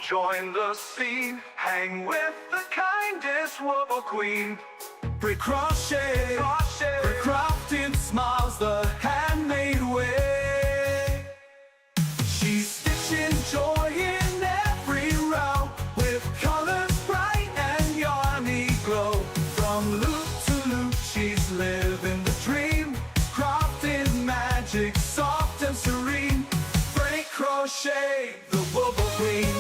join the scene. Hang with the kindest wobble queen. Crochet, crochet, crafting smiles the handmade way. She's stitching joy in every row, with colors bright and yarny glow. From loop to loop, she's living the dream, crafting magic soft and serene. Break crochet, the wobble queen.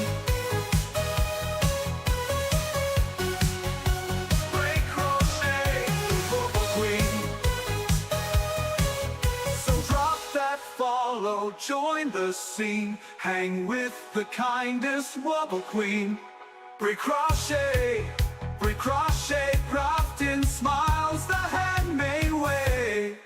Break crochet, the wobble queen. So drop that follow, join the scene. Hang with the kindest wobble queen. Break crochet, crafting smiles the handmade way.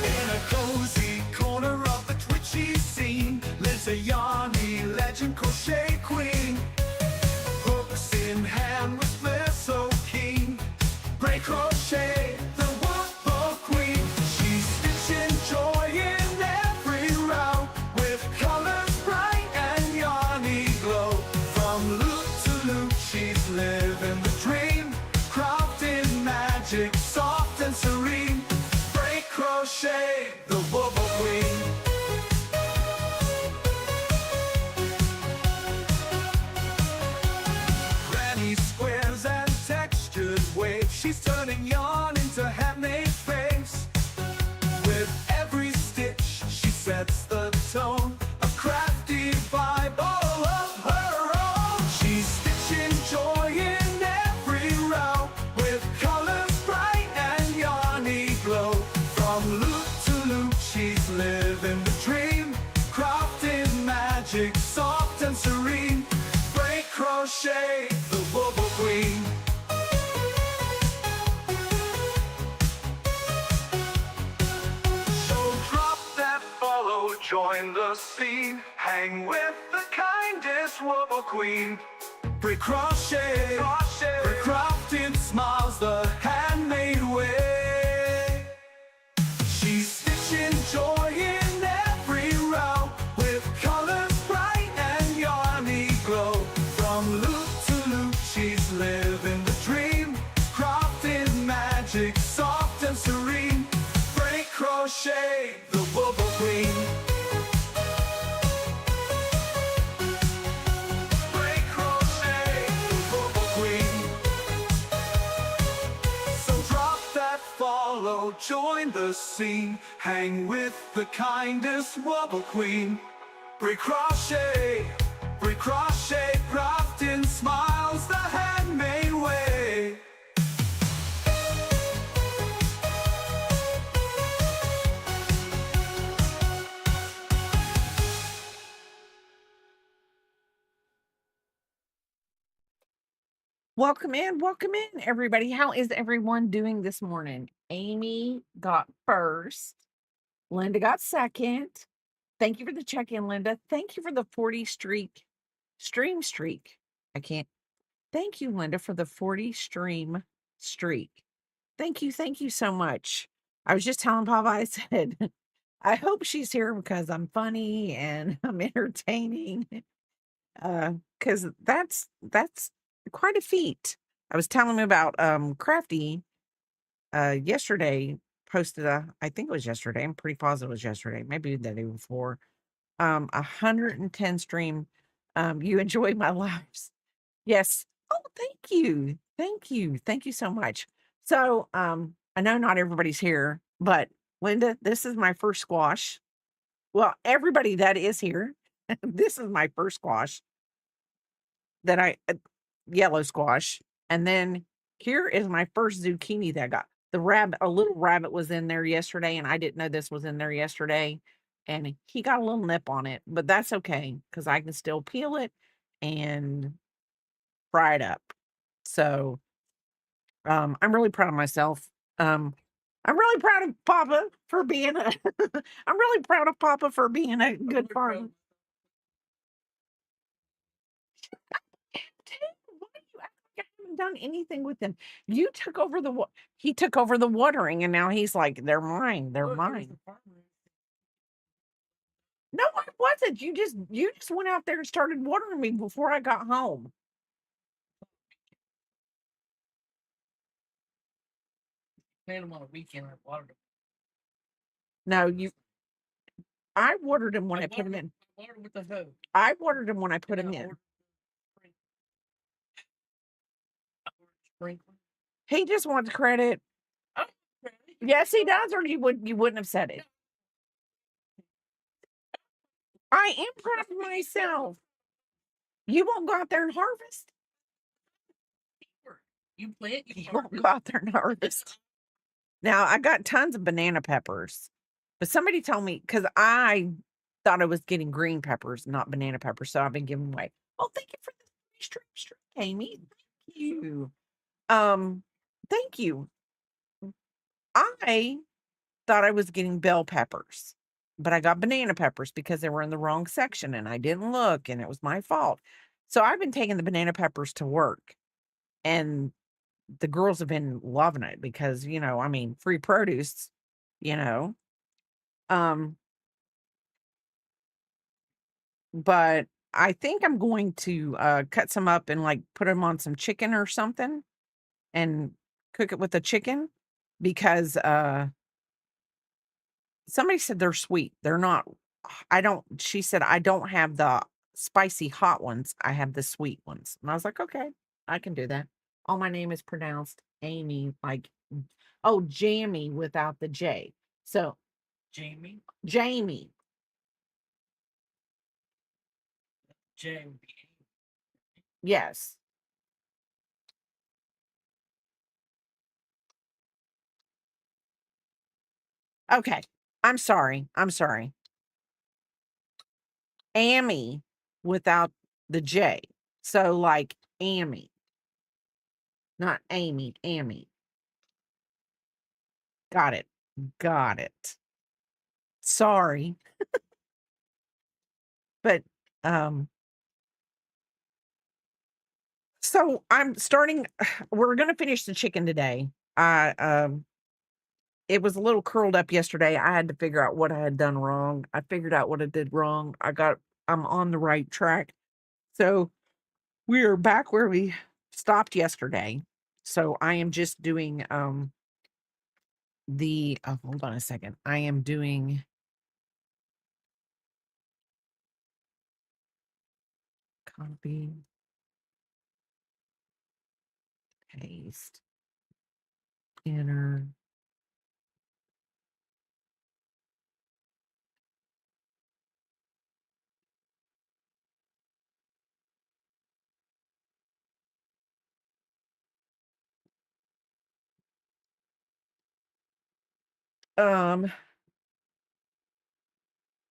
In a cozy corner of the twitchy scene lives a yarny legend crochet queen. Hooks in hand with flair so keen. Break crochet, the wobble queen. She's stitching joy in every row, with colors bright and yarny glow. From loop to loop, she's living the dream, crafting magic soft and serene. Break crochet, the wobble queen. Granny squares and textured waves, she's turning yarn into handmade frames. With every stitch, she sets the tone, a crafty vibe all of her own. She's stitching joy in every row, with colors bright and yarny glow. From loop to loop, she's living the dream, crafting magic soft and serene. Break crochet, the wobble queen. So drop that follow, join the scene. Hang with the kindest wobble queen. Break crochet, crafting smiles the handmade way. She's stitching joy in every row, with colors bright and yarny glow. From loop to loop, she's living the dream, crafting magic soft and serene. Break crochet, the wobble queen. Break crochet, the wobble queen. So drop that follow, join the scene. Hang with the kindest wobble queen. Break crochet, crafting smiles the handmade way. Welcome in, everybody. How is everyone doing this morning? Amy got first. Linda got second. Thank you for the check-in, Linda. Thank you for the 40 stream streak. I can't. Thank you, Linda, for the 40 stream streak. Thank you so much. I was just telling Papa, I said, I hope she's here because I'm funny and I'm entertaining. Because that's quite a feat. I was telling him about Crafty yesterday, posted I think it was yesterday. I'm pretty positive it was yesterday, maybe the day before. 110 stream. You enjoy my lives. Yes. Oh, thank you. Thank you so much. So I know not everybody's here, but Linda, this is my first squash. Well, everybody that is here, this is my first squash that yellow squash. And then here is my first zucchini that I got. A little rabbit was in there yesterday, and I didn't know this was in there yesterday. And he got a little nip on it, but that's okay because I can still peel it and fry it up. So I'm really proud of myself. I'm really proud of Papa for being a I'm really proud of Papa for being a good farmer. Dude, why do you act like I haven't done anything with them? You took over the he took over the watering and now he's like, they're mine, they're mine. No, I wasn't. You just went out there and started watering me before I got home. Plant them on a weekend. I watered them. No, I watered him when I put him in. Watered them with the hose. I watered him when I put him in. Sprinkler. He just wants credit. Oh, okay. Yes, he does, or you wouldn't have said it. I am proud of myself. You won't go out there and harvest. You plant, You won't go out there and harvest. Now, I got tons of banana peppers, but somebody told me, because I thought I was getting green peppers, not banana peppers, so I've been giving away. Oh, thank you for the stream, Amy. Thank you. Thank you. I thought I was getting bell peppers, but I got banana peppers because they were in the wrong section and I didn't look and it was my fault. So I've been taking the banana peppers to work and the girls have been loving it because, I mean, free produce, you know. But I think I'm going to cut some up and like put them on some chicken or something and cook it with the chicken because somebody said they're sweet. They're not. She said, I don't have the spicy hot ones. I have the sweet ones. And I was like, okay, I can do that. Oh, my name is pronounced Amy, like, oh, Jamie without the J. So, Jamie. Jamie. Jamie. Yes. Okay. I'm sorry. Amy without the J. So like Amy. Not Amy, Amy. Got it. Sorry. But so I'm starting we're gonna finish the chicken today. It was a little curled up yesterday. I had to figure out what I had done wrong. I figured out what I did wrong. I'm on the right track. So we are back where we stopped yesterday. So I am just doing hold on a second. I am doing copy, paste, enter.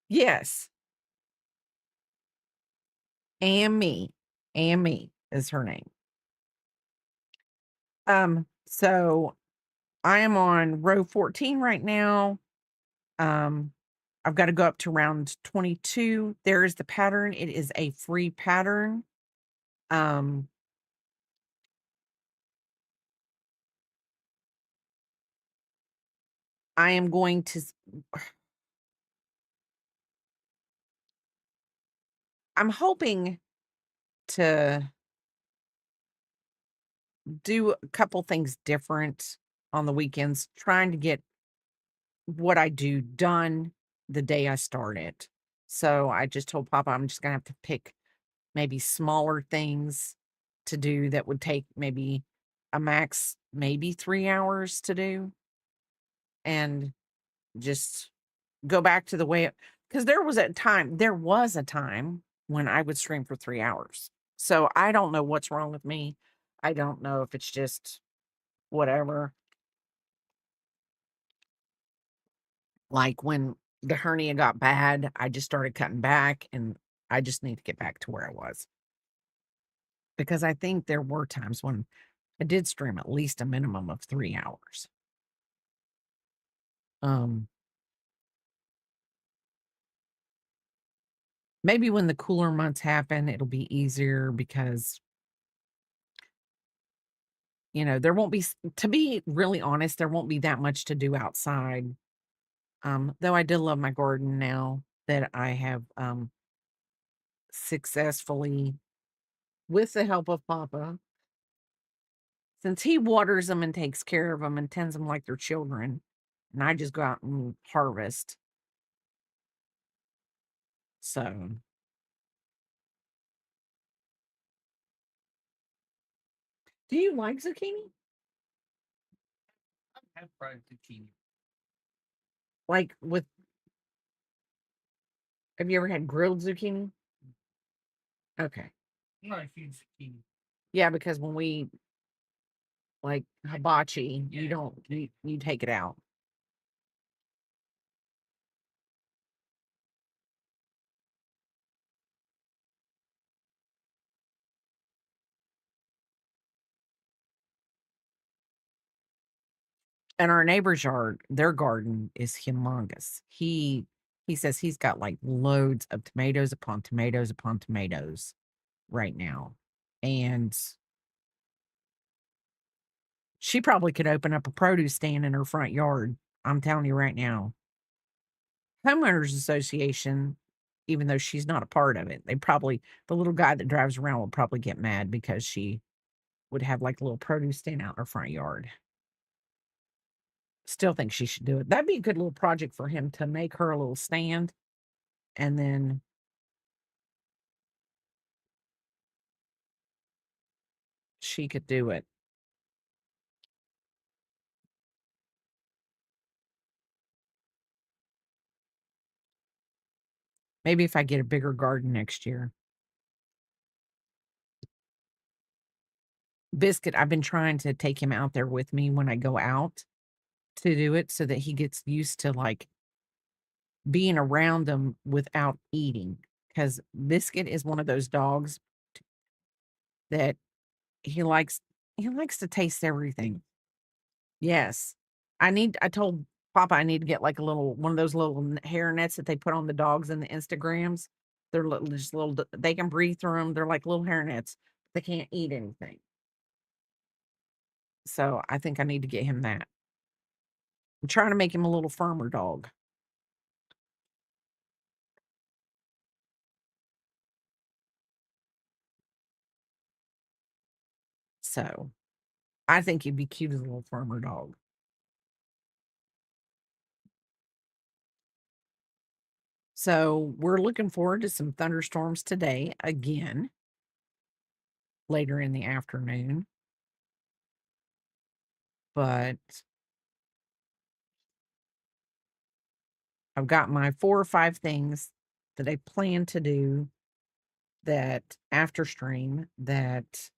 Yes. Amy. Amy is her name. So I am on row 14 right now. I've got to go up to round 22. There is the pattern. It is a free pattern. I am going to I'm hoping to do a couple things different on the weekends, trying to get what I do done the day I start it. So I just told Papa I'm just gonna have to pick maybe smaller things to do that would take maybe a max, maybe 3 hours to do, and just go back to the way because there was a time when I would stream for 3 hours. So I don't know what's wrong with me. I don't know if it's just whatever. Like when the hernia got bad, I just started cutting back and I just need to get back to where I was. Because I think there were times when I did stream at least a minimum of 3 hours. Um, maybe when the cooler months happen, it'll be easier because, there won't be to be really honest, there won't be that much to do outside. Though I do love my garden now that I have, successfully, with the help of Papa, since he waters them and takes care of them and tends them like they're children, and I just go out and harvest. So, do you like zucchini? I have fried zucchini. Like have you ever had grilled zucchini? Okay. I'm not a huge zucchini. Yeah, because when we like hibachi, you Yeah. don't you take it out. And our neighbor's yard, their garden is humongous. He says he's got like loads of tomatoes upon tomatoes upon tomatoes right now. And she probably could open up a produce stand in her front yard. I'm telling you right now. Homeowners Association, even though she's not a part of it, the little guy that drives around will probably get mad because she would have like a little produce stand out in her front yard. Still think she should do it. That'd be a good little project for him to make her a little stand, and then she could do it. Maybe if I get a bigger garden next year. Biscuit, I've been trying to take him out there with me when I go out to do it so that he gets used to like being around them without eating. Because Biscuit is one of those dogs that he likes he likes to taste everything. Yes. I told Papa I need to get like a little one of those little hair nets that they put on the dogs in the Instagrams. They're just little they can breathe through them. They're like little hair nets. They can't eat anything. So I think I need to get him that. I'm trying to make him a little firmer dog. So I think he'd be cute as a little firmer dog. So we're looking forward to some thunderstorms today again later in the afternoon. But I've got my 4 or 5 things that I plan to do that after stream that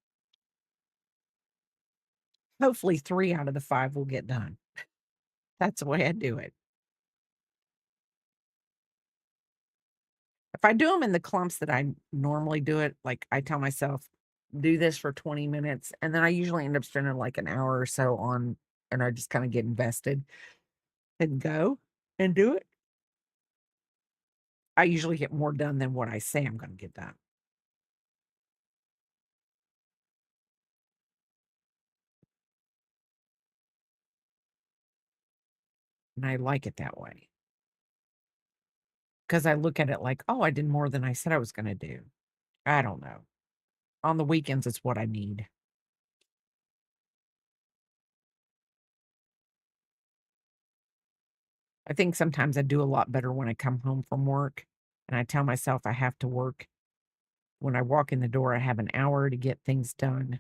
hopefully 3 out of the 5 will get done. That's the way I do it. If I do them in the clumps that I normally do it, like I tell myself, do this for 20 minutes, and then I usually end up spending like an hour or so on, and I just kind of get invested and go and do it. I usually get more done than what I say I'm going to get done. And I like it that way because I look at it like, oh, I did more than I said I was going to do. I don't know. On the weekends, it's what I need. I think sometimes I do a lot better when I come home from work and I tell myself I have to work. When I walk in the door, I have an hour to get things done.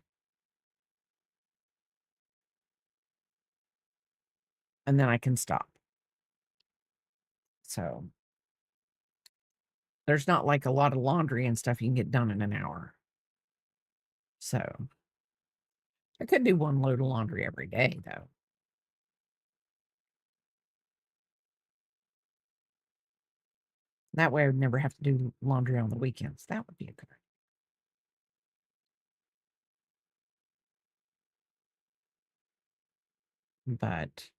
And then I can stop. So there's not like a lot of laundry and stuff you can get done in an hour. So I could do one load of laundry every day, though. That way I would never have to do laundry on the weekends. That would be a good idea. But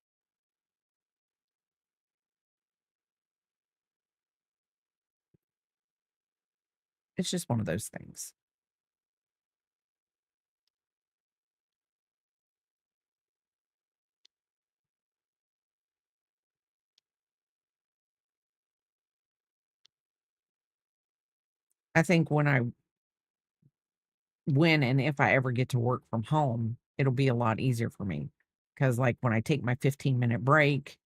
It's just one of those things. I think when and if I ever get to work from home, it'll be a lot easier for me. Because, like, when I take my 15-minute break,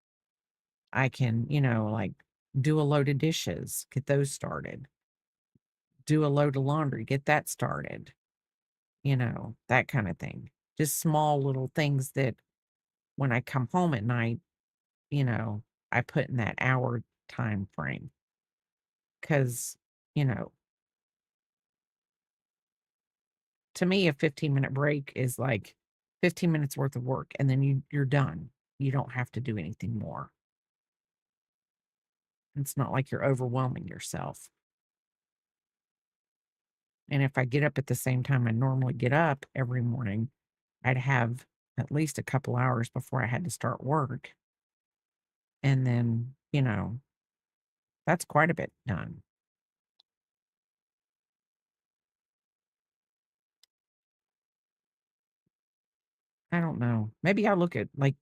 I can, like, do a load of dishes, get those started, do a load of laundry, get that started, that kind of thing. Just small little things that when I come home at night, you know, I put in that hour time frame. Because, you know, to me, a 15-minute break is like 15 minutes worth of work, and then you're done. You don't have to do anything more. It's not like you're overwhelming yourself. And if I get up at the same time I normally get up every morning, I'd have at least a couple hours before I had to start work. And then, that's quite a bit done. I don't know. Maybe I look at, like,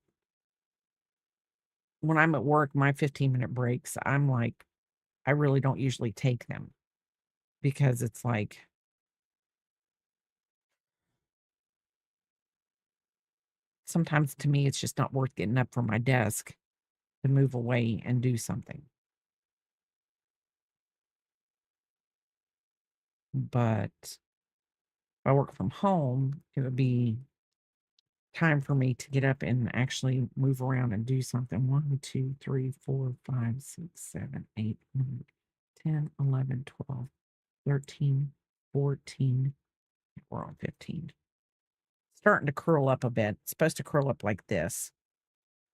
when I'm at work, my 15-minute breaks, I'm like, I really don't usually take them because it's like sometimes to me, it's just not worth getting up from my desk to move away and do something. But if I work from home, it would be time for me to get up and actually move around and do something. 1, 2, 3, 4, 5, 6, 7, 8, 9, 10, 11, 12, 13, 14. We're on 15. Starting to curl up a bit. It's supposed to curl up like this.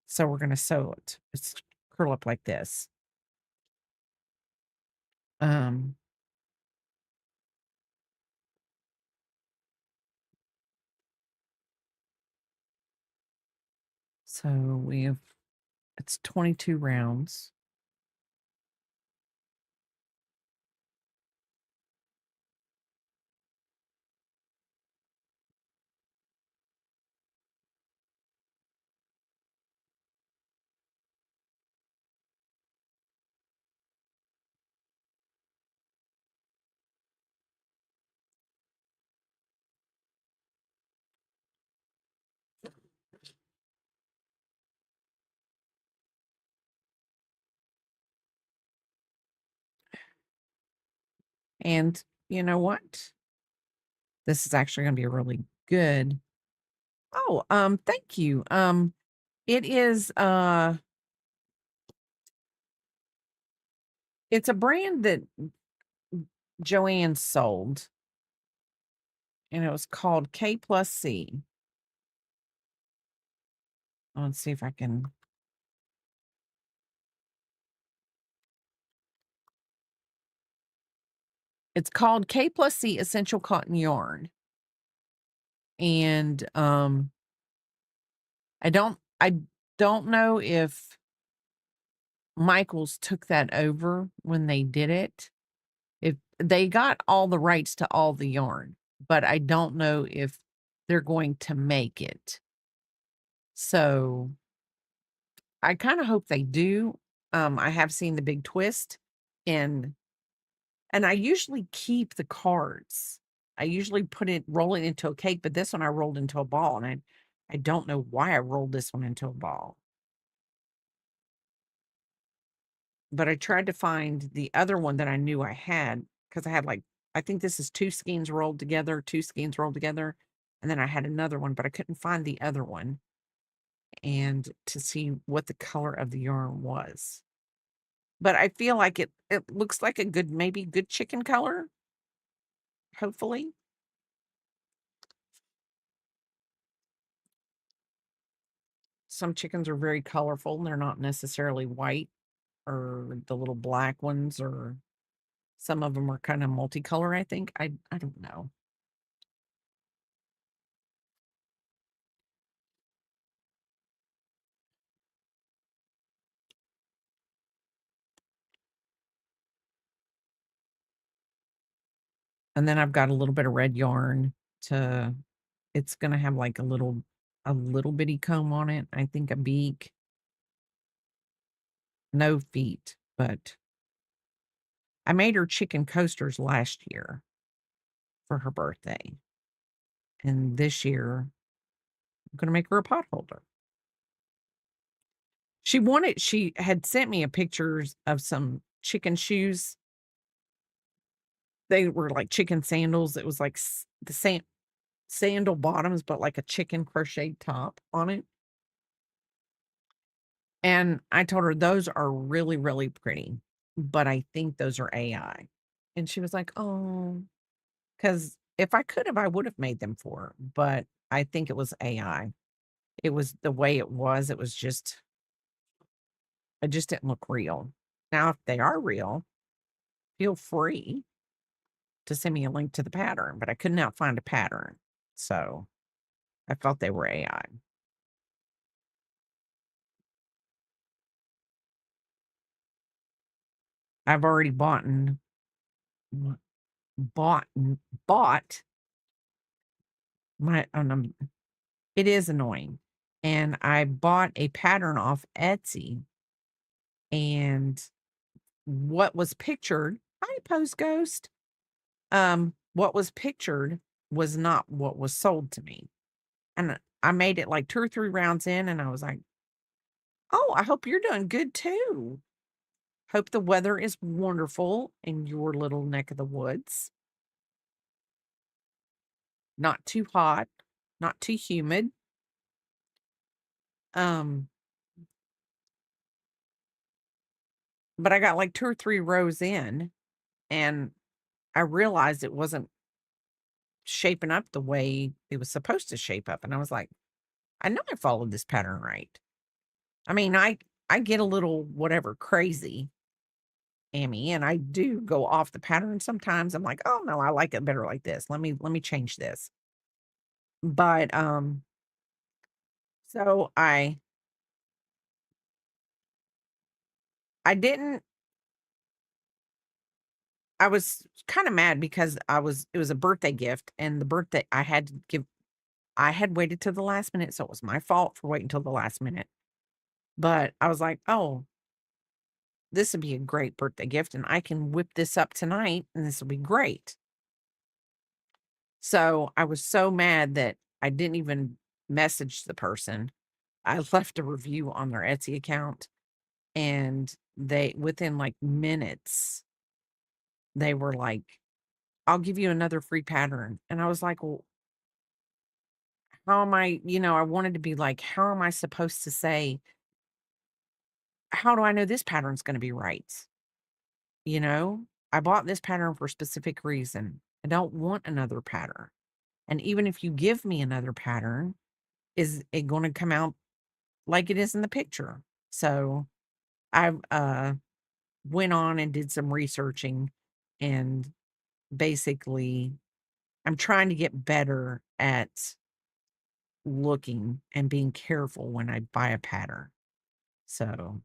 So we're going to sew it. It's curl up like this. Um, so it's 22 rounds. And you know what? This is actually going to be a really good. Oh, thank you. It is it's a brand that Joanne sold, and it was called K plus C. Let's see if I can. It's called K plus C Essential Cotton Yarn. And I don't know if Michaels took that over when they did it. If they got all the rights to all the yarn, but I don't know if they're going to make it. So I kind of hope they do. I have seen the big twist, and I usually keep the cards. I usually roll it into a cake, but this one I rolled into a ball, and I don't know why I rolled this one into a ball. But I tried to find the other one that I knew I had because I had, like, I think this is 2 skeins rolled together, 2 skeins rolled together, and then I had another one, but I couldn't find the other one and to see what the color of the yarn was. But I feel like it looks like a good, maybe good chicken color, hopefully. Some chickens are very colorful, and they're not necessarily white or the little black ones, or some of them are kinda multicolor, I think. I don't know. And then I've got a little bit of red yarn to it's gonna have, like, a little bitty comb on it, I think a beak. No feet, but I made her chicken coasters last year for her birthday, and this year, I'm gonna make her a potholder. She had sent me a pictures of some chicken shoes. They were like chicken sandals. It was like the sandal bottoms, but like a chicken crocheted top on it. And I told her those are really, really pretty, but I think those are AI. And she was like, "Oh," because if I could have, I would have made them for her, but I think it was AI. It was the way it was just it just didn't look real. Now, if they are real, feel free to send me a link to the pattern, but I could not find a pattern. So I felt they were AI. I've already bought bought my it is annoying. And I bought a pattern off Etsy, and what was pictured, hi post ghost. What was pictured was not what was sold to me. And I made it like 2 or 3 rounds in, and I was like, "Oh, I hope you're doing good too. Hope the weather is wonderful in your little neck of the woods. Not too hot, not too humid." Um, but I got like 2 or 3 rows in, and I realized it wasn't shaping up the way it was supposed to shape up, and I was like, "I know I followed this pattern right." I mean, I get a little whatever crazy, Amy, and I do go off the pattern sometimes. I'm like, "Oh, no, I like it better like this. Let me change this." But, so I didn't I was kinda mad because it was a birthday gift, and the birthday I had waited till the last minute, so it was my fault for waiting till the last minute. But I was like, "Oh, this would be a great birthday gift, and I can whip this up tonight, and this will be great." So, I was so mad that I didn't even message the person. I left a review on their Etsy account, and they within, like, minutes, they were like, "I'll give you another free pattern." And I was like, "Well, how am I," I wanted to be like, "How am I supposed to say, how do I know this pattern's gonna be right?" You know? I bought this pattern for a specific reason. I don't want another pattern. And even if you give me another pattern, is it gonna come out like it is in the picture? So I went on and did some researching, and basically I'm trying to get better at looking and being careful when I buy a pattern. So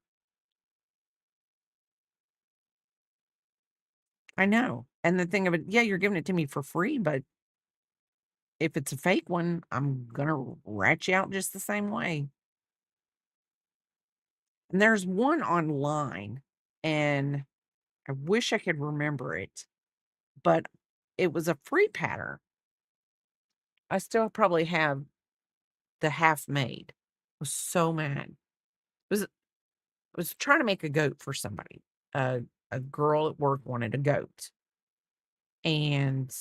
I know. And the thing of it, yeah, you're giving it to me for free, but if it's a fake one, I'm gonna rat you out just the same way. And there's one online, and I wish I could remember it, but it was a free pattern. I still probably have the half made. I was so mad. I was trying to make a goat for somebody. A girl at work wanted a goat, and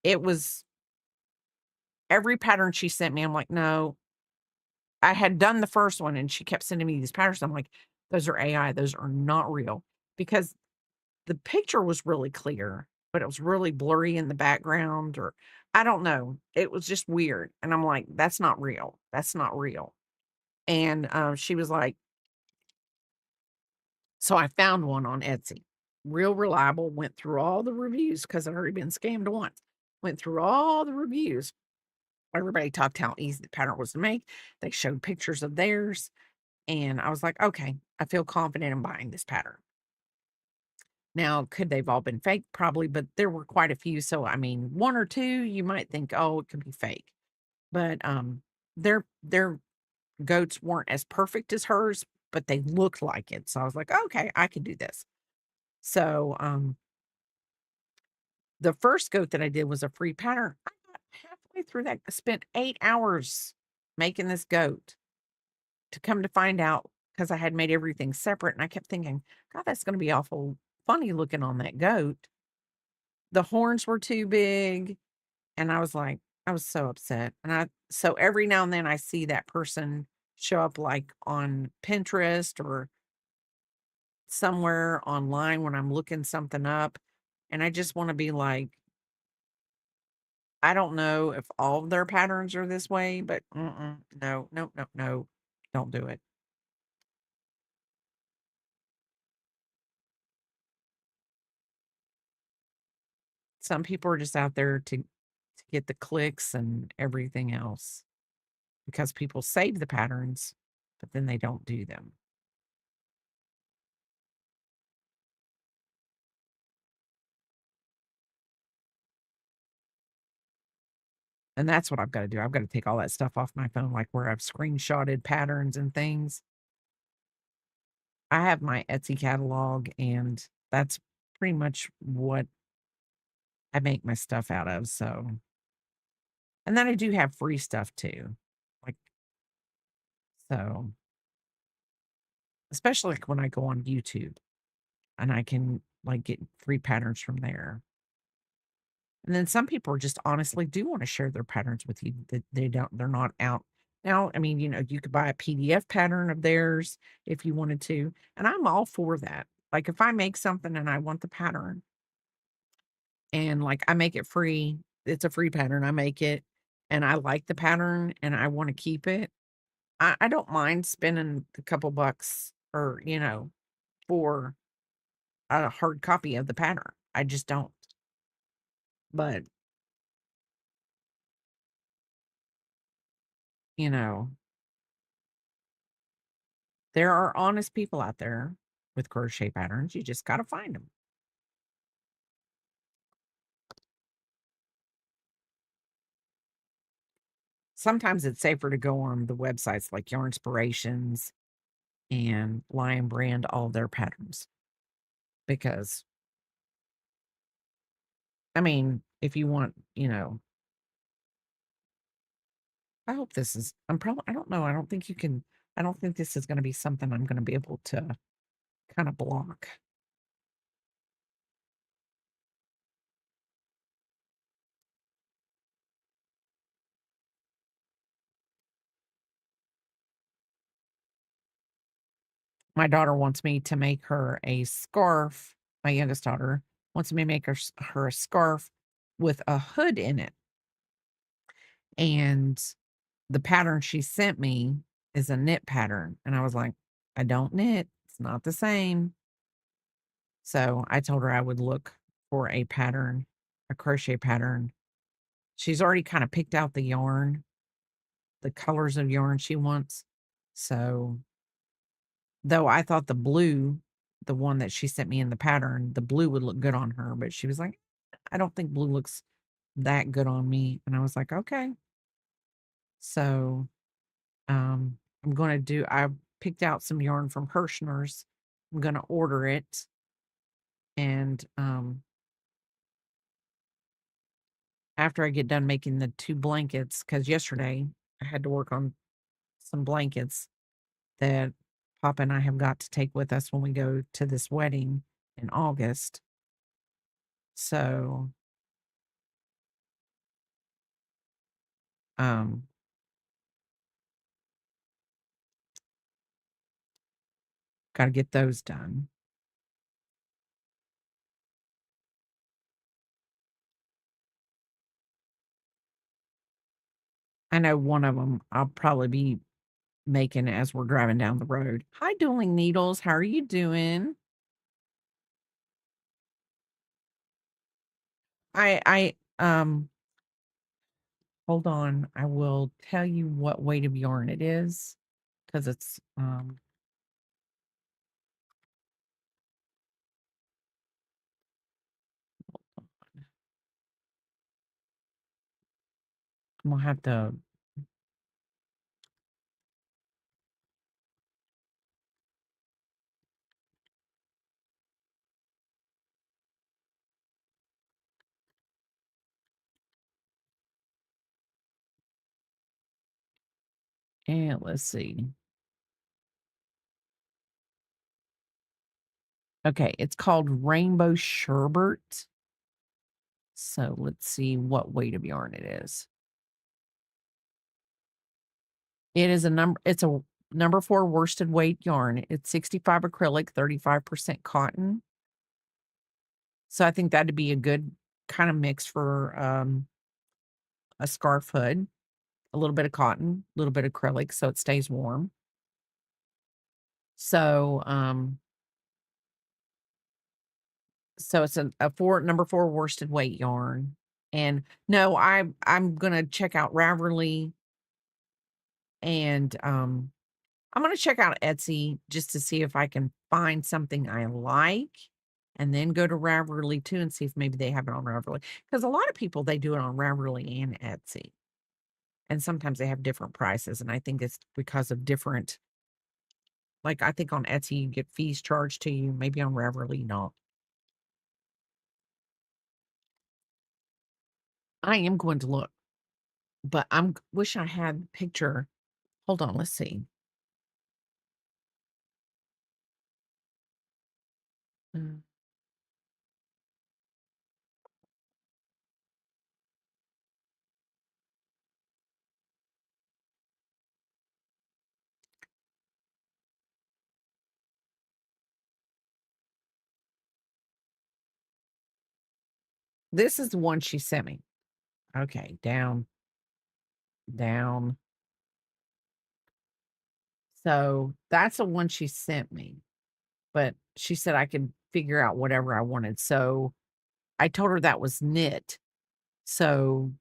it was every pattern she sent me. I'm like, no, I had done the first one, and she kept sending me these patterns. I'm like, those are AI. Those are not real, because the picture was really clear, but it was really blurry in the background, or I don't know. It was just weird. And I'm like, that's not real. That's not real. And she was like, so I found one on Etsy, real reliable, went through all the reviews because I'd already been scammed once. Went through all the reviews. Everybody talked how easy the pattern was to make. They showed pictures of theirs. And I was like, okay, I feel confident in buying this pattern. Now, could they've all been fake? Probably, but there were quite a few. So, I mean, 1 or 2, you might think, "Oh, it could be fake." But, their goats weren't as perfect as hers, but they looked like it. So I was like, "Okay, I can do this." So, the first goat that I did was a free pattern. I got halfway through that, I spent 8 hours making this goat, to come to find out, because I had made everything separate, and I kept thinking, "God, that's gonna be awful funny looking on that goat." The horns were too big, and I was so upset, and so every now and then I see that person show up, like, on Pinterest or somewhere online when I'm looking something up, and I just wanna be like, I don't know if all of their patterns are this way, but no, no, no, no, don't do it. Some people are just out there to get the clicks and everything else because people save the patterns, but then they don't do them. And that's what I've gotta do. I've gotta take all that stuff off my phone, like where I've screenshotted patterns and things. I have my Etsy catalog, and that's pretty much what I make my stuff out of, so and then I do have free stuff too. Like, so especially, like, when I go on YouTube and I can, like, get free patterns from there. And then some people just honestly do wanna share their patterns with you, that they're not out now, I mean, you could buy a PDF pattern of theirs if you wanted to, and I'm all for that. Like, if I make something and I want the pattern and, like, I make it free, it's a free pattern, I make it, and I like the pattern and I wanna keep it, I don't mind spending a couple bucks or, for a hard copy of the pattern. I just don't. But, you know, there are honest people out there with crochet patterns, you just gotta find them. Sometimes it's safer to go on the websites like Yarn Inspirations and Lion Brand, all their patterns, because, I mean, if you want, I hope this is I don't know, I don't think this is gonna be something I'm gonna be able to kinda block. My daughter wants me to make her a scarf. My youngest daughter wants me to make her a scarf with a hood in it, and the pattern she sent me is a knit pattern, and I was like, "I don't knit, it's not the same." So, I told her I would look for a pattern, a crochet pattern. She's already kinda picked out the yarn, the colors of yarn she wants. So, though I thought the blue, the one that she sent me in the pattern, the blue would look good on her, but she was like, "I don't think blue looks that good on me." And I was like, "Okay." So, I picked out some yarn from Hirschner's. I'm gonna order it, and, after I get done making the 2 blankets, because yesterday I had to work on some blankets that Papa and I have got to take with us when we go to this wedding in August. So, um, gotta get those done. I know one of them 'em I'll probably be making as we're driving down the road. Hi, Dueling Needles, how are you doing? I hold on, I will tell you what weight of yarn it is, because it's, I'm gonna have to. And let's see. Okay, it's called Rainbow Sherbet. So let's see what weight of yarn it is. It is it's a number 4 worsted weight yarn. It's 65 acrylic, 35% cotton. So I think that'd be a good kind of mix for a scarf hood. A little bit of cotton, a little bit of acrylic so it stays warm. So so it's a number 4 worsted weight yarn. And no, I'm gonna check out Ravelry and I'm gonna check out Etsy just to see if I can find something I like, and then go to Ravelry too and see if maybe they have it on Ravelry. Because a lot of people, they do it on Ravelry and Etsy, and sometimes they have different prices, and I think it's because of different, like, I think on Etsy, you get fees charged to you, maybe on Ravelry, not. I am going to look, but wish I had the picture. Hold on, let's see. Mm. This is the one she sent me. Okay, down, down. So that's the one she sent me, but she said I could figure out whatever I wanted. So I told her that was knit. So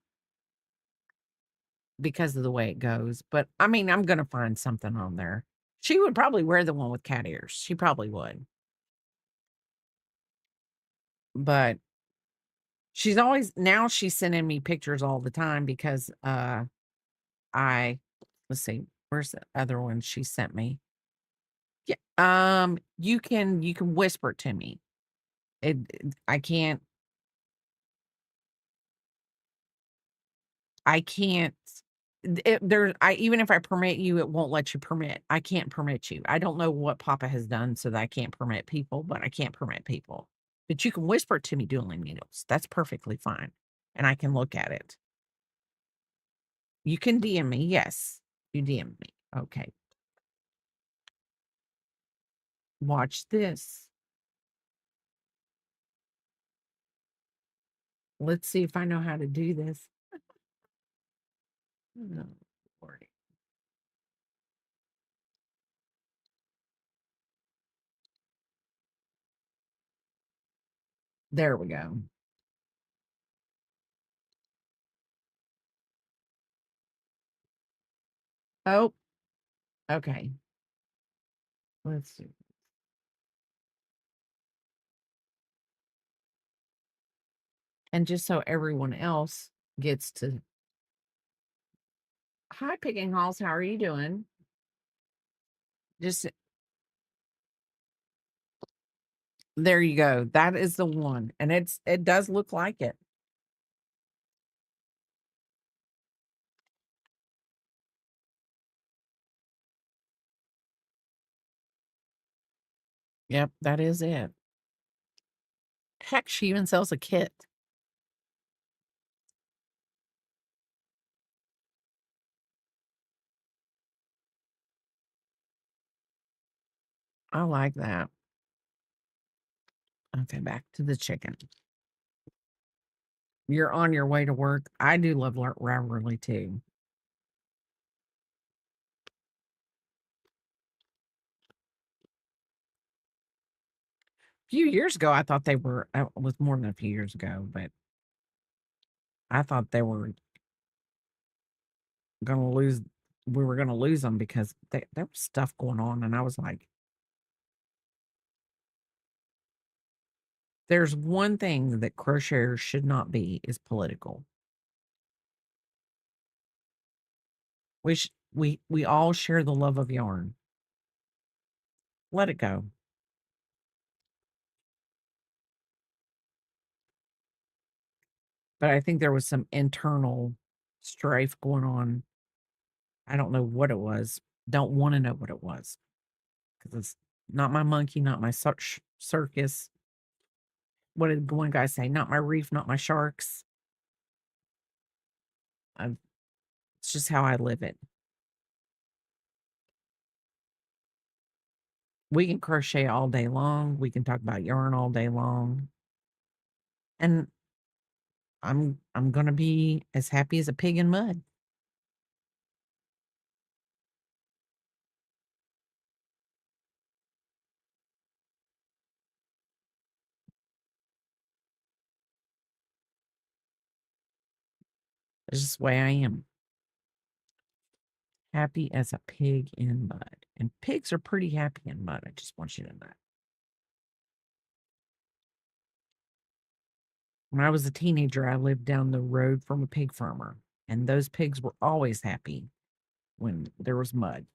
because of the way it goes, but I mean, I'm going to find something on there. She would probably wear the one with cat ears. She probably would. But she's sending me pictures all the time because I let's see, where's the other one she sent me? Yeah. You can whisper it to me. I can't I can't even if I permit you, it won't let you permit. I can't permit you. I don't know what Papa has done so that I can't permit people, but I can't permit people. But you can whisper it to me dueling needles. That's perfectly fine. And I can look at it. You can DM me. Yes. You DM me. Okay. Watch this. Let's see if I know how to do this. No, Lordy. There we go. Oh, okay. Let's see. And just so everyone else gets to. Hi, Picking Halls. How are you doing? Just there you go. That is the one. And it does look like it. Yep, that is it. Heck, she even sells a kit. I like that. Okay, back to the chicken. You're on your way to work. I do love Ravelry too. A few years ago, I thought they were, was more than a few years ago, but I thought they were going to lose, we were going to lose them because there was stuff going on. And I was like, there's one thing that crocheters should not be is political. We all share the love of yarn. Let it go. But I think there was some internal strife going on. I don't know what it was. Don't want to know what it was because it's not my monkey, not my circus. What did one guy say? Not my reef, not my sharks. It's just how I live it. We can crochet all day long. We can talk about yarn all day long. And I'm gonna be as happy as a pig in mud. It's just the way I am. Happy as a pig in mud. And pigs are pretty happy in mud. I just want you to know. When I was a teenager, I lived down the road from a pig farmer, and those pigs were always happy when there was mud.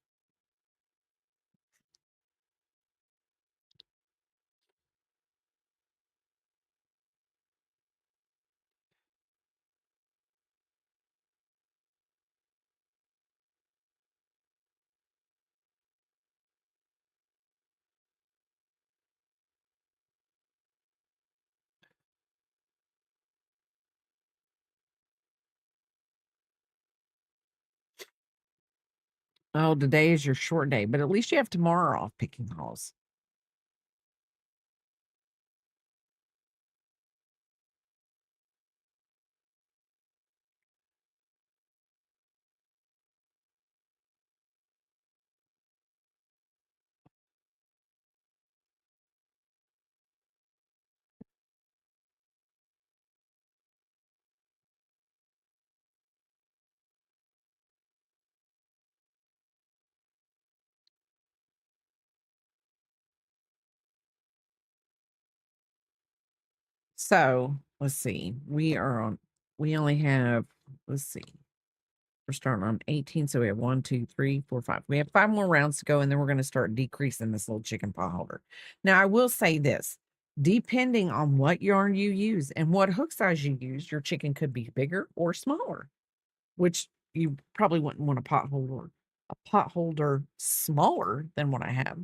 Oh, today is your short day, but at least you have tomorrow off picking halls. So let's see. We only have, let's see. We're starting on 18. So we have 1, 2, 3, 4, 5. We have 5 more rounds to go, and then we're going to start decreasing this little chicken pot holder. Now, I will say this, depending on what yarn you use and what hook size you use, your chicken could be bigger or smaller, which you probably wouldn't want a pot holder smaller than what I have.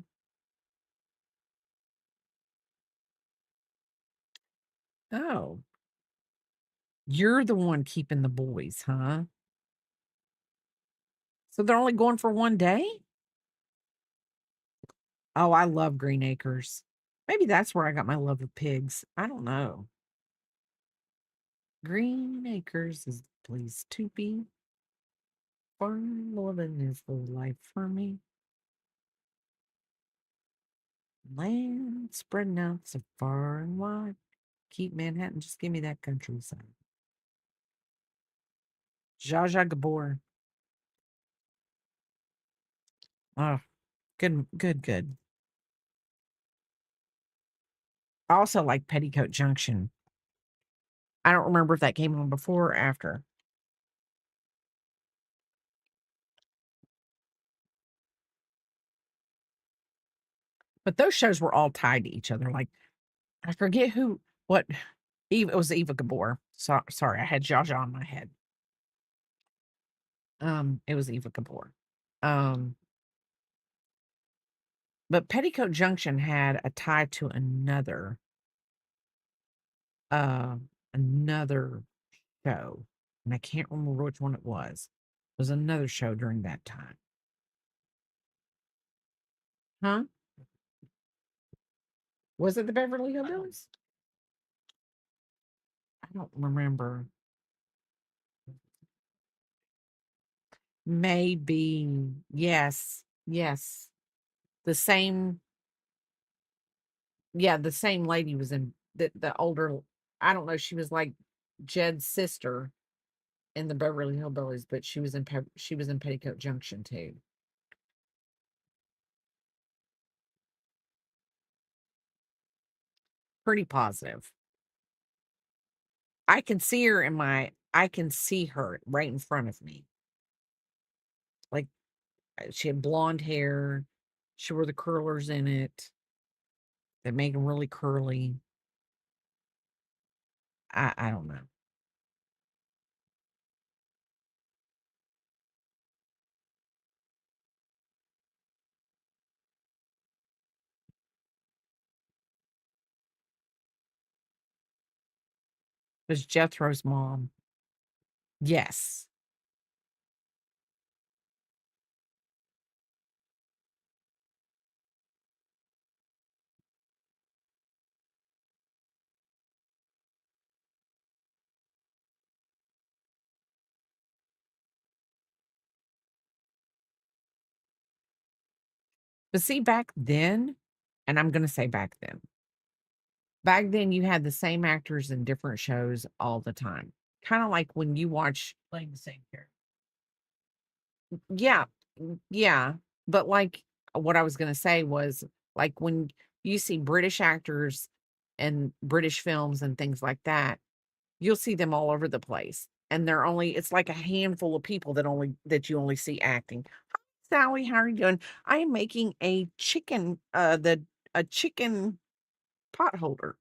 Oh, you're the one keeping the boys, huh? So they're only going for 1 day? Oh, I love Green Acres. Maybe that's where I got my love of pigs. I don't know. Green Acres is the place to be. Farm living is the life for me. Land spreading out so far and wide. Keep Manhattan, just give me that countryside. Zsa Zsa Gabor. Oh, good, good, good. I also like Petticoat Junction. I don't remember if that came on before or after. But those shows were all tied to each other. Like, I forget what, Eva, it was Eva Gabor. Sorry, I had Zsa Zsa in my head. It was Eva Gabor. But Petticoat Junction had a tie to uh, another show, and I can't remember which one it was. It was another show during that time. Huh? Was it the Beverly Hillbillies? I don't remember. Maybe. Yes. Yes. The same, yeah, the same lady was in the older, I don't know, she was like Jed's sister in the Beverly Hillbillies, but she was in Petticoat Junction too. Pretty positive. I can see her right in front of me. She had blonde hair. She wore the curlers in it that made them really curly. I don't know. It was Jethro's mom. Yes. But see, back then, and I'm gonna say back then you had the same actors in different shows all the time. Kinda like when you watch Playing the same character. yeah, yeah, but, like, what I was gonna say was, like, when you see British actors and British films and things like that, you'll see them all over the place, and it's like a handful of people that you only see acting. "Hi, Sally, how are you doing? I am making a chicken, a chicken pot holder.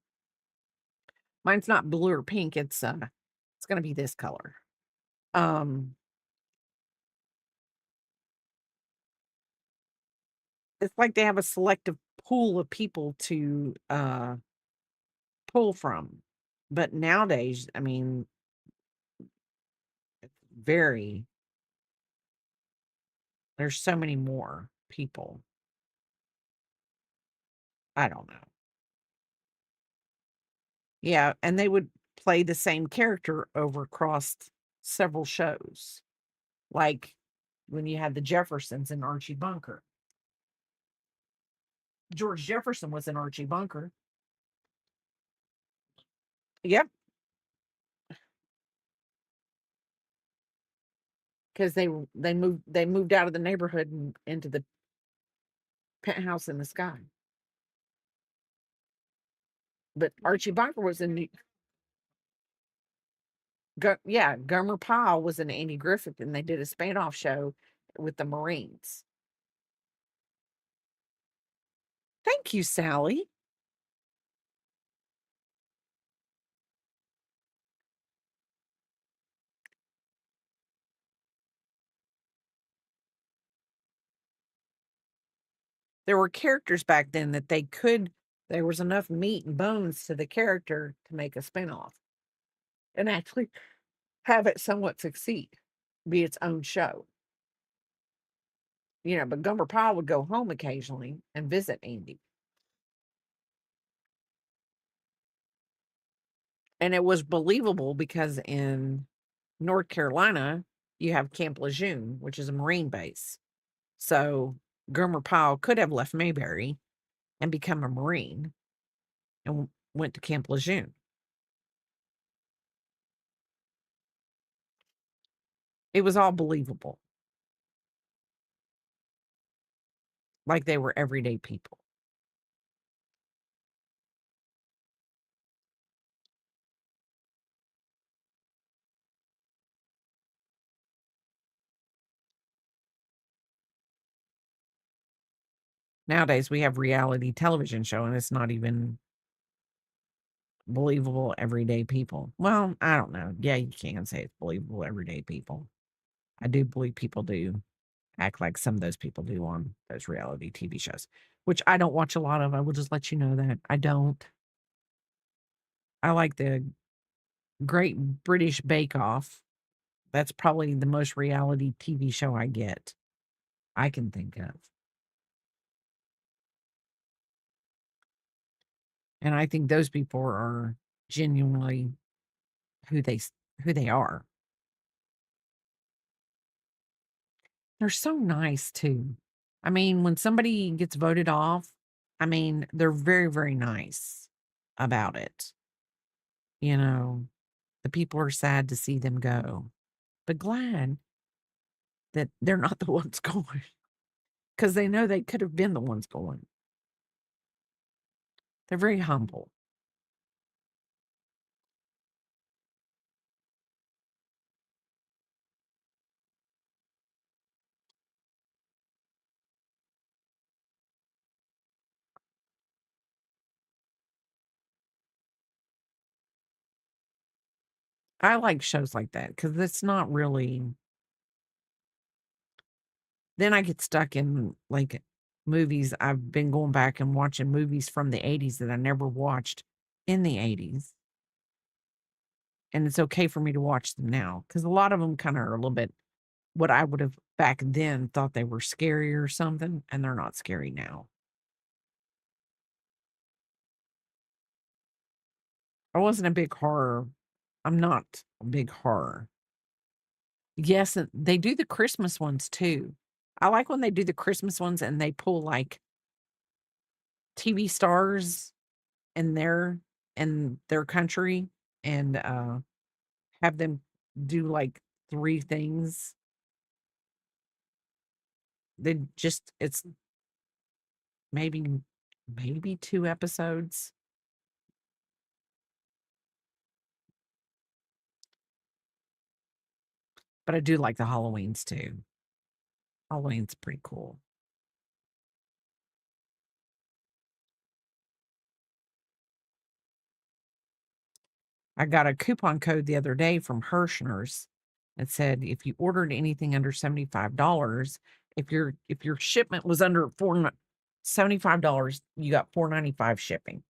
Mine's not blue or pink, it's gonna be this color." Um, it's like they have a selective pool of people to, pull from. But nowadays, I mean, very there's so many more people. I don't know. Yeah, and they would play the same character over across several shows. Like when you had the Jeffersons in Archie Bunker. George Jefferson was in Archie Bunker. Yep, because they moved out of the neighborhood and into the penthouse in the sky. But Archie Bunker was in New yeah, Gomer Pyle was in Andy Griffith, and they did a spin-off show with the Marines. Thank you, Sally. There were characters back then that there was enough meat and bones to the character to make a spin-off and actually have it somewhat succeed, be its own show. But Gomer Pyle would go home occasionally and visit Andy. And it was believable because in North Carolina, you have Camp Lejeune, which is a Marine base. So Gomer Pyle could have left Mayberry and become a Marine and went to Camp Lejeune. It was all believable, like they were everyday people. Nowadays, we have reality television show, and it's not even believable everyday people. Well, I don't know. Yeah, you can say it's believable everyday people. I do believe people do act like some of those people do on those reality TV shows, which I don't watch a lot of. I will just let you know that I don't. I like the Great British Bake Off. That's probably the most reality TV show I can think of. And I think those people are genuinely who they who they are. They're so nice too. I mean, when somebody gets voted off, I mean, they're very, very nice about it. You know, the people are sad to see them go, but glad that they're not the ones going because they know they could have been the ones going. They're very humble. I like shows like that because it's not really then I get stuck in, like, movies. I've been going back and watching movies from the '80s that I never watched in the '80s, and it's okay for me to watch them now because a lot of them kinda are a little bit what I would have back then thought they were scary or something, and they're not scary now. I wasn't a big horror I'm not a big horror. Yes, and they do the Christmas ones too. I like when they do the Christmas ones and they pull, like, TV stars in their country and, have them do, like, 3 things. They just it's maybe maybe 2 episodes, but I do like the Halloweens too. Halloween's pretty cool. I got a coupon code the other day from Hershner's that said if you ordered anything under $75, if your shipment was under $75, you got $4.95 shipping.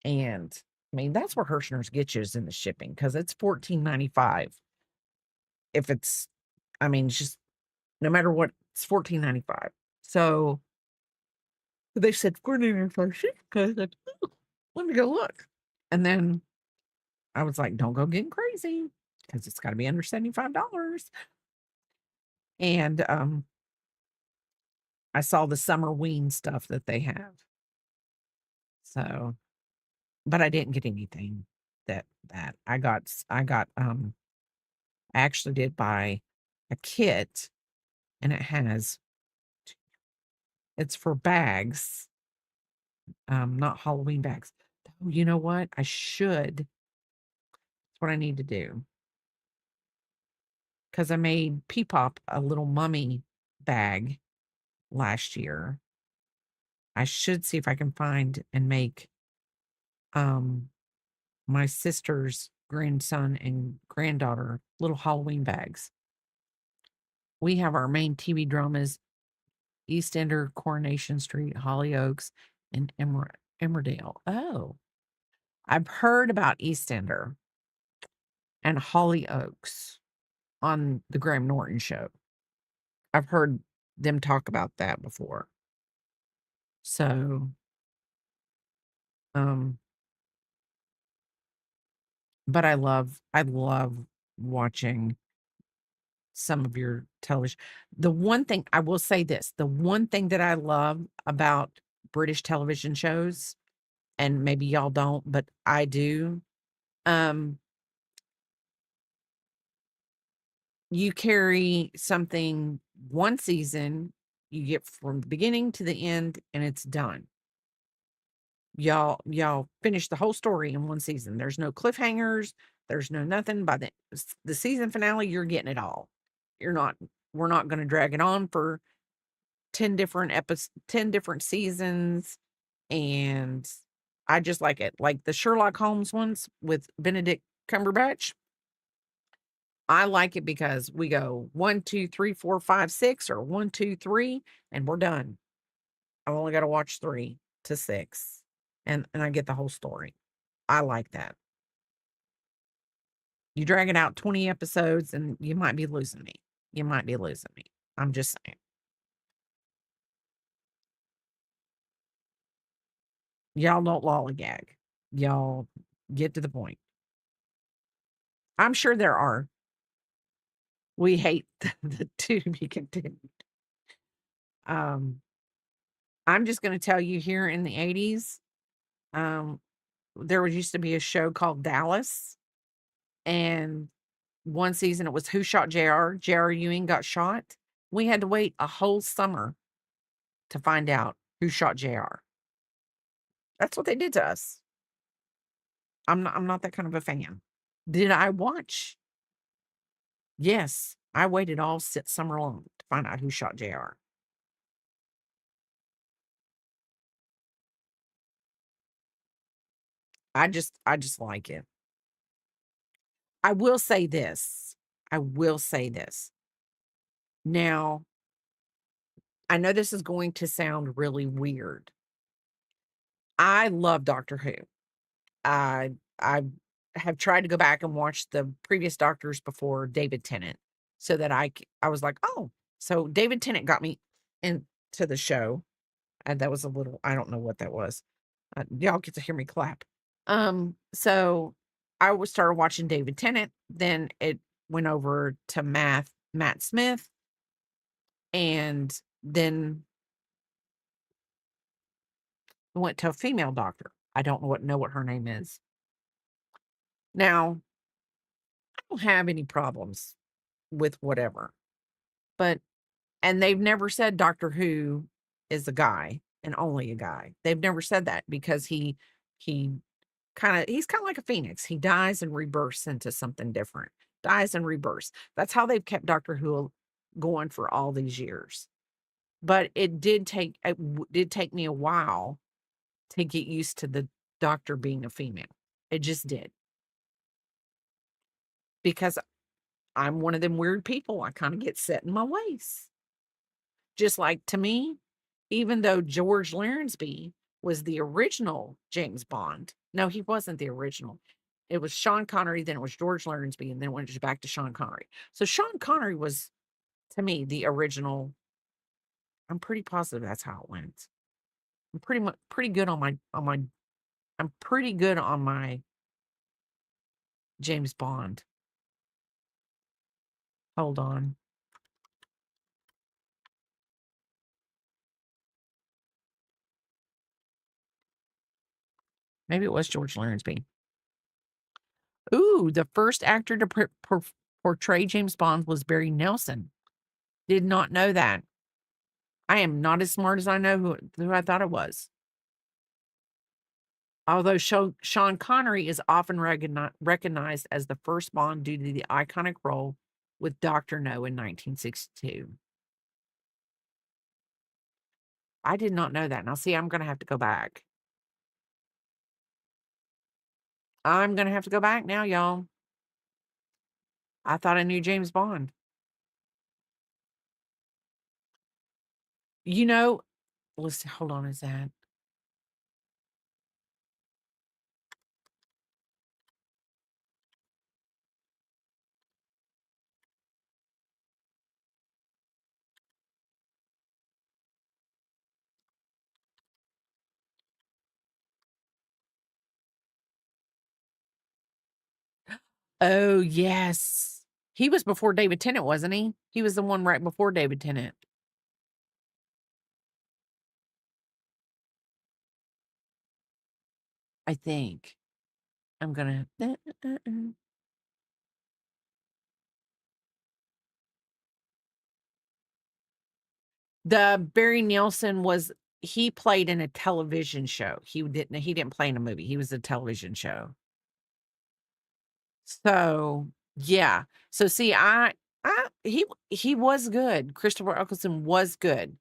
And I mean, that's where Hershner's gets you is in the shipping because it's $14.95. If it's, I mean, it's just no matter what, it's $14.95. So they said $4.95 shipping. I said, "Oh, let me go look." And then I was like, don't go getting crazy because it's got to be under $75. And I saw the summer ween stuff that they have. So, but I didn't get anything that I actually did buy a kit and it's for bags, not Halloween bags. Oh, you know what? It's what I need to do because I made Peepop a little mummy bag last year. I should see if I can find and make um my sister's grandson and granddaughter little Halloween bags. We have our main TV dramas East Ender, Coronation Street, Hollyoaks, and Emmerdale. Oh, I've heard about East Ender and Hollyoaks on the Graham Norton show. I've heard them talk about that before. So, um, but I love watching some of your television. The one thing I will say this, the one thing that I love about British television shows, and maybe y'all don't, but I do, um, you carry something one season, you get from the beginning to the end, and it's done. Y'all finish the whole story in one season. There's no cliffhangers, there's no nothing. By the season finale, you're getting it all. You're not we're not gonna drag it on for 10 different seasons, and I just like it. Like the Sherlock Holmes ones with Benedict Cumberbatch, I like it because we go 1, 2, 3, 4, 5, 6, or 1, 2, 3, and we're done. I've only gotta watch 3 to 6, and I get the whole story. I like that. You drag it out 20 episodes, and you might be losing me. You might be losing me. I'm just saying. Y'all don't lollygag. Y'all get to the point. I'm sure there are. We hate the to be continued. Um, I'm just gonna tell you here in the '80s, um, there was used to be a show called Dallas, and one season it was Who Shot JR? JR Ewing got shot. We had to wait a whole summer to find out who shot JR. That's what they did to us. I'm not that kind of a fan. Did I watch? Yes, I waited all summer long to find out who shot JR. I just like it. I will say this. I will say this. Now, I know this is going to sound really weird. I love Doctor Who. I have tried to go back and watch the previous Doctors before David Tennant so that I was like, "Oh." So David Tennant got me into the show, and that was a little I don't know what that was. Y'all get to hear me clap. So started watching David Tennant, then it went over to Matt Smith, and then went to a female doctor. I don't know what her name is. Now, I don't have any problems with whatever, but and they've never said Doctor Who is a guy and only a guy. They've never said that because he he's kind of like a phoenix. He dies and rebirths into something different. Dies and rebirths. That's how they've kept Doctor Who going for all these years. But it did take me a while to get used to the doctor being a female. It just did. Because I'm one of them weird people. I kind of get set in my ways. Just like to me, even though George Lansbury was the original James Bond. No, he wasn't the original. It was Sean Connery, then it was George Lansbury, and then it went back to Sean Connery. So Sean Connery was, to me, the original. I'm pretty positive that's how it went. I'm pretty good on my I'm pretty good on my James Bond. Hold on. Maybe it was George Lansbury. Ooh, the first actor to portray James Bond was Barry Nelson. Did not know that. I am not as smart as I know who I thought it was. Although Sean Connery is often recognized as the first Bond due to the iconic role with Dr. No in 1962. I did not know that. Now, see, I'm going to have to go back. I'm going to have to go back now, y'all. I thought I knew James Bond. You know, let's see, hold on, is that? Oh, yes. He was before David Tennant, wasn't he? He was the one right before David Tennant. I think. I'm gonna The Barry Nielsen he played in a television show. He didn't play in a movie. He was a television show. So, yeah. So see, he was good. Christopher Eccleston was good.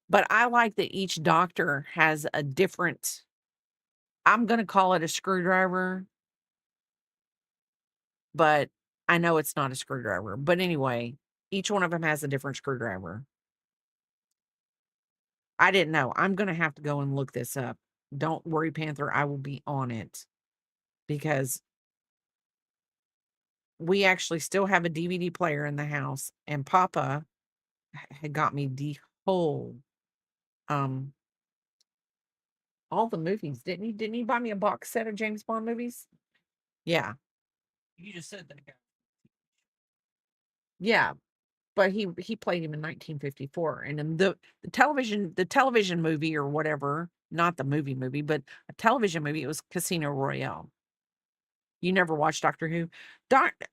But I like that each doctor has a different, I'm gonna call it a screwdriver, but I know it's not a screwdriver. But anyway, each one of them has a different screwdriver. I didn't know. I'm gonna have to go and look this up. Don't worry, Panther, I will be on it because we actually still have a DVD player in the house, and Papa had got me the whole, um, all the movies, didn't he? Didn't he buy me a box set of James Bond movies? Yeah, You just said that guy. yeah, but he played him in 1954, and in the television movie or whatever, not the movie, but a television movie, it was Casino Royale. You never watched Doctor Who?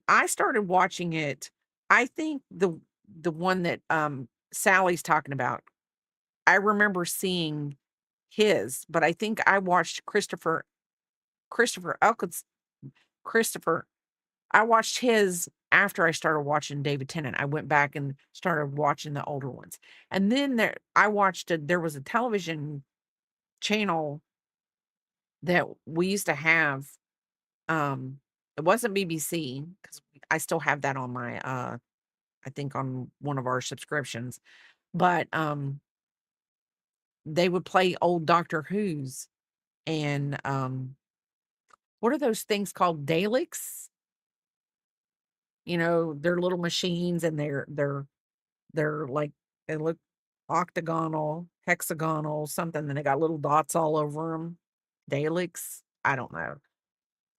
I started watching it. I think the one that Sally's talking about. I remember seeing his, but I think I watched Christopher Elkins Christopher. I watched his after I started watching David Tennant. I went back and started watching the older ones. And then there was a television channel that we used to have, um It wasn't BBC because I still have that on my, I think on one of our subscriptions, but, they would play old Doctor Who's and, what are those things called? Daleks? You know, they're little machines and they're like they look octagonal, hexagonal, something, and they got little dots all over them. Daleks? I don't know.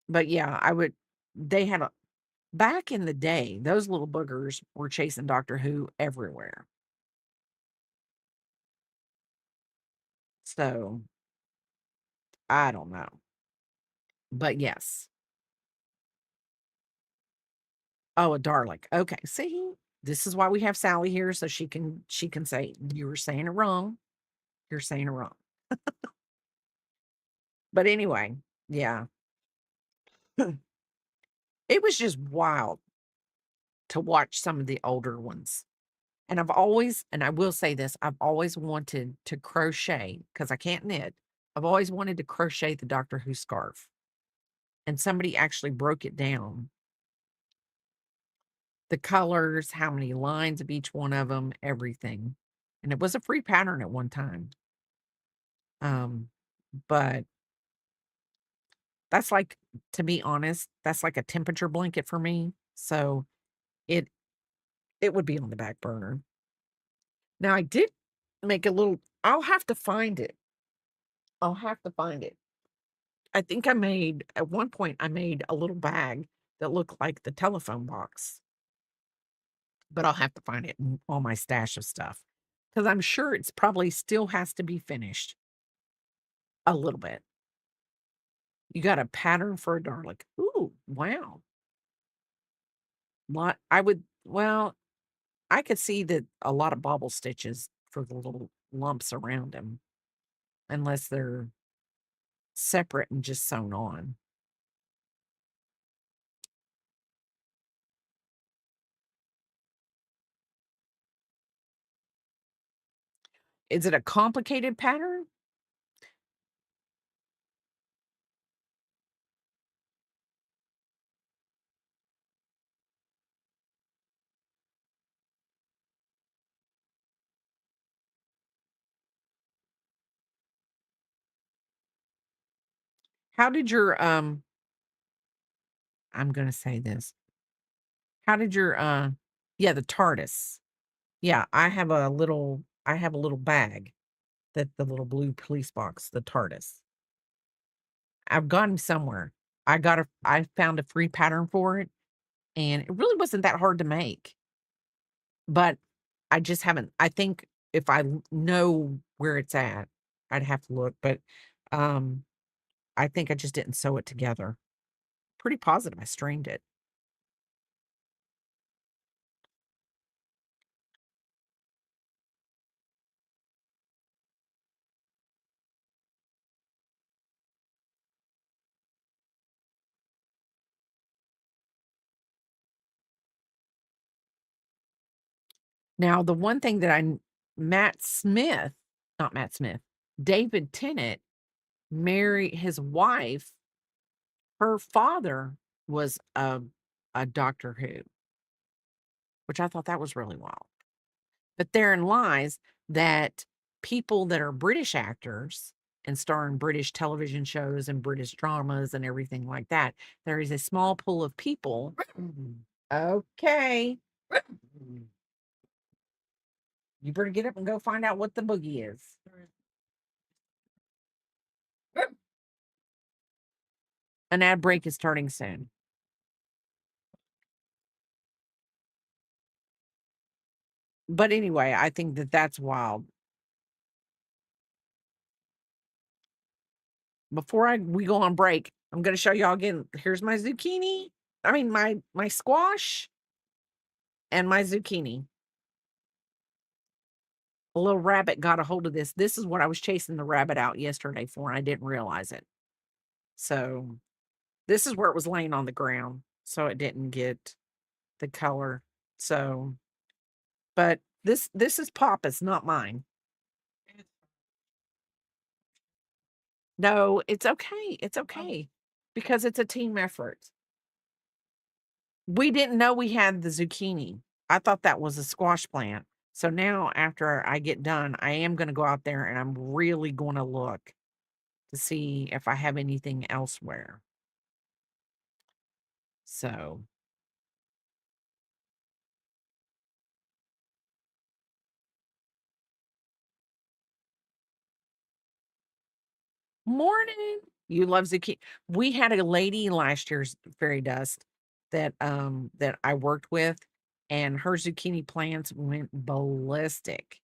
But yeah, they had a back in the day, those little boogers were chasing Doctor Who everywhere. So, I don't know. But yes. Oh, a Dalek. Okay, see? This is why we have Sally here so she can say, "You were saying it wrong. You're saying it wrong." But anyway, yeah. It was just wild to watch some of the older ones. And I will say this, I've always wanted to crochet because I can't knit. I've always wanted to crochet the Doctor Who scarf. And somebody actually broke it down. The colors, how many lines of each one of them, everything. And it was a free pattern at one time. Um, but that's like, to be honest, that's like a temperature blanket for me. So it it would be on the back burner. Now I did make a little I'll have to find it. I'll have to find it. I think I made at one point, I made a little bag that looked like the telephone box, but I'll have to find it in all my stash of stuff because 'cause I'm sure it's probably still has to be finished a little bit. You got a pattern for a garlic. Ooh, wow. Lot I would well, I could see that a lot of bobble stitches for the little lumps around them, unless they're separate and just sewn on. Is it a complicated pattern? How did your, I'm gonna say this. How did your, yeah, the TARDIS. Yeah, I have a little bag that the little blue police box, the TARDIS. I've got 'em somewhere. I found a free pattern for it, and it really wasn't that hard to make, but I just haven't I think if I know where it's at, I'd have to look, but, um, I think I just didn't sew it together. Pretty positive I strained it. Now, the one thing that Matt Smith, not Matt Smith, David Tennant married his wife, her father was a Doctor Who, which I thought that was really wild. But therein lies that people that are British actors and star in British television shows and British dramas and everything like that, there is a small pool of people. Okay. You better get up and go find out what the boogie is. An ad break is starting soon. But anyway, I think that that's wild. Before we go on break, I'm gonna show y'all again. Here's my zucchini. I mean, my squash and my zucchini. A little rabbit got a hold of this. This is what I was chasing the rabbit out yesterday for, and I didn't realize it. So, this is where it was laying on the ground, so it didn't get the color. So, but this is Papa's, not mine. No, it's okay. It's okay because it's a team effort. We didn't know we had the zucchini. I thought that was a squash plant. So now after I get done, I am gonna go out there and I'm really gonna look to see if I have anything elsewhere. So, morning. You love zucchini. We had a lady last year's fairy dust that I worked with, and her zucchini plants went ballistic.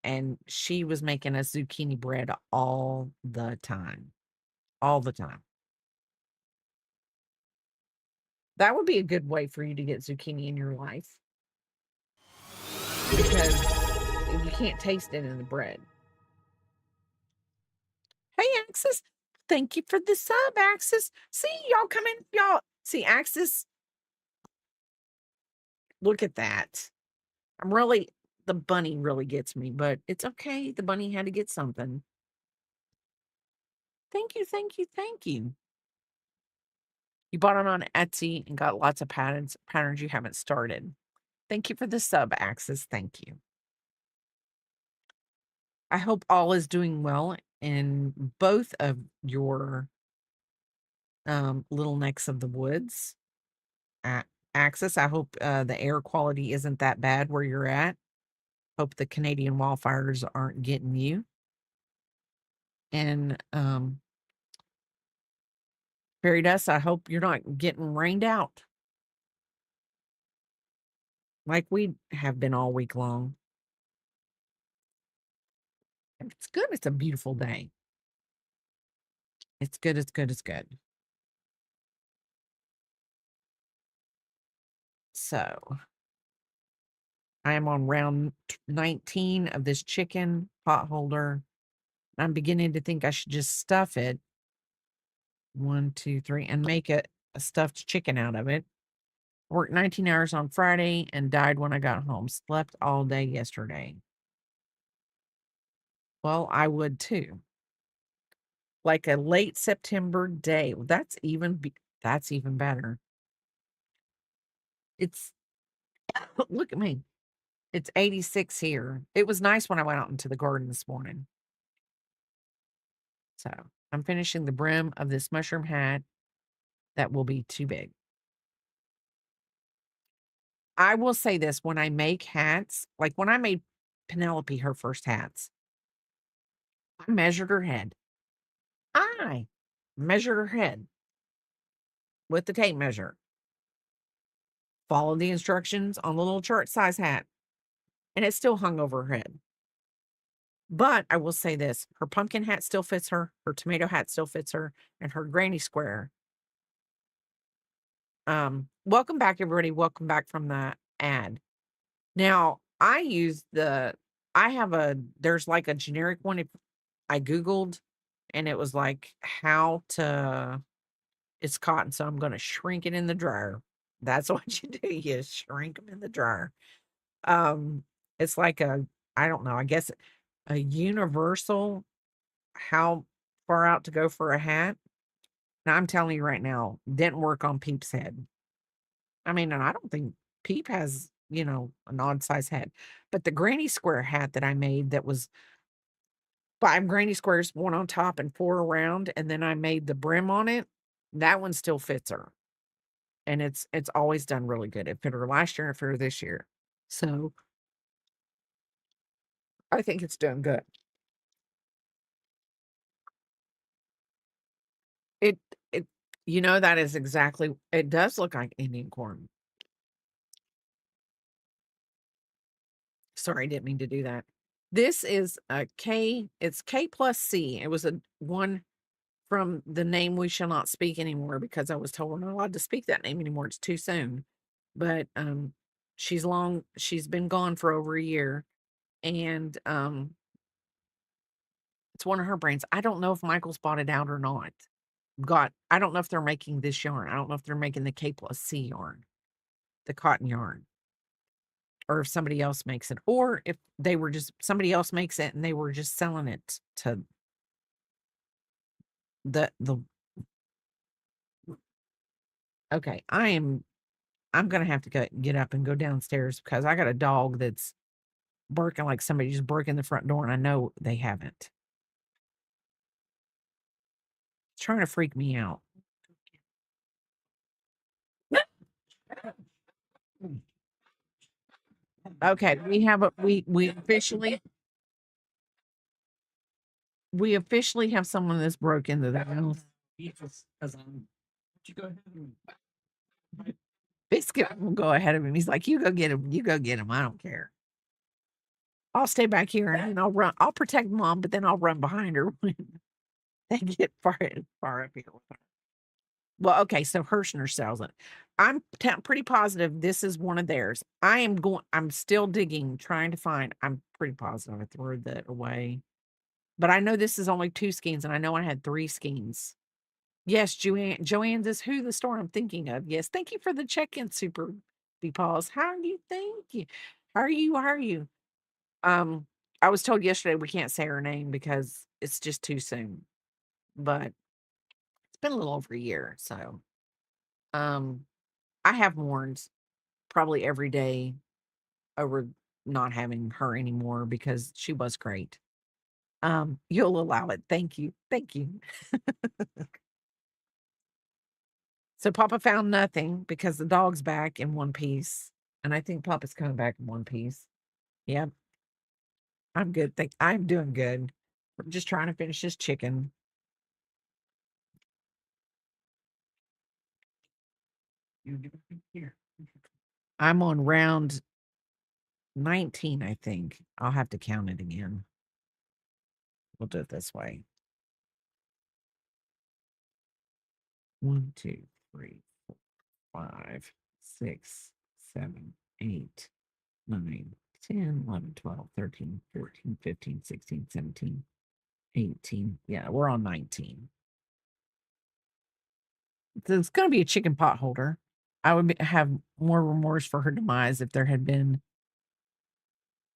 And she was making us zucchini bread all the time. All the time. That would be a good way for you to get zucchini in your life because you can't taste it in the bread. Hey, Axis. Thank you for the sub, Axis. See, y'all come in. Y'all see, Axis. Look at that. The bunny really gets me, but it's okay. The bunny had to get something. Thank you, thank you, thank you. You bought it on Etsy and got lots of patterns you haven't started. Thank you for the sub, Axis. Thank you. I hope all is doing well in both of your little necks of the woods. Axis, I hope the air quality isn't that bad where you're at. Hope the Canadian wildfires aren't getting you. And fairy dust, I hope you're not getting rained out like we have been all week long. It's good. It's a beautiful day. It's good. It's good. It's good. So I am on round 19 of this chicken potholder. I'm beginning to think I should just stuff it 1, 2, 3 and make a stuffed chicken out of it. Worked 19 hours on Friday and died when I got home. Slept all day yesterday. Well, I would too. Like a late September day. Well, that's even better. It's look at me. It's 86 here. It was nice when I went out into the garden this morning. So I'm finishing the brim of this mushroom hat that will be too big. I will say this, when I make hats, like when I made Penelope her first hats, I measured her head. I measured her head with the tape measure. Followed the instructions on the little chart size hat, and it still hung over her head. But I will say this, her pumpkin hat still fits her, her tomato hat still fits her, and her granny square. Welcome back, everybody. Welcome back from the ad. Now, there's like a generic one if I Googled, and it was like it's cotton, so I'm gonna shrink it in the dryer. That's what you do. You shrink them in the dryer. It's like I don't know, I guess a universal how far out to go for a hat. Now I'm telling you right now, didn't work on Peep's head. I mean, and I don't think Peep has, an odd size head. But the granny square hat that I made that was 5 granny squares, 1 on top and 4 around, and then I made the brim on it, that one still fits her. And it's always done really good. It fit her last year and it fit her this year. So I think it's doing good. It it that is exactly it does look like Indian corn. Sorry, I didn't mean to do that. This is a K, it's K plus C. It was a one from the name we shall not speak anymore because I was told we're not allowed to speak that name anymore. It's too soon. But she's been gone for over a year. And it's one of her brands. I don't know if Michael's bought it out or not. I don't know if they're making this yarn. I don't know if they're making the K plus C yarn, the cotton yarn, or if somebody else makes it, or if somebody else makes it and they were just selling it to the okay. I'm I'm gonna have to get up and go downstairs because I got a dog that's barking like somebody just broke in the front door, and I know they haven't. It's trying to freak me out. Okay, we have a we officially have someone that's broke into the house. Because you go ahead and Biscuit will go ahead of him. He's like, "You go get him. You go get him. I don't care. I'll stay back here and then I'll run. I'll protect mom, but then I'll run behind her when they get far up here with her." Well, okay, so Hirschner sells it. I'm pretty positive this is one of theirs. I'm still digging, trying to find. I'm pretty positive I threw that away. But I know this is only 2 skeins, and I know I had 3 skeins. Yes, Joanne's is who the store I'm thinking of. Yes, thank you for the check-in, Super Paws. How are you? Thank you. How are you? How are you? I was told yesterday we can't say her name because it's just too soon. But it's been a little over a year, so um I have mourned probably every day over not having her anymore because she was great. You'll allow it. Thank you. Thank you. So Papa found nothing because the dog's back in one piece. And I think Papa's coming back in one piece. Yep. I'm good. I'm doing good. We're just trying to finish this chicken. you do it here. I'm on round 19, I think. I'll have to count it again. We'll do it this way. 1, 2, 3, 4, 5, 6, 7, 8, 9, 10, 11, 12, 13, 14, 15, 16, 17, 18. Yeah, we're on 19. It's going to be a chicken pot holder. I would have more remorse for her demise if there had been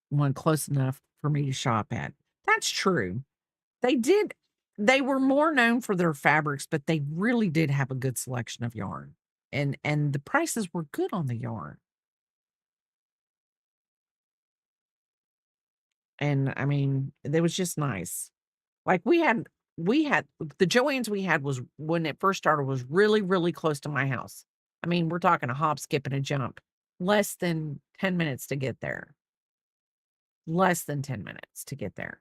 one close enough for me to shop at. That's true. They did. They were more known for their fabrics, but they really did have a good selection of yarn, and the prices were good on the yarn. And I mean, it was just nice. Like we had the Joann's we had was when it first started was really, really close to my house. I mean, we're talking a hop, skip, and a jump. Less than 10 minutes to get there. Less than 10 minutes to get there.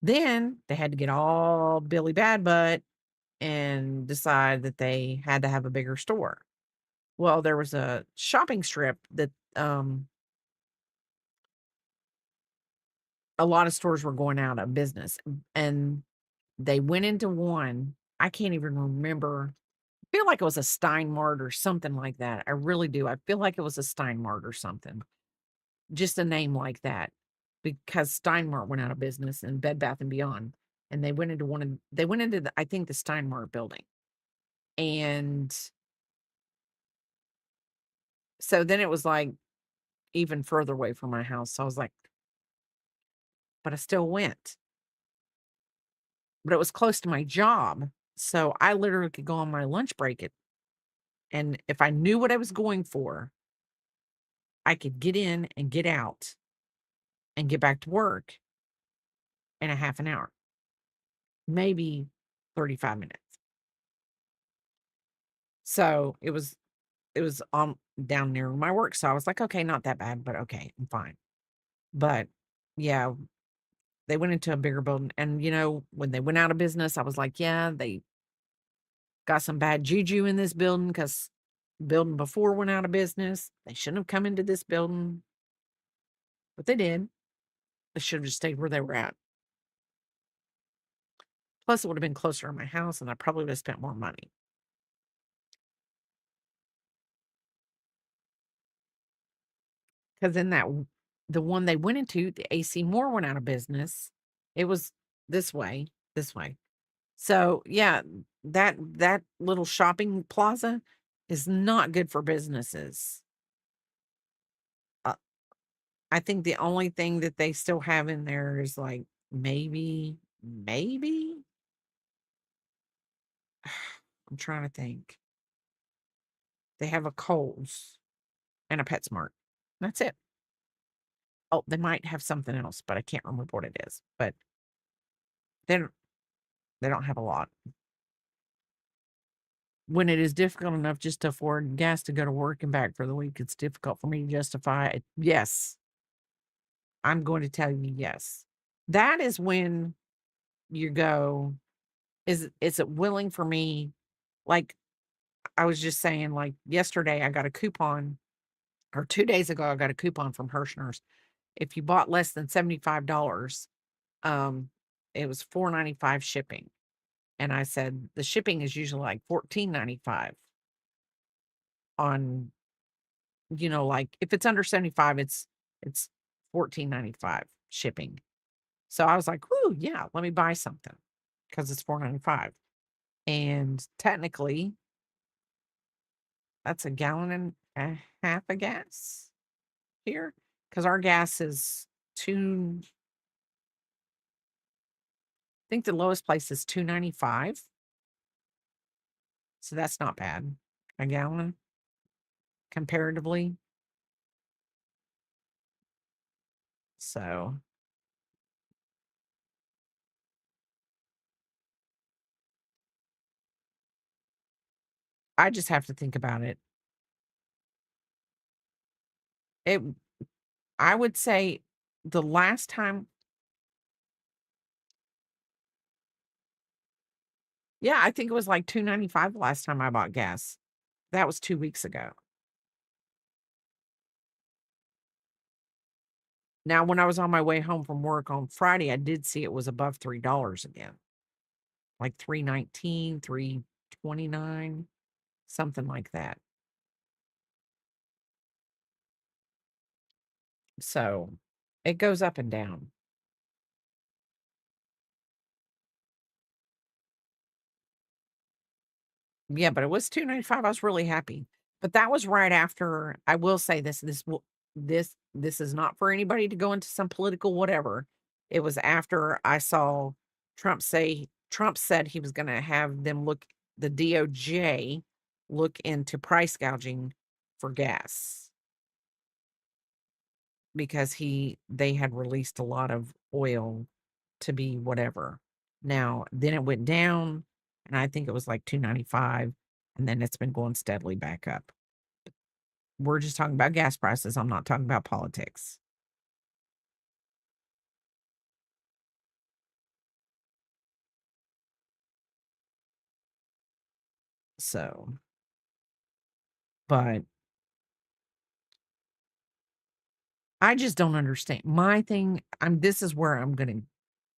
Then they had to get all Billy Bad Butt and decide that they had to have a bigger store. Well, there was a shopping strip that a lot of stores were going out of business, and they went into one. I can't even remember. I feel like it was a Steinmart or something like that. I really do. I feel like it was a Steinmart or something. Just a name like that. Because Steinmart went out of business and Bed Bath and Beyond. And they went into I think the Steinmart building. And so then it was like even further away from my house. So I was like, but I still went. But it was close to my job. So I literally could go on my lunch break and if I knew what I was going for, I could get in and get out and get back to work in a half an hour, maybe 35 minutes. So it was down near my work. So I was like, okay, not that bad, but okay, I'm fine. But yeah, they went into a bigger building. And when they went out of business, I was like, yeah, they got some bad juju in this building because building before went out of business. They shouldn't have come into this building, but they did. They should have just stayed where they were at. Plus, it would have been closer to my house, and I probably would have spent more money. Because in the one they went into, the AC Moore went out of business. It was this way, this way. So yeah, that little shopping plaza is not good for businesses. Uh, I think the only thing that they still have in there is like maybe I'm trying to think. They have a Kohl's. and a PetSmart. That's it. Oh, they might have something else, but I can't remember what it is. But they don't have a lot. When it is difficult enough just to afford gas to go to work and back for the week, it's difficult for me to justify it. Yes. I'm going to tell you yes. That is when you go, is it willing for me? Like I was just saying, like yesterday I got a coupon, or 2 days ago I got a coupon from Hirschner's. If you bought less than $75, um, it was $4.95 shipping. And I said the shipping is usually like $14.95 on, like if it's under 75, it's $14.95 shipping. So I was like, "Whoo, yeah, let me buy something because it's $4.95." And technically, that's a gallon and a half of gas here because our gas is I think the lowest place is $2.95. So that's not bad. A gallon comparatively. So I just have to think about it. It I would say the last time, yeah, I think it was like $2.95 the last time I bought gas. That was 2 weeks ago. Now, when I was on my way home from work on Friday, I did see it was above $3 again, like 3.19, 3.29, something like that. So it goes up and down. Yeah, but it was 2.95. I was really happy. But that was right after, I will say this is not for anybody to go into some political whatever. It was after I saw Trump said he was going to have the DOJ look into price gouging for gas because they had released a lot of oil to be whatever. Now, then it went down, and I think it was like 2.95, and then it's been going steadily back up. We're just talking about gas prices. I'm not talking about politics. So, but I just don't understand. My thing, this is where I'm going to,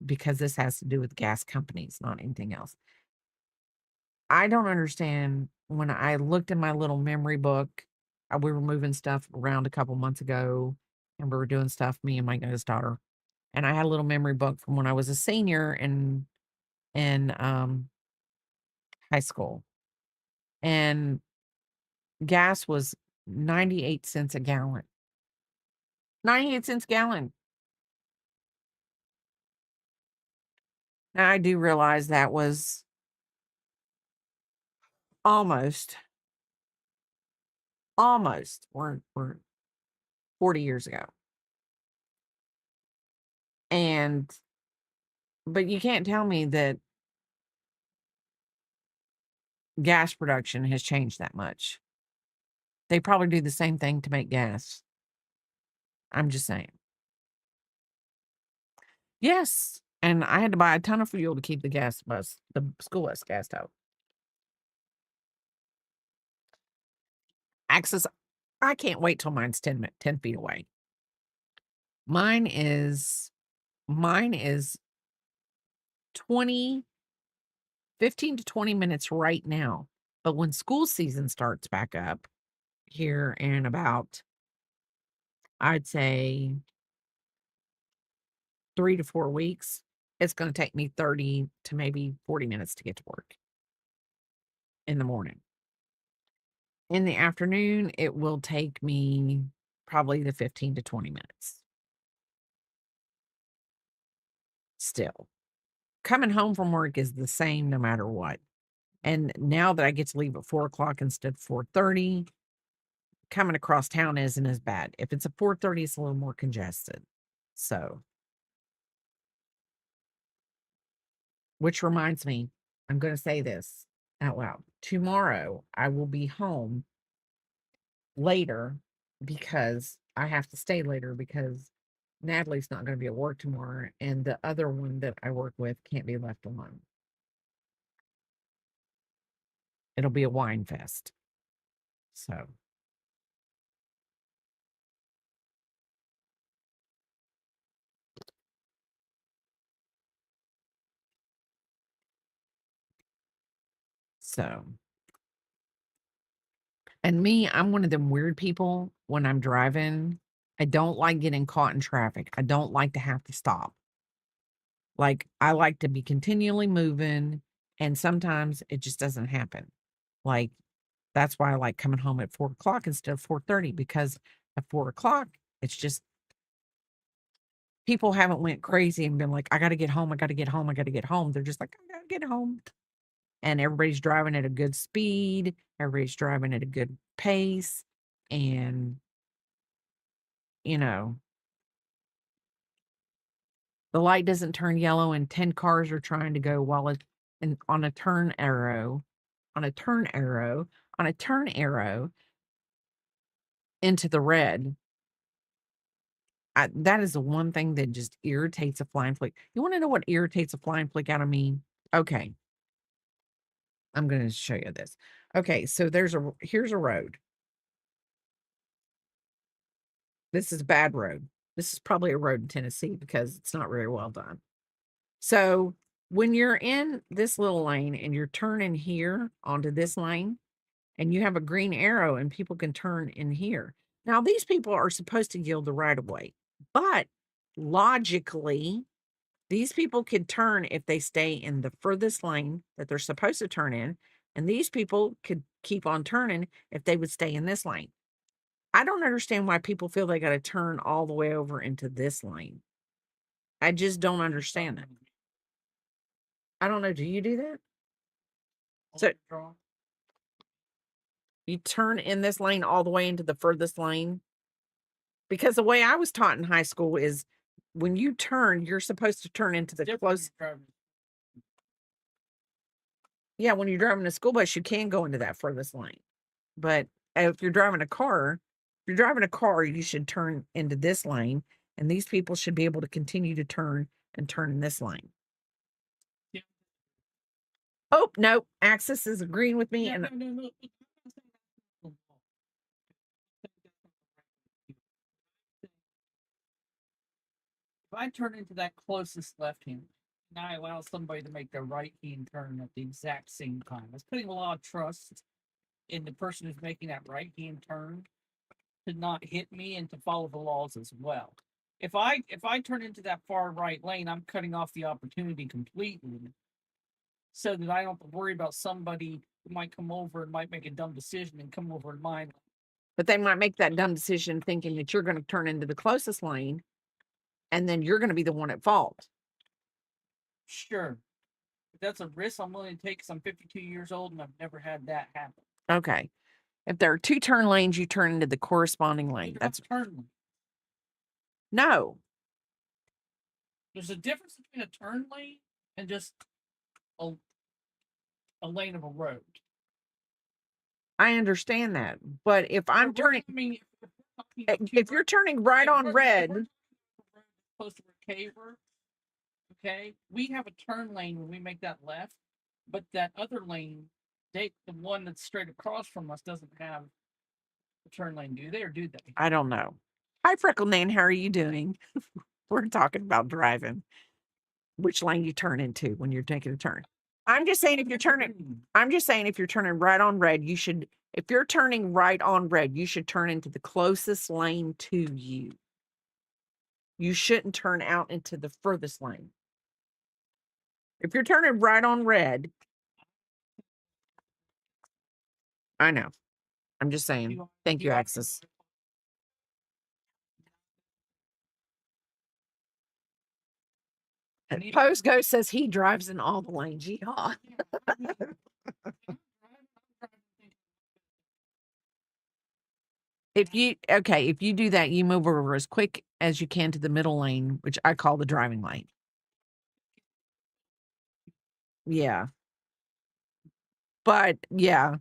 because this has to do with gas companies, not anything else. I don't understand when I looked in my little memory book. We were moving stuff around a couple months ago, and we were doing stuff, me and my youngest daughter. And I had a little memory book from when I was a senior in high school. And gas was 98 cents a gallon. 98 cents a gallon. Now I do realize that was almost, we're 40 years ago. But you can't tell me that gas production has changed that much. They probably do the same thing to make gas. I'm just saying. Yes. And I had to buy a ton of fuel to keep the school bus gassed out. Access, I can't wait till mine's 10 feet away. Mine is 20, 15 to 20 minutes right now. But when school season starts back up here in about, I'd say 3 to 4 weeks, it's going to take me 30 to maybe 40 minutes to get to work in the morning. In the afternoon, it will take me probably the 15 to 20 minutes. Still, coming home from work is the same no matter what. And now that I get to leave at 4 o'clock instead of 4:30, coming across town isn't as bad. If it's a 4:30, it's a little more congested. So, which reminds me, I'm going to say this out loud. Tomorrow, I will be home later because I have to stay later because Natalie's not going to be at work tomorrow, and the other one that I work with can't be left alone. It'll be a wine fest. So, so, and me, I'm one of them weird people when I'm driving. I don't like getting caught in traffic. I don't like to have to stop. Like, I like to be continually moving, and sometimes it just doesn't happen. Like, that's why I like coming home at 4 o'clock instead of 4:30, because at 4 o'clock, it's just people haven't went crazy and been like, I gotta get home, I gotta get home, I gotta get home. They're just like, I gotta get home. And everybody's driving at a good speed, everybody's driving at a good pace, and you know, the light doesn't turn yellow and 10 cars are trying to go while it's on a turn arrow, on a turn arrow, on a turn arrow into the red. That is the one thing that just irritates a flying flick. You want to know what irritates a flying flick out of me? Okay. I'm going to show you this. Okay, so here's a road. This is a bad road. This is probably a road in Tennessee because it's not very well done. So when you're in this little lane and you're turning here onto this lane and you have a green arrow and people can turn in here. Now, these people are supposed to yield the right of way, but logically, these people could turn if they stay in the furthest lane that they're supposed to turn in, and these people could keep on turning if they would stay in this lane. I don't understand why people feel they got to turn all the way over into this lane. I just don't understand it. I don't know. Do you do that? So you turn in this lane all the way into the furthest lane? Because the way I was taught in high school is when you turn, you're supposed to turn into the close. Yeah, when you're driving a school bus, you can go into that furthest lane. But if you're driving a car, you should turn into this lane, and these people should be able to continue to turn and turn in this lane. Yeah. Oh, no, Axis is agreeing with me. Yeah, and no. If I turn into that closest left hand, and I allow somebody to make their right hand turn at the exact same time, that's putting a lot of trust in the person who's making that right hand turn to not hit me and to follow the laws as well. If I turn into that far right lane, I'm cutting off the opportunity completely, so that I don't have to worry about somebody who might come over and might make a dumb decision and come over in mine. But they might make that dumb decision thinking that you're going to turn into the closest lane, and then you're going to be the one at fault. Sure. But that's a risk I'm willing to take because I'm 52 years old and I've never had that happen. Okay. If there are 2 turn lanes, you turn into the corresponding lane. That's turn lane. No. There's a difference between a turn lane and just a lane of a road. I understand that. But if I'm turning, I mean, if you're turning right on red, close to a caver, okay, we have a turn lane when we make that left, but that other lane, the one that's straight across from us, doesn't have a turn lane, do they, or do they? I don't know. Hi, Freckle Nane. How are you doing? We're talking about driving. Which lane you turn into when you're taking a turn. I'm just saying if you're turning right on red, if you're turning right on red, you should turn into the closest lane to you. You shouldn't turn out into the furthest lane. If you're turning right on red, I know. I'm just saying. Thank you, Axis. Post Ghost says he drives in all the lanes. Yeehaw. If you do that, you move over as quick as you can to the middle lane, which I call the driving lane. Yeah. But yeah,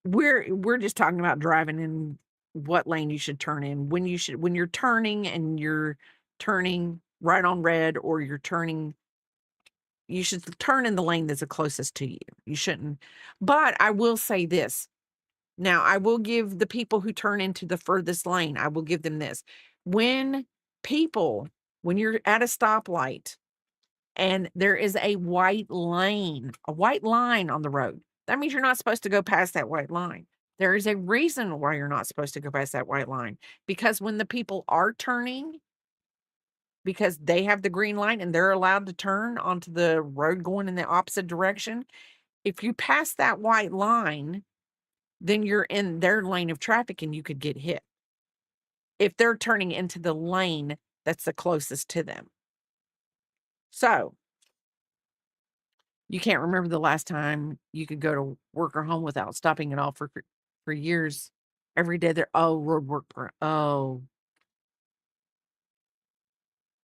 we're just talking about driving in what lane you should turn in. When you're turning and you're turning right on red, or you should turn in the lane that's the closest to you. You shouldn't. But I will say this. Now, I will give the people who turn into the furthest lane, I will give them this. When you're at a stoplight and there is a white line on the road, that means you're not supposed to go past that white line. There is a reason why you're not supposed to go past that white line, because when the people are turning, because they have the green light and they're allowed to turn onto the road going in the opposite direction, if you pass that white line, then you're in their lane of traffic and you could get hit if they're turning into the lane that's the closest to them. So, you can't remember the last time you could go to work or home without stopping at all for years. Every day road work.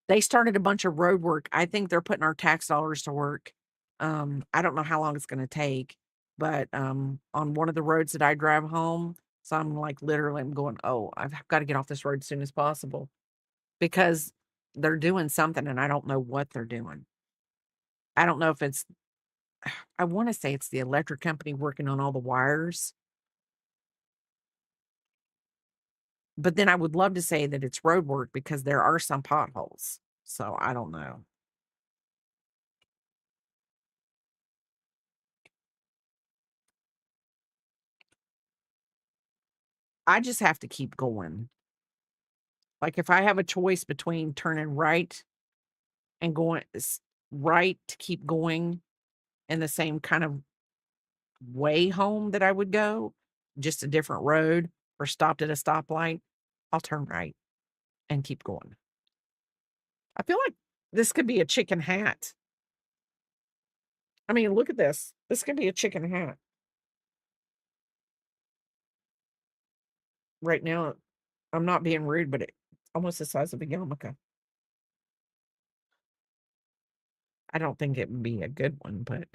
They started a bunch of road work. I think they're putting our tax dollars to work. I don't know how long it's gonna take, but, on one of the roads that I drive home, so I'm like, literally, I'm going, "Oh, I've gotta get off this road as soon as possible," because they're doing something and I don't know what they're doing. I don't know if it's I wanna say it's the electric company working on all the wires, but then I would love to say that it's road work because there are some potholes. So, I don't know. I just have to keep going. Like, if I have a choice between turning right and going right to keep going in the same kind of way home that I would go, just a different road, or stopped at a stoplight, I'll turn right and keep going. I feel like this could be a chicken hat. I mean, look at this. This could be a chicken hat. Right now, I'm not being rude, but it's almost the size of a yarmulke. I don't think it would be a good one, but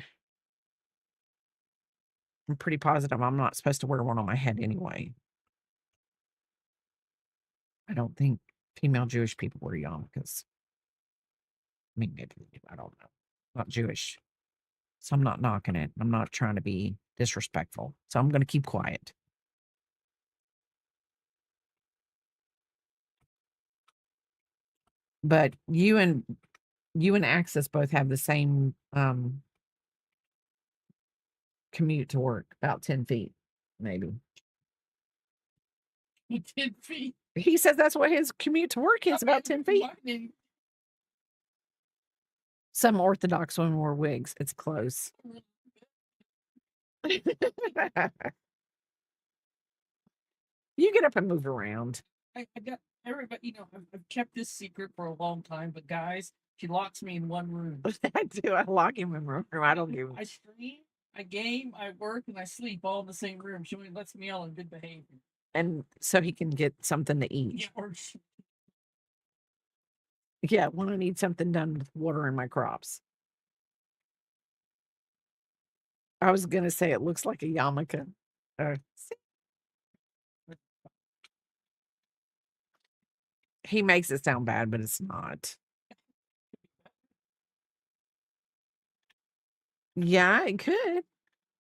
I'm pretty positive I'm not supposed to wear one on my head anyway. I don't think female Jewish people wear yarmulkes. I mean, maybe they do, I don't know. Not Jewish. So I'm not knocking it. I'm not trying to be disrespectful. So I'm gonna keep quiet. But you and Access both have the same commute to work, about 10 feet, maybe. 10 feet. He says that's what his commute to work is, about 10 feet. Mine Some Orthodox women wear wigs. It's close. You get up and move around. I got everybody, I've kept this secret for a long time, but guys, she locks me in one room. I do. I lock him in my room. I don't give I stream, I game, I work, and I sleep all in the same room. She only lets me out on good behavior. And so he can get something to eat. Yeah, when I need something done with watering my crops. I was gonna say it looks like a yarmulke. He makes it sound bad, but it's not. Yeah, it could.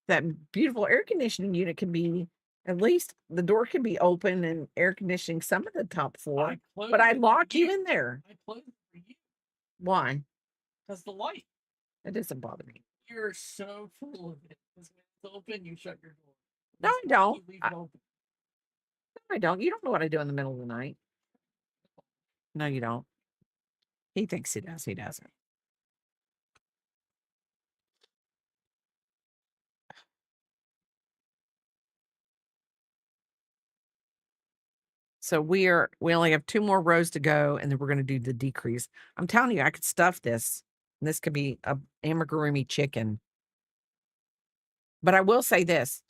That beautiful air conditioning unit can be, at least the door can be open and air conditioning some of the top floor. But I lock you in there. I close it for you Why? because the light. That doesn't bother me. You're so full of it. Because when it's open, you shut your door. No, I don't. You leave it open. No, I don't. You don't know what I do in the middle of the night. No, you don't. He thinks he does. He doesn't. So we only have 2 more rows to go, and then we're gonna do the decrease. I'm telling you, I could stuff this, and this could be a amigurumi chicken. But I will say this,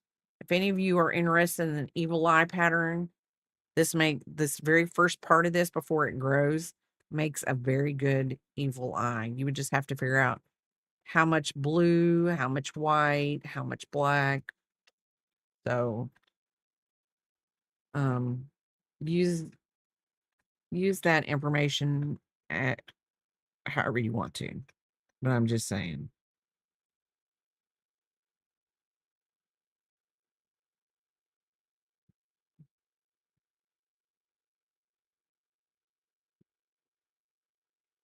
if any of you are interested in an evil eye pattern, This very first part of this before it grows makes a very good evil eye. You would just have to figure out how much blue, how much white, how much black. So um use that information at however you want to. But I'm just saying.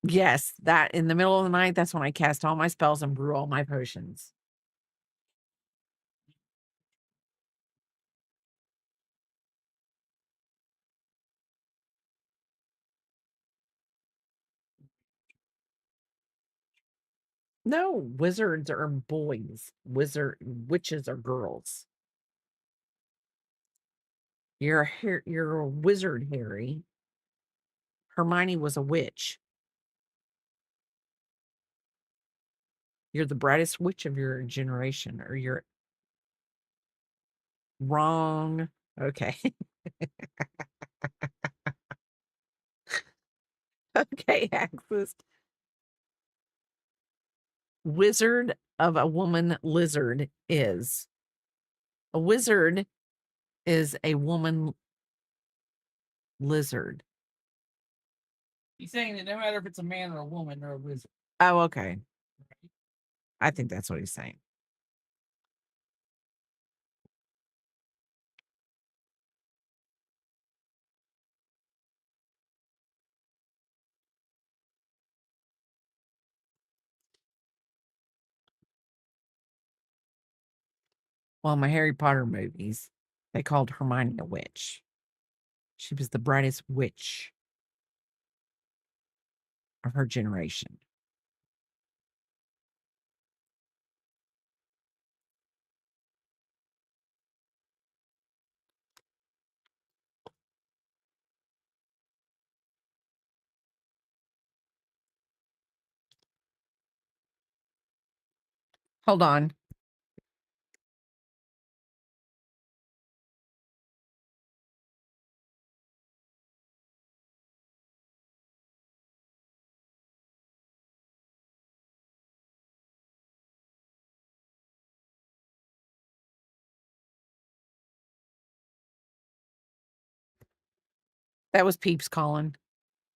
Yes, that in the middle of the night, that's when I cast all my spells and brew all my potions. No, wizards are boys. Witches are girls. You're a wizard, Harry. Hermione was a witch. You're the brightest witch of your generation, or you're wrong. Okay. Okay, Axis. Wizard of a woman lizard is. A wizard is a woman lizard. He's saying that no matter if it's a man or a woman, they're a wizard. Oh, okay. I think that's what he's saying. Well, my Harry Potter movies, they called Hermione a witch. She was the brightest witch of her generation. Hold on. That was Peeps calling.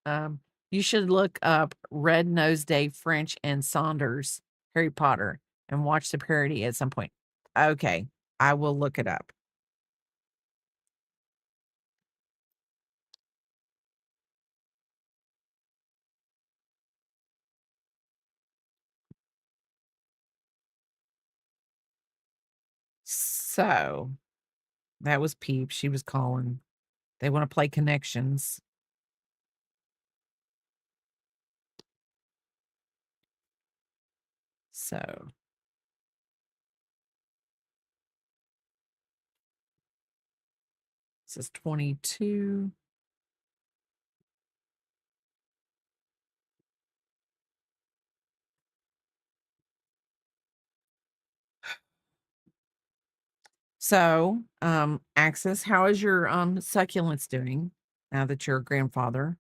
You should look up Red Nose Day French and Saunders Harry Potter and watch the parody at some point. Okay, I will look it up. So that was Peeps. She was calling. They want to play Connections. So this is 22. So, Axis, how is your succulents doing now that you're a grandfather?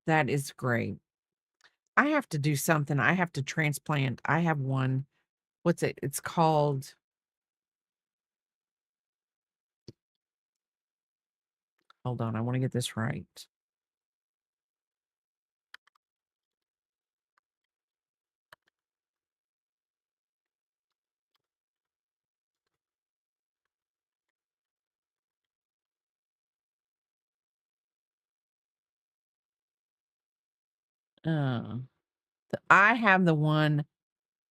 That is great. I have to do something. I have to transplant. I have one. What's it? It's called. Hold on. I want to get this right. Uh, I have the one,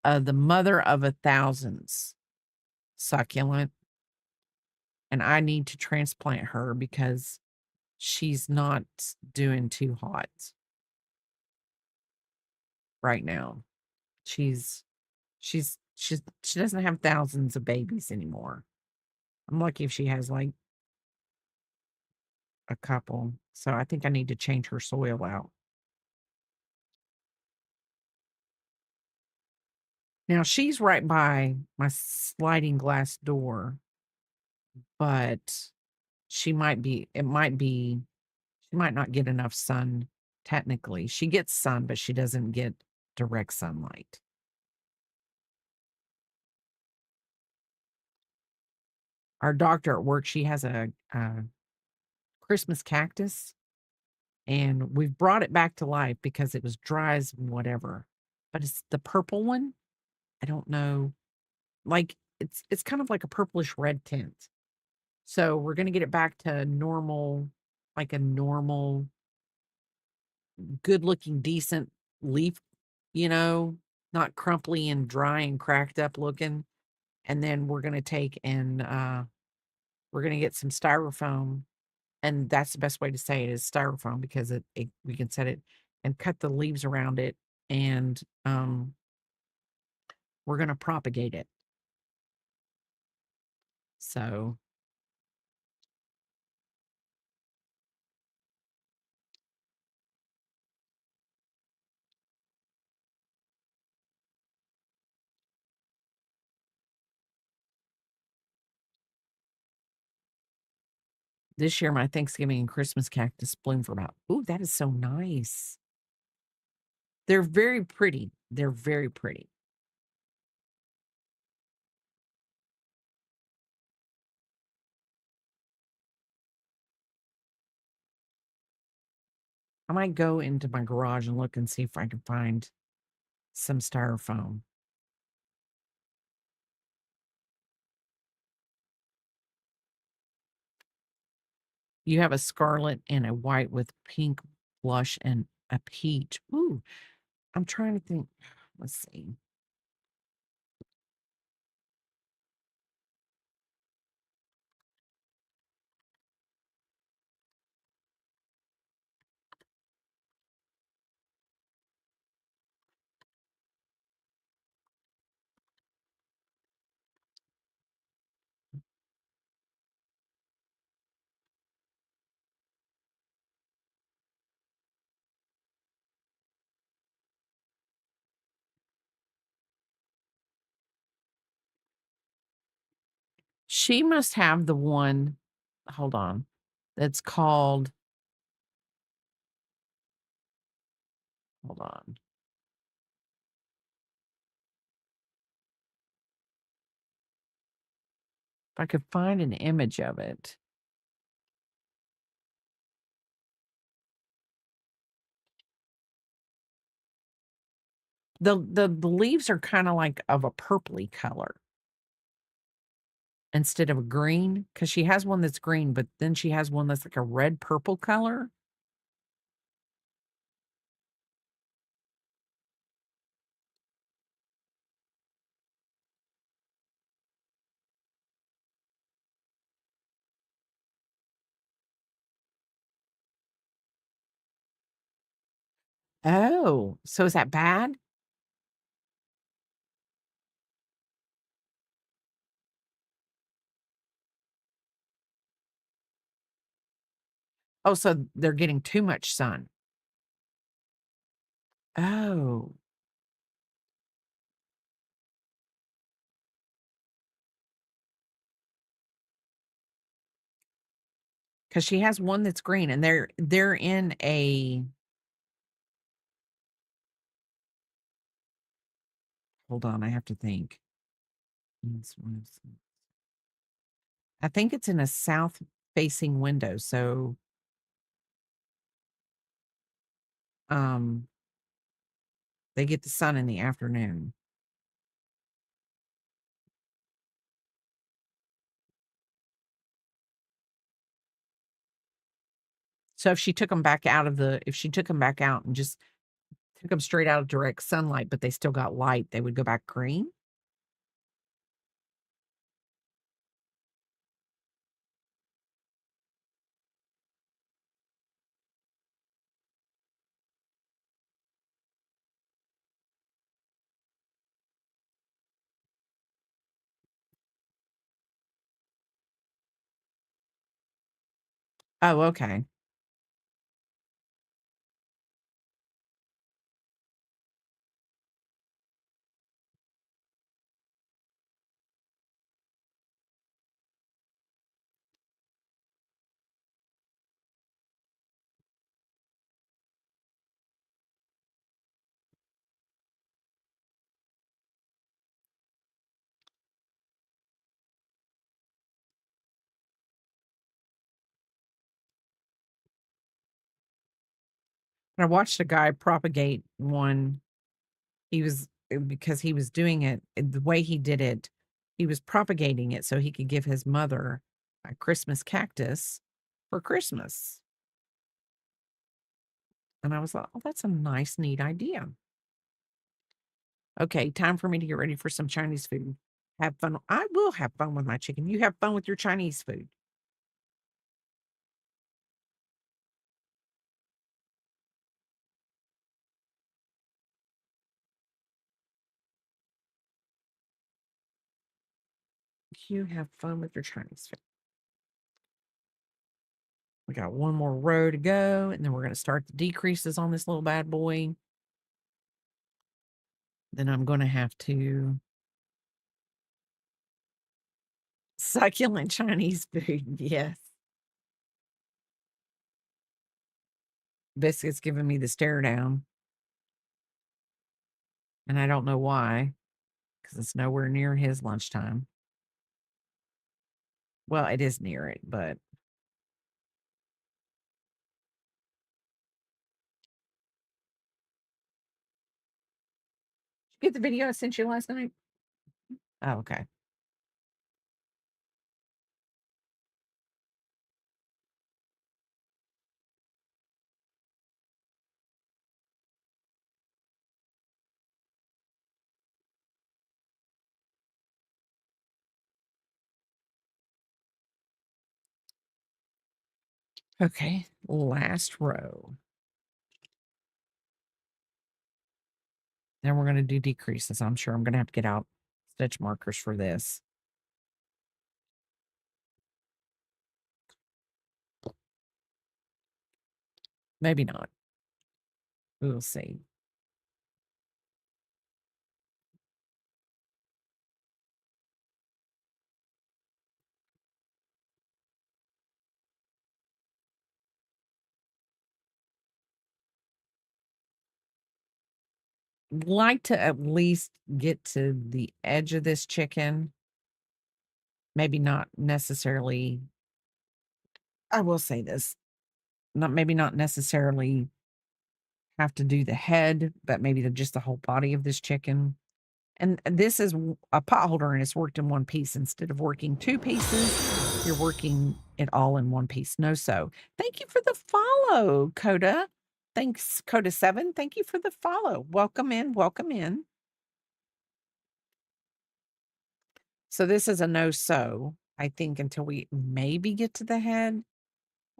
the mother of a thousands succulent, and I need to transplant her because she's not doing too hot right now. She doesn't have thousands of babies anymore. I'm lucky if she has like a couple. So I think I need to change her soil out. Now she's right by my sliding glass door, but she might not get enough sun technically. She gets sun, but she doesn't get direct sunlight. Our doctor at work, she has a Christmas cactus, and we've brought it back to life because it was dry as whatever. But it's the purple one. I don't know. Like it's kind of like a purplish red tint. So we're gonna get it back to normal, like a normal, good looking, decent leaf, you know, not crumply and dry and cracked up looking. And then we're gonna take and we're gonna get some styrofoam, and that's the best way to say it is styrofoam because it we can set it and cut the leaves around it, and we're gonna propagate it. So this year my Thanksgiving and Christmas cactus bloom for about, ooh, that is so nice. They're very pretty. They're very pretty. I might go into my garage and look and see if I can find some styrofoam. You have a scarlet and a white with pink blush and a peach. Ooh, I'm trying to think. Let's see. She must have the one, hold on, that's called, hold on. If I could find an image of it. The leaves are kinda like of a purpley color instead of a green, because she has one that's green, but then she has one that's like a red purple color. Oh, so is that bad? Oh, so they're getting too much sun. Oh, because she has one that's green, and they're in a, hold on, I have to think. I think it's in a south-facing window, so, um, they get the sun in the afternoon. So if she took them back out and just took them straight out of direct sunlight, but they still got light, they would go back green? Oh, okay. I watched a guy propagate one. Because he was doing it the way he did it, he was propagating it so he could give his mother a Christmas cactus for Christmas. And I was like, oh, that's a nice, neat idea. Okay, time for me to get ready for some Chinese food. Have fun. I will have fun with my chicken. You have fun with your Chinese food. You have fun with your Chinese food. We got one more row to go, and then we're going to start the decreases on this little bad boy. Then I'm going to have to succulent Chinese food. Yes. Biscuit's giving me the stare down. And I don't know why, because it's nowhere near his lunchtime. Well, it is near it, but did you get the video I sent you last night? Oh, okay. Okay, last row. Then we're going to do decreases. I'm sure I'm going to have to get out stitch markers for this. Maybe not. We'll see. Like to at least get to the edge of this chicken. Maybe not necessarily. I will say this. Maybe not necessarily have to do the head, but maybe just the whole body of this chicken. And this is a potholder, and it's worked in one piece instead of working two pieces. You're working it all in one piece. No, so thank you for the follow, Coda. Thanks, Coda7. Thank you for the follow. Welcome in. Welcome in. So this is a no sew, I think, until we maybe get to the head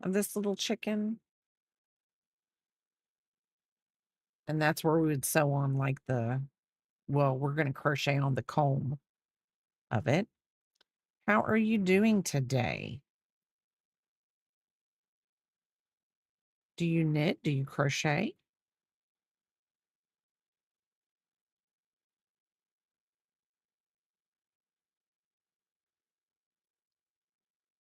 of this little chicken. And that's where we would sew on like well, we're going to crochet on the comb of it. How are you doing today? Do you knit? Do you crochet?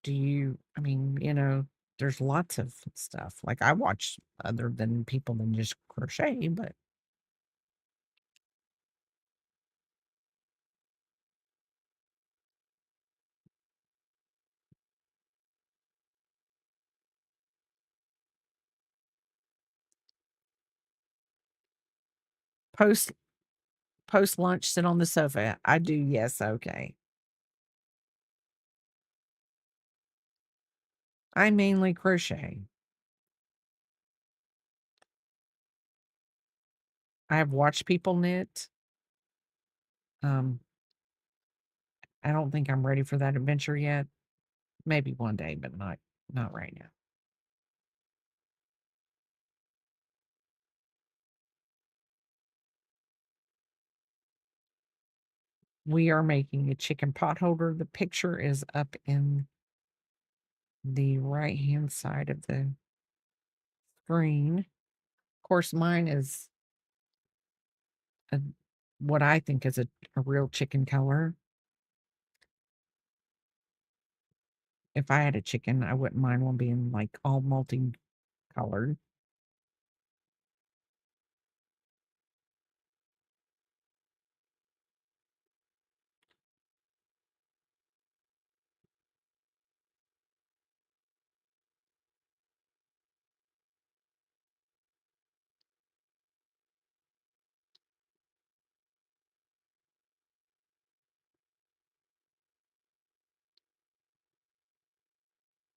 I mean, there's lots of stuff. Like I watch other than people than just crochet, but post post lunch, sit on the sofa. I do, yes, okay. I mainly crochet. I have watched people knit. Um, I don't think I'm ready for that adventure yet. Maybe one day, but not right now. We are making a chicken pot holder. The picture is up in the right-hand side of the screen. Of course, mine is what I think is a real chicken color. If I had a chicken, I wouldn't mind one being like all multicolored.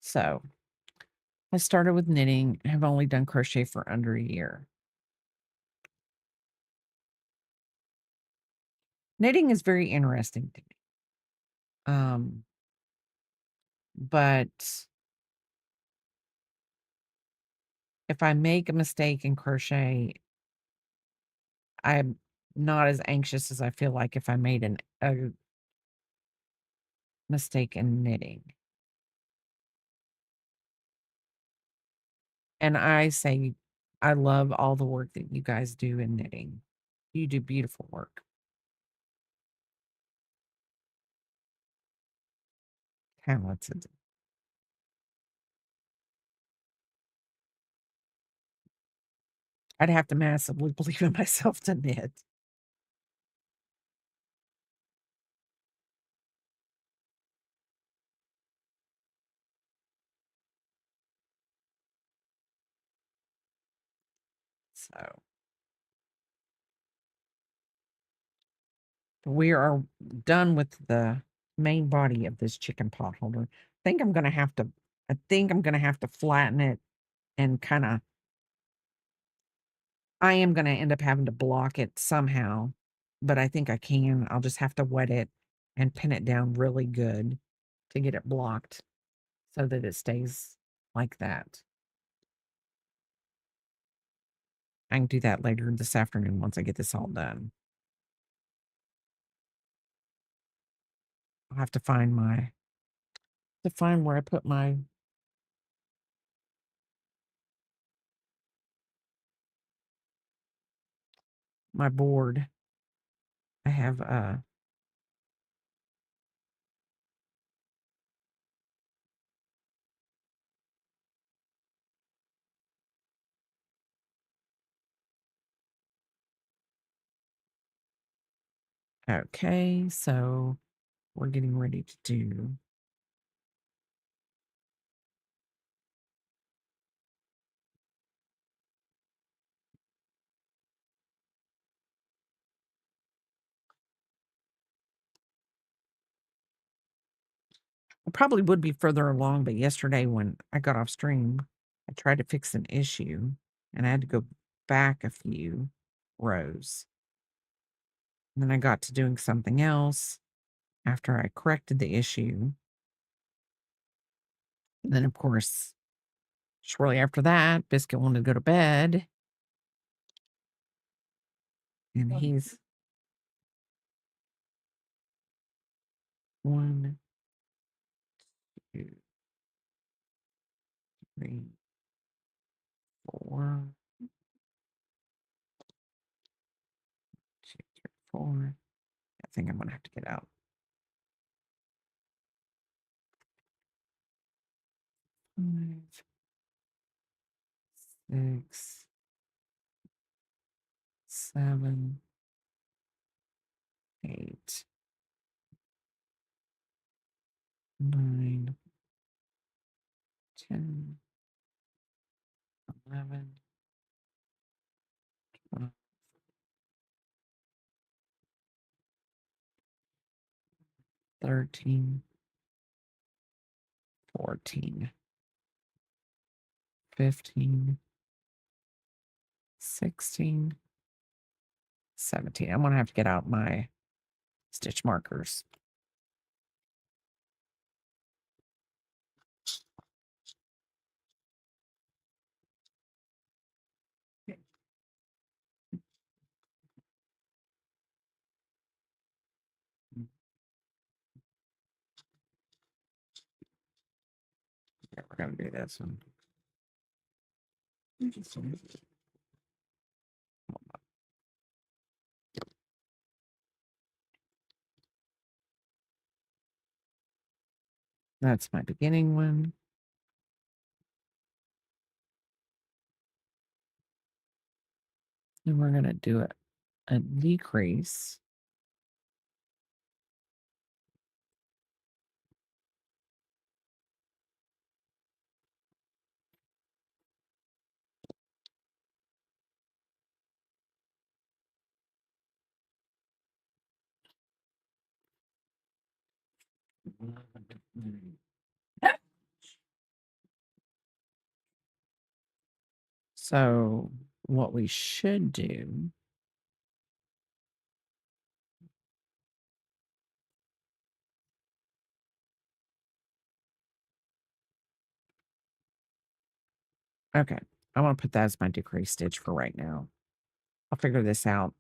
So I started with knitting. I have only done crochet for under a year. Knitting is very interesting to me. But if I make a mistake in crochet, I'm not as anxious as I feel like if I made a mistake in knitting. And I say I love all the work that you guys do in knitting. You do beautiful work. Talented. I'd have to massively believe in myself to knit. So we are done with the main body of this chicken pot holder. I think I'm gonna have to flatten it and kinda I am gonna end up having to block it somehow, but I think I can. I'll just have to wet it and pin it down really good to get it blocked so that it stays like that. I can do that later this afternoon once I get this all done. I'll have to find where I put my board. I have okay, so we're getting ready to do I probably would be further along, but yesterday when I got off stream, I tried to fix an issue and I had to go back a few rows. And then I got to doing something else after I corrected the issue. And then, of course, shortly after that, Biscuit wanted to go to bed. And he's 1, 2, 3, 4, 2, 3, 4. I think I'm gonna have to get out. 5, 6, 7, 8, 9, 10, 11, 12, 13, 14, 15, 16, 17. I'm gonna have to get out my stitch markers. Yeah, we're gonna do this one. That's my beginning one. And we're gonna do a decrease. So what we should do okay, I want to put that as my decrease stitch for right now. I'll figure this out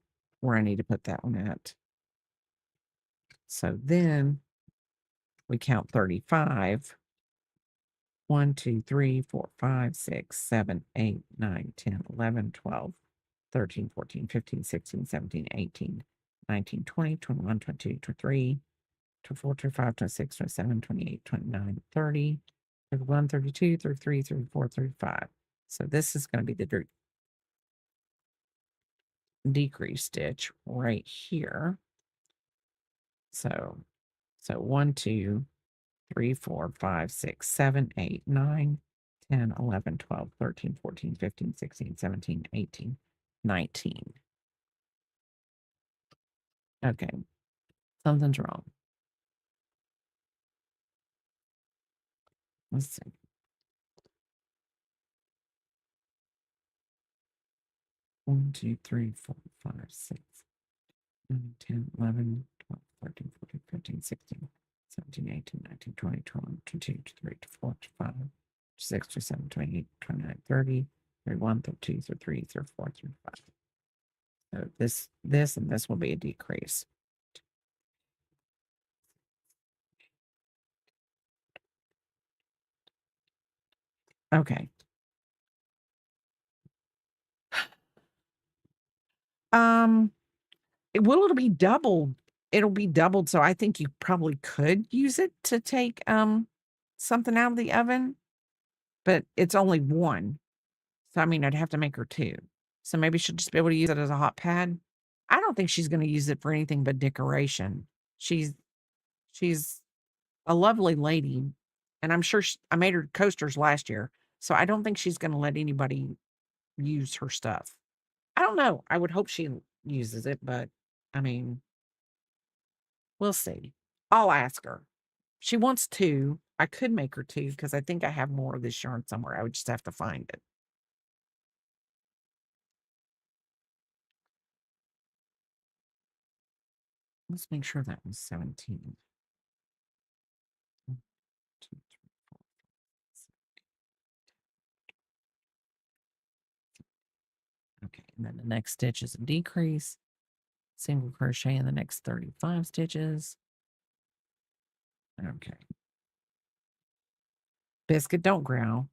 where I need to put that one at. So then we count 35. 1, 2, 3, 4, 5, 6, 7, 8, 9, 10, 11, 12, 13, 14, 15, 16, 17, 18, 19, 20, 21, 22, 23, 24, 25, 26, 27, 28, 29, 30, 31, 32, 33, 34, 35. So this is going to be the decrease stitch right here. So 1, 2, 3, 4, 5, 6, 7, 8, 9, 10, 11, 12, 13, 14, 15, 16, 17, 18, 19. Okay, something's wrong. Let's see. 1, 2, 3, 4, 5, 6, 9, 10, 11, 12, 13, 14, 15, 16, 17, 18, 19, 20, 21, 22, 23, 24, 25, 26, 27, 28, 29, 30, 31, 32, 33, 34, 35. So this, and this will be a decrease. Okay. It'll be doubled. It'll be doubled, so I think you probably could use it to take, something out of the oven, but it's only 1. So, I mean, I'd have to make her 2. So maybe she'll just be able to use it as a hot pad. I don't think she's gonna use it for anything but decoration. She's a lovely lady, and I'm sure I made her coasters last year, so I don't think she's gonna let anybody use her stuff. I don't know. I would hope she uses it, but, I mean, we'll see. I'll ask her. She wants 2. I could make her 2 because I think I have more of this yarn somewhere. I would just have to find it. Let's make sure that was 17. 1, 2, 3, 4, 5, 6. Okay, and then the next stitch is a decrease. Single crochet in the next 35 stitches. Okay. Biscuit, don't growl.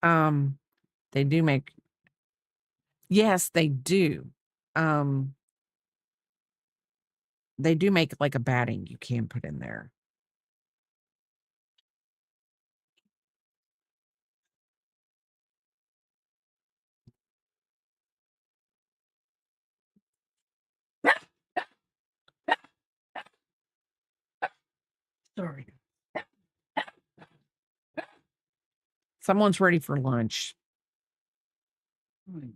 Um, they do make yes, they do. Um, they do make like a batting you can put in there. Sorry. Someone's ready for lunch. Hmm.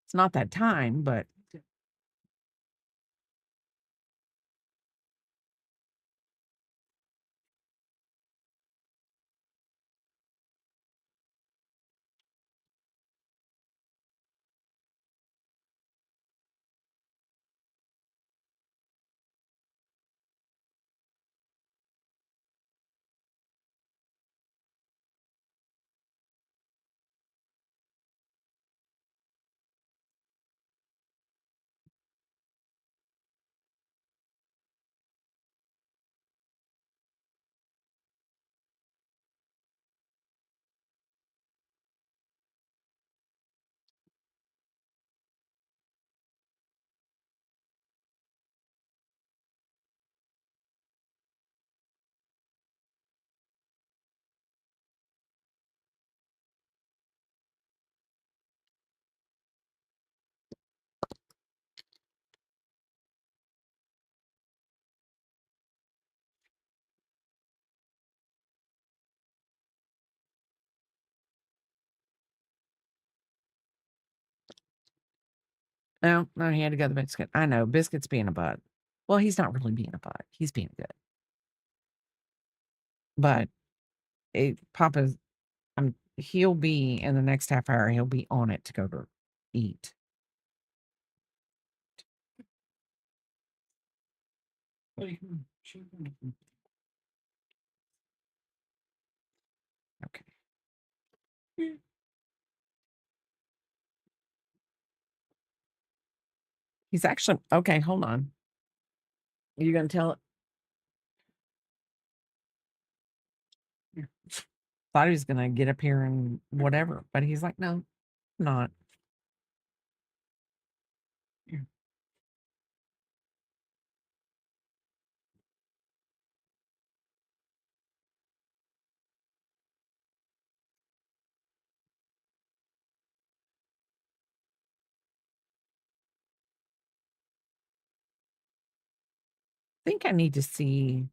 It's not that time, but No, he had to go to the biscuit. I know, Biscuit's being a butt. Well, he's not really being a butt. He's being good. But Papa's, he'll be in the next half hour, he'll be on it to go to eat. Okay. He's actually okay, hold on. Are you gonna tell it? Yeah. Thought he was gonna get up here and whatever, but he's like, no, not. Yeah. I think I need to see.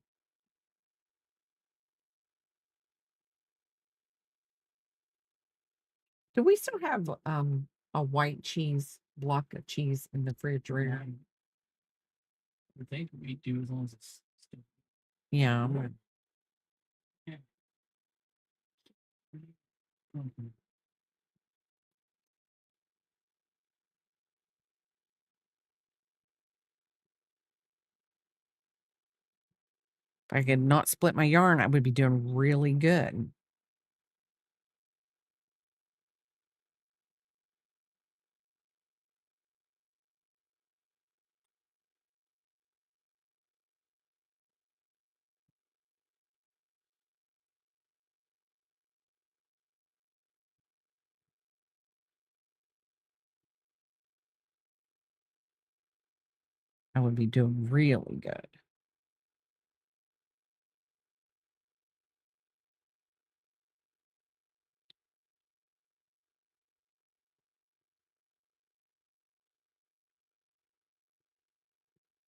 Do we still have a white cheese block of cheese in the refrigerator? I think we do as long as it's still. Yeah. Yeah. Mhm. If I could not split my yarn, I would be doing really good. I would be doing really good.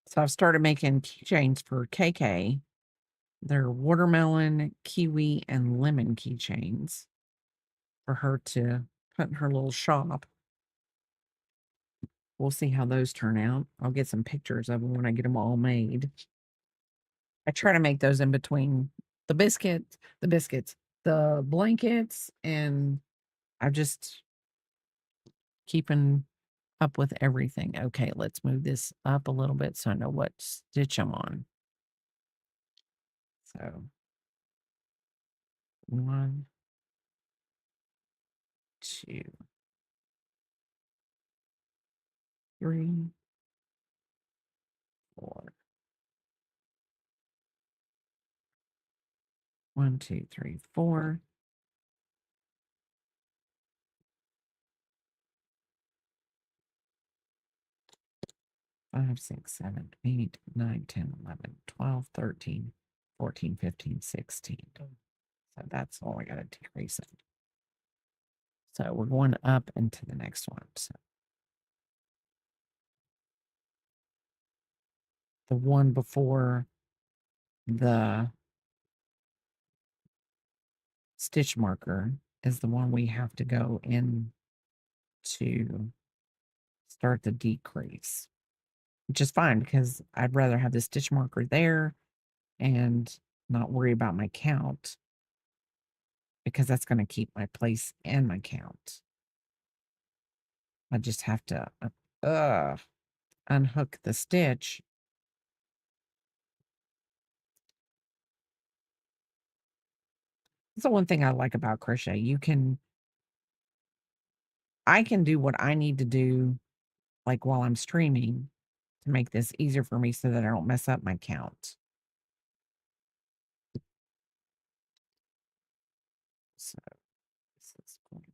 So I've started making keychains for KK. They're watermelon, kiwi, and lemon keychains for her to put in her little shop. We'll see how those turn out. I'll get some pictures of them when I get them all made. I try to make those in between the biscuits, the blankets, and I'm just keeping up with everything. Okay, let's move this up a little bit so I know what stitch I'm on. So 1, 2, 3, 4. 1, 2, 3, 4. 5, 6, 7, 8, 9, 10, 11, 12, 13, 14, 15, 16. So that's all I got to decrease it. So we're going up into the next one. So the one before the stitch marker is the one we have to go in to start the decrease, which is fine because I'd rather have the stitch marker there and not worry about my count because that's going to keep my place and my count. I just have to unhook the stitch. That's the one thing I like about crochet. I can do what I need to do, like while I'm streaming, to make this easier for me so that I don't mess up my count. So this is going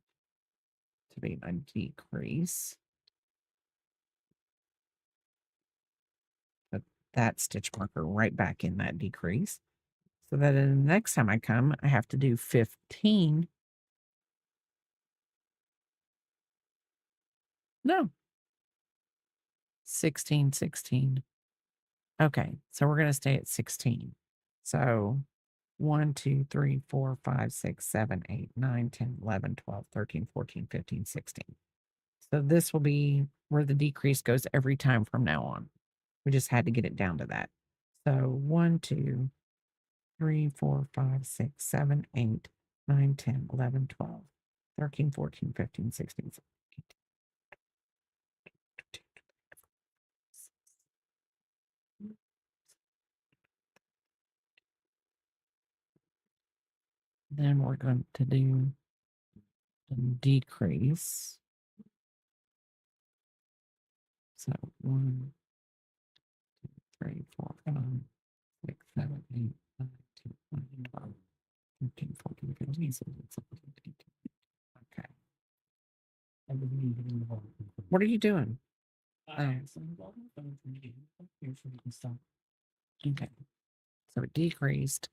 to be my decrease. Put that stitch marker right back in that decrease. So that the next time I come, I have to do 15. No. 16, 16. Okay, so we're going to stay at 16. So 1, 2, 3, 4, 5, 6, 7, 8, 9, 10, 11, 12, 13, 14, 15, 16. So this will be where the decrease goes every time from now on. We just had to get it down to that. So 1, 2, 3, 4, 5, 6, 7, 8, 9, 10, 11, 12, 13, 14, 15, 16, 17, 18. Then we're going to do the decrease. So 1, 2, 3, 4, 5, 6, 7, 8, 9, 10, 11, 12, 13, 14, 15, 16, 17, 18. Okay. What are you doing? Okay. So it decreased.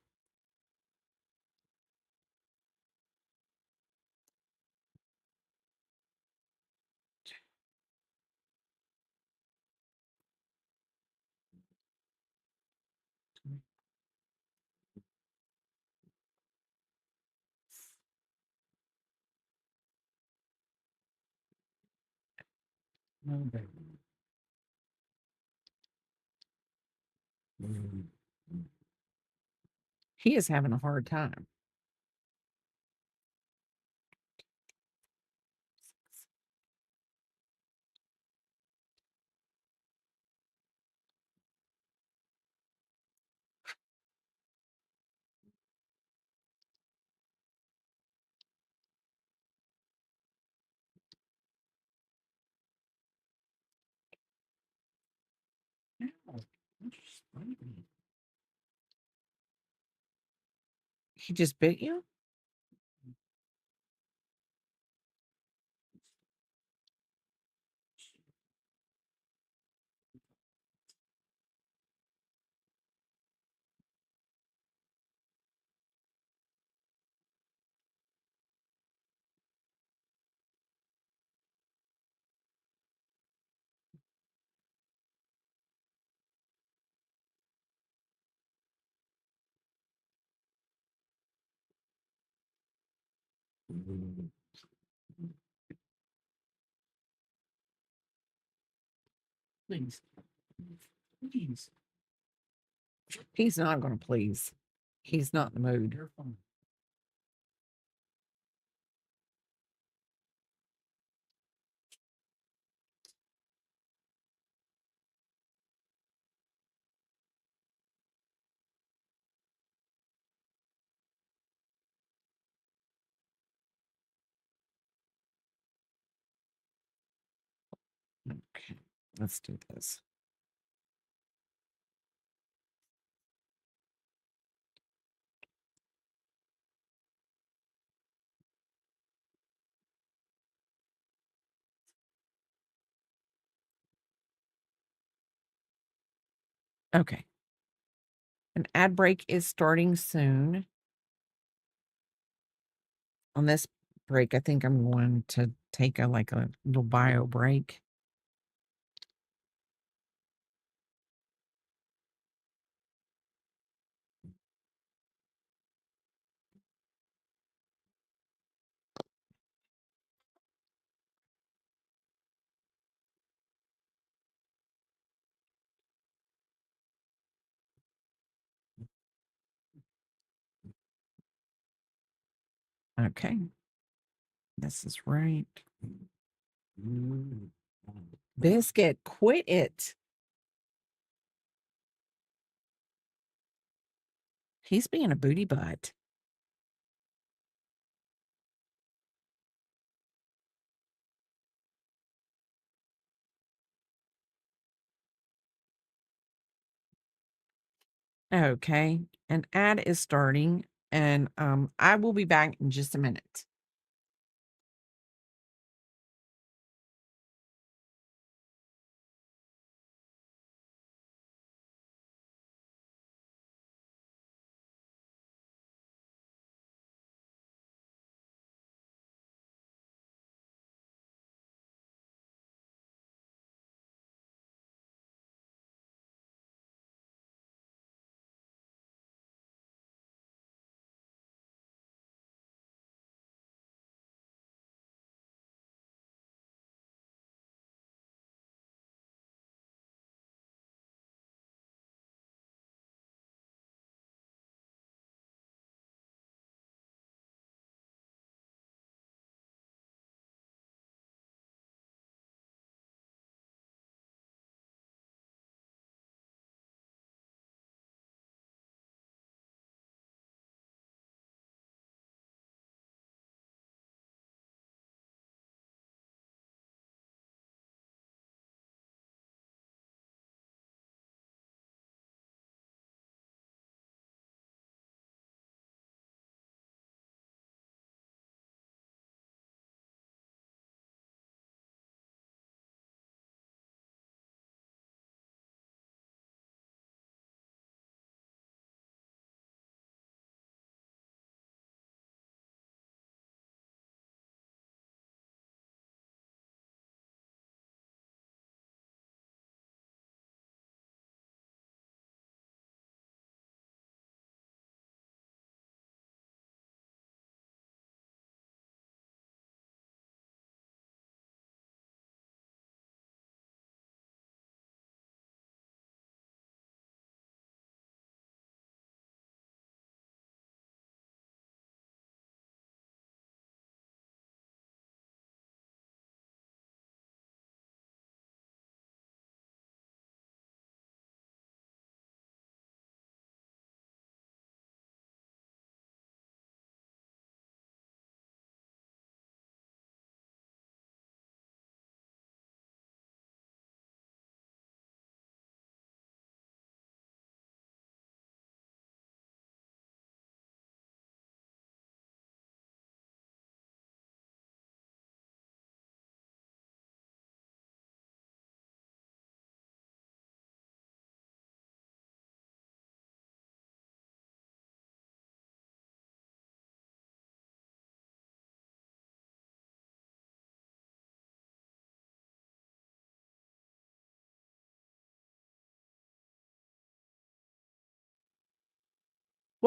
He is having a hard time. He just bit you? Please. Please. He's not going to please. He's not in the mood. You're fine. Okay, let's do this. Okay. An ad break is starting soon. On this break, I think I'm going to take a little bio break. Okay. This is right. Biscuit, quit it. He's being a booty butt. Okay. An ad is starting, and I will be back in just a minute.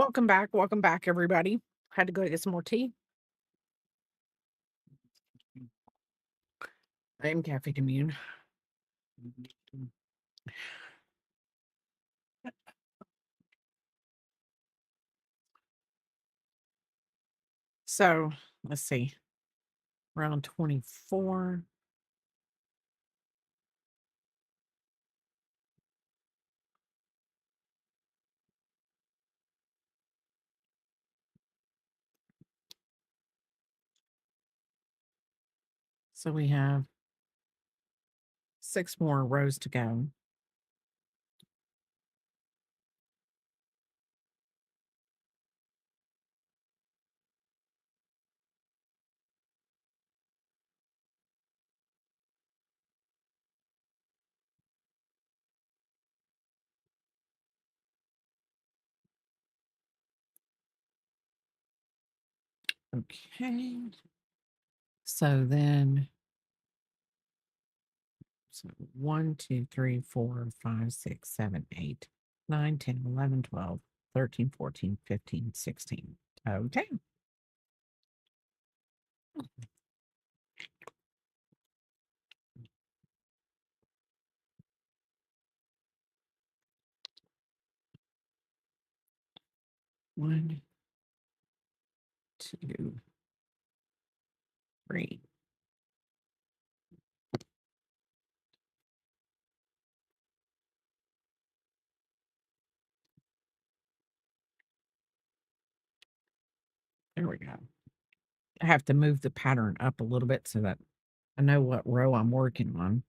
Welcome back, everybody. Had to go get some more tea. I am caffeine immune. So let's see, round 24. So we have 6 more rows to go. Okay. So then, so 1, 2, 3, 4, 5, 6, 7, 8, 9, 10, 11, 12, 13, 14, 15, 16. Okay. One, two, three. There we go. I have to move the pattern up a little bit so that I know what row I'm working on.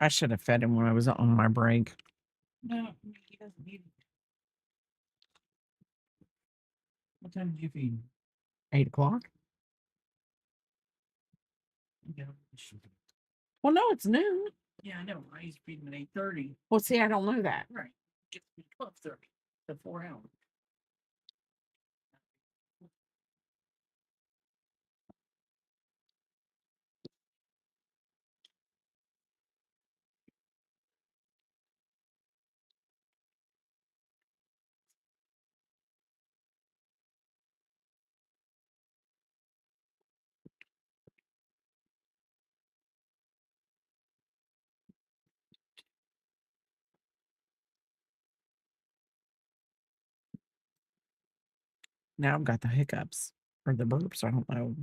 I should have fed him when I was on my break. No, he doesn't need it. What time did you feed? 8 o'clock? Yeah. Well, no, it's noon. Yeah, I know. I used to feed him at 8:30. Well, see, I don't know that. Right. Gets me 12:30. The 4 hours. Now I've got the hiccups or the burps. I don't know.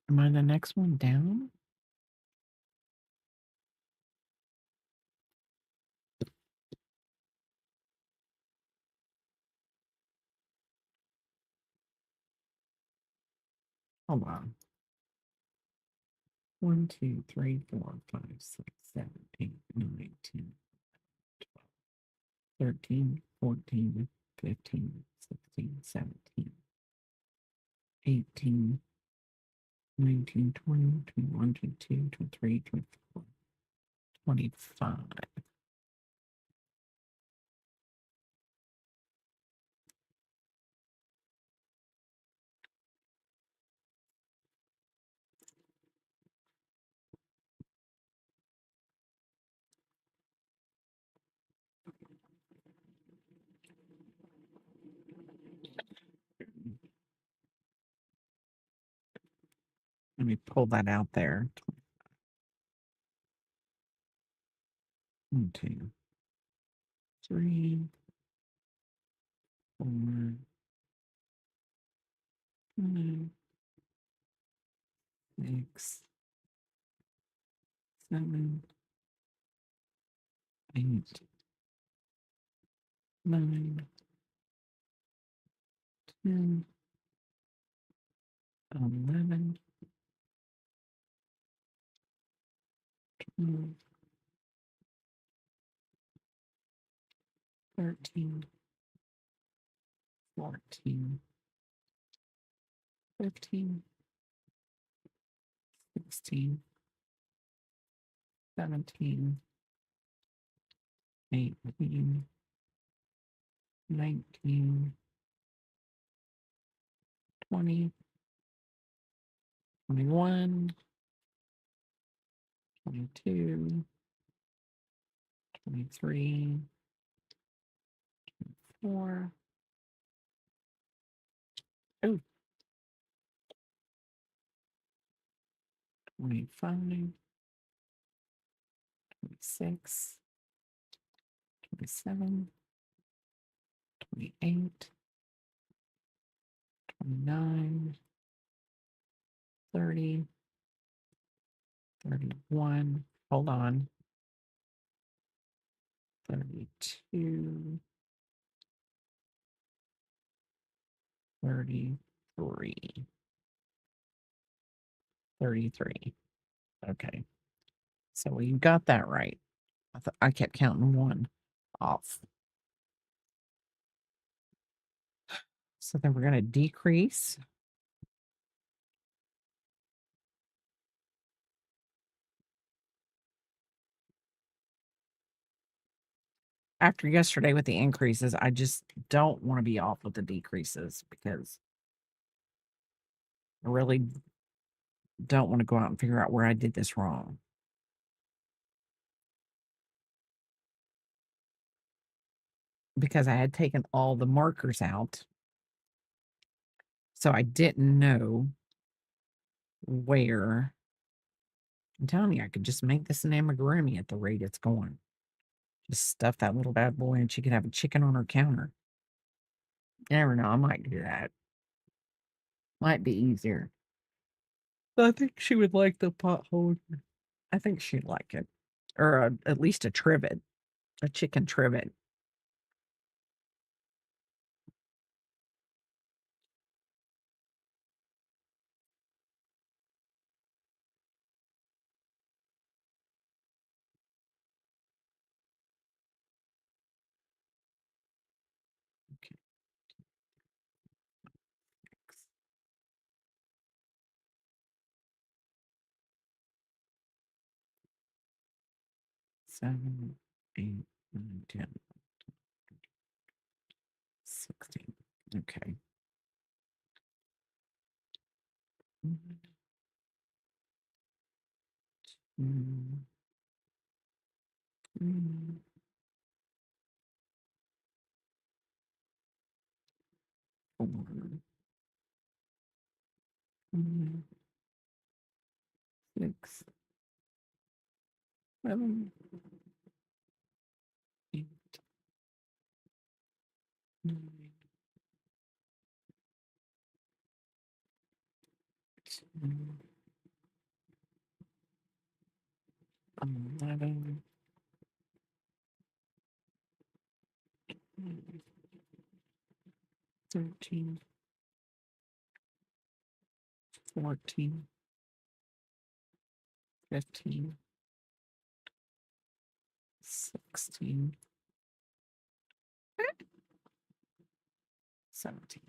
Am I the next one down? Hold on. 1, 2, 3, 4, 5, 6, 7, 8, 9, 10, 12, 13, 14, 15, 16, 17, 18, 19, 20, 21, 22, 23, 24, 25. Let me pull that out there. 1, 2, 3, 4, 5, 6, 7, 8, 9, 10, 11, 12, 13, 14, 15, 16, 17, 18, 19, 20, 21, 22, 23, 4, oh, 25, 26, 27, 28, 29, 30, 31. Hold on. 32, 33, 33. Okay. So we got that right. I kept counting 1 off. So then we're going to decrease. After yesterday with the increases, I just don't want to be off with the decreases because I really don't want to go out and figure out where I did this wrong. Because I had taken all the markers out. So I didn't know where. I'm telling you, I could just make this an amigurumi at the rate it's going. Just stuff that little bad boy and she could have a chicken on her counter. You never know, I might do that. Might be easier. I think she would like the potholder. I think she'd like it. Or at least a trivet. A chicken trivet. Okay. 7, 8, 9, 10, 16. Okay. 1, 2, 3, 4, 5, 6, 7, 8, 9, 10, 11, 13, 14, 15, 16, 17.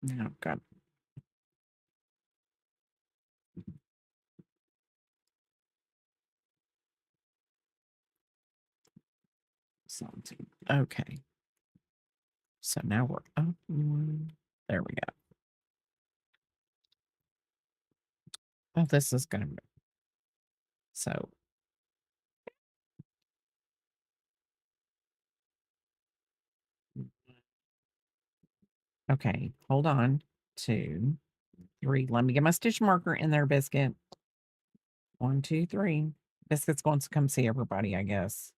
Now I've got 17. Okay. So now we're up 1. There we go. Oh, this is going to be. So. Okay, hold on. 2, 3. Let me get my stitch marker in there, Biscuit. 1, 2, 3. Biscuit's going to come see everybody, I guess.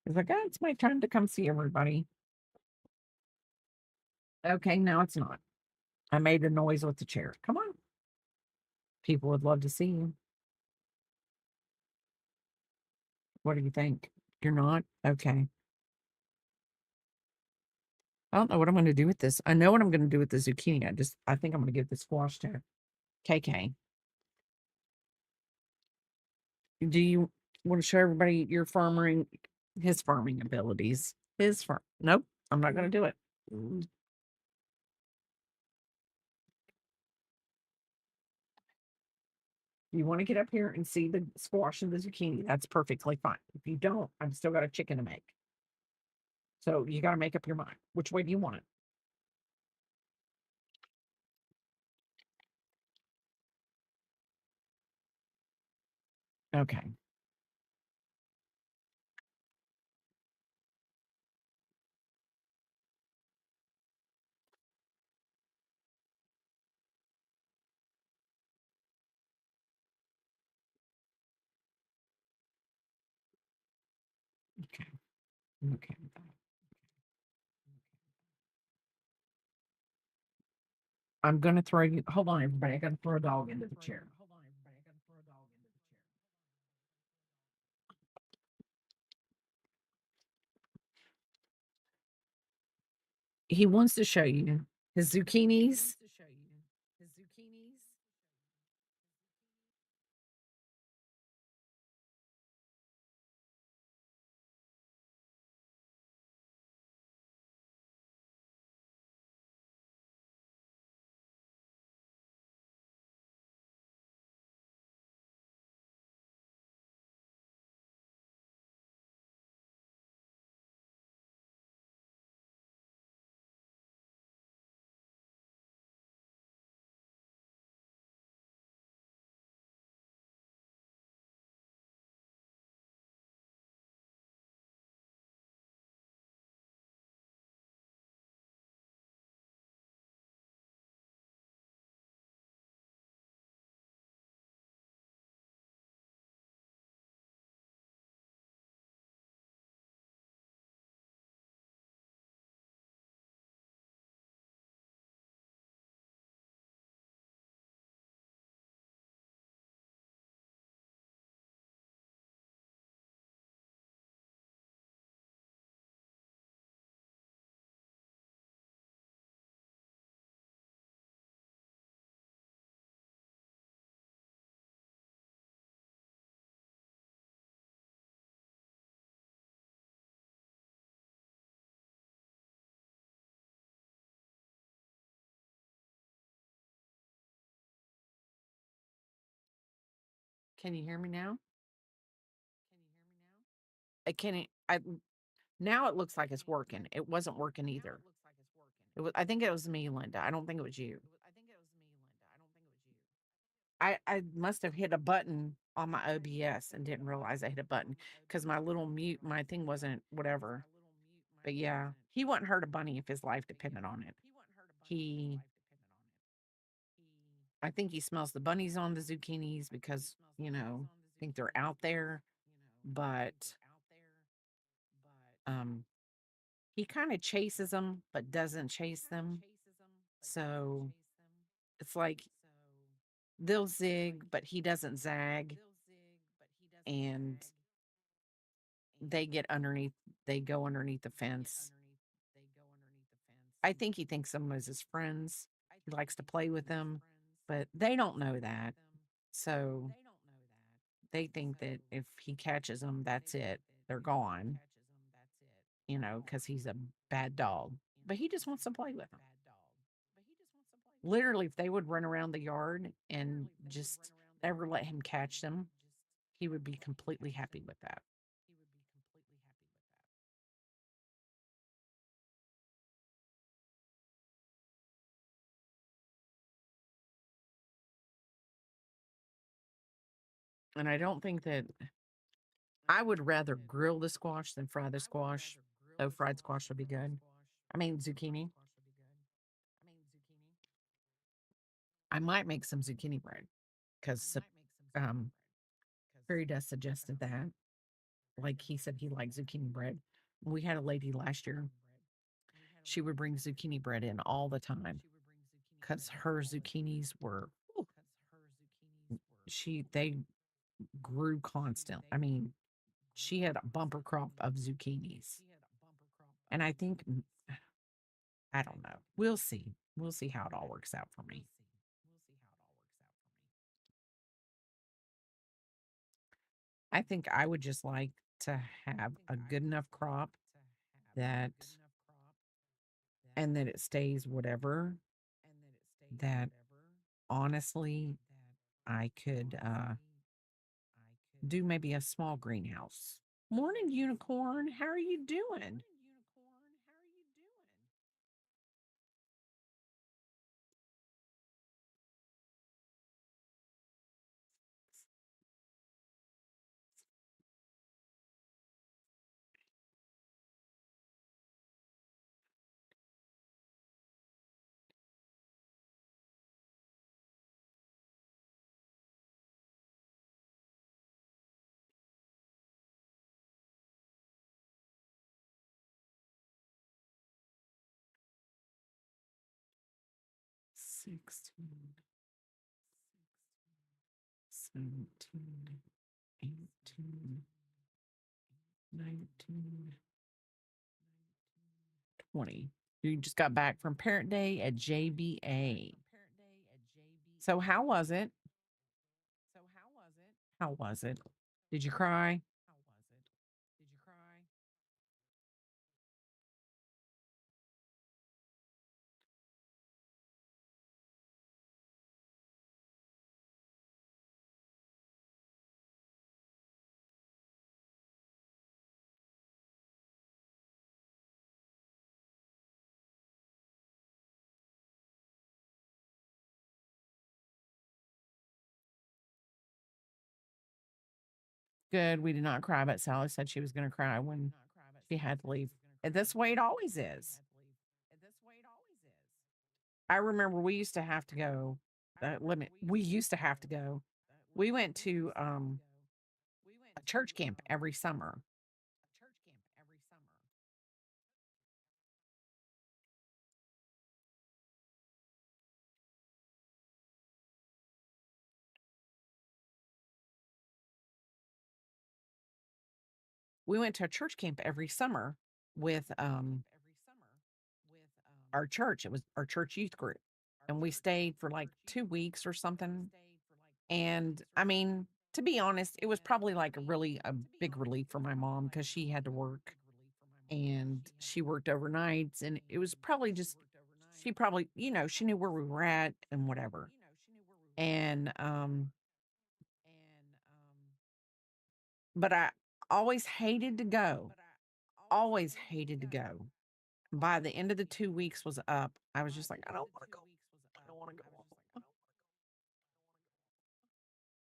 He's like, oh, it's my time to come see everybody. Okay, now it's not. I made a noise with the chair. Come on. People would love to see you. What do you think? You're not? Okay. I don't know what I'm going to do with this. I know what I'm going to do with the zucchini. I think I'm going to give the squash to KK. Do you want to show everybody your his farming abilities? Nope, I'm not going to do it. You want to get up here and see the squash and the zucchini, that's perfectly fine. If you don't, I've still got a chicken to make. So you got to make up your mind. Which way do you want it? Okay. Okay. Okay. I'm gonna throw you. Hold on, everybody. I gotta throw a dog into the chair. He wants to show you his zucchinis. Can you hear me now? I now it looks like it's working. It wasn't working either. I think it was me, Linda. I don't think it was you. I must have hit a button on my OBS and didn't realize I hit a button because my thing wasn't whatever. But yeah, he wouldn't hurt a bunny if his life depended on it. I think he smells the bunnies on the zucchinis because, I think they're out there. But um, he kind of chases them, but doesn't chase them. So it's like they'll zig, but he doesn't zag. And they go underneath the fence. I think he thinks some of his friends. He likes to play with them, but they don't know that. So they think that if he catches them, that's it. They're gone, because he's a bad dog. But he just wants to play with them. Literally, if they would run around the yard and just never let him catch them, he would be completely happy with that. And I don't think that I would rather grill the squash than fry the squash. Though fried squash would be good. I mean, zucchini. I might make some zucchini bread because Fairy Dust suggested that. Like he said, he liked zucchini bread. We had a lady last year. She would bring zucchini bread in all the time because her zucchinis were they grew constant. I mean, she had a bumper crop of zucchinis. And I think I don't know. We'll see. We'll see how it all works out for me. I think I would just like to have a good enough crop that and that it stays whatever that honestly I could do maybe a small greenhouse. Morning, unicorn. How are you doing? 16, 17, 18, 19, 20. You just got back from Parent Day at JBA. So how was it? How was it? Did you cry? Good. We did not cry, but Sally said she was going to cry when she had to leave. And that's the way it always is. I remember we used to have to go. We used to have to go. We went to a church camp every summer. We went to a church camp every summer with our church. It was our church youth group. And we stayed for like 2 weeks or something. And I mean, to be honest, it was probably like a big relief for my mom because she had to work and she worked overnights. And it was probably just, she probably, she knew where we were at and whatever. And, but I always hated to go, always hated to go. By the end of the 2 weeks was up, I was just like, I don't want to go. I don't want to go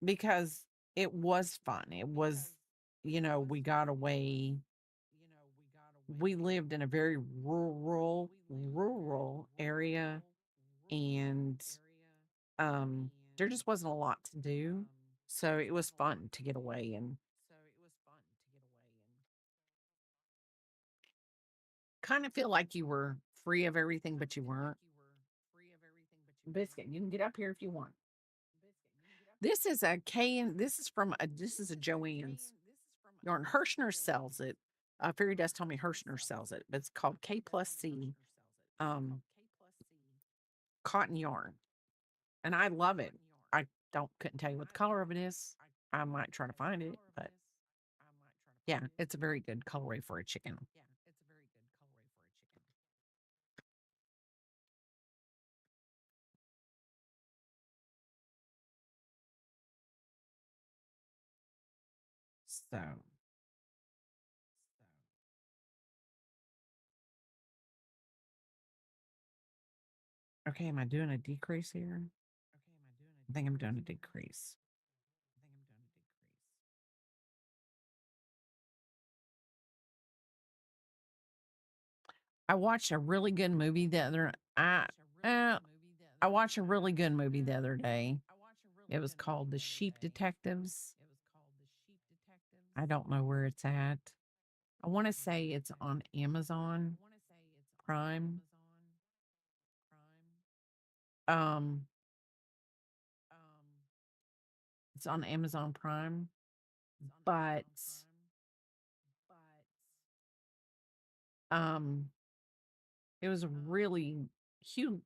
because it was fun. It was, we got away. We lived in a very rural area, and there just wasn't a lot to do. So it was fun to get away and kind of feel like you were free of everything, but you weren't. Biscuit, you can get up here if you want. This is a K, and this is a Joann's yarn. Hirschner sells it. Fairy Dust told me Hirschner sells it, but it's called K plus C um, cotton yarn, and I love it. I couldn't tell you what the color of it is. I might try to find it, but yeah, it's a very good colorway for a chicken. So, okay, am I doing a decrease here? I think I'm doing a decrease. I watched a really good movie the other. I watched a really good movie the other day. It was called The Sheep Detectives. I don't know where it's at. I want to say it's on Amazon Prime. Um, it's on Amazon Prime, but um, it was really Hugh.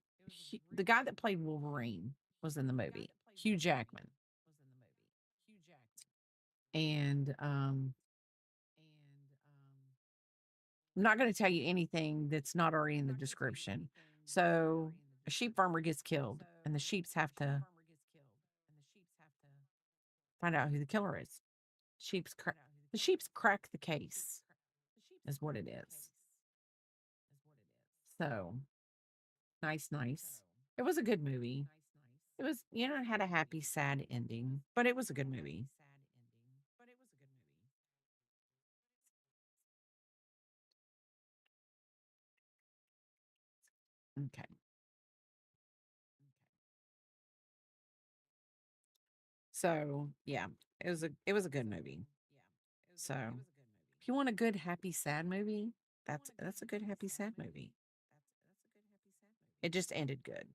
The guy that played Wolverine was in the movie. Hugh Jackman, and I'm not going to tell you anything that's not already in the description. So a sheep farmer gets killed, and the sheeps have to find out who the killer is. The sheeps crack the case, is what it is. So nice, nice. It was a good movie. It was, it had a happy, sad ending, but it was a good movie. Okay. So yeah, it was a good movie. So if you want a good, happy, sad movie, that's a good, happy, sad movie. It just ended good.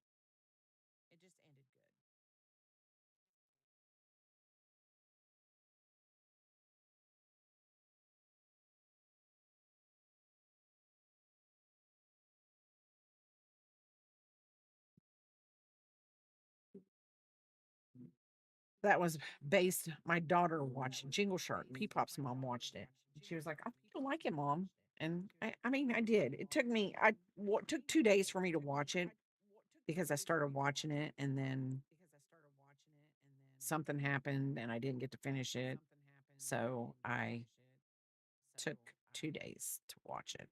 That was based. My daughter watched Jingle Shark. Peepop's mom watched it. She was like, "I think you'll like it, mom." And I mean, I did. It took me. Took 2 days for me to watch it because I started watching it and then something happened and I didn't get to finish it. So I took 2 days to watch it.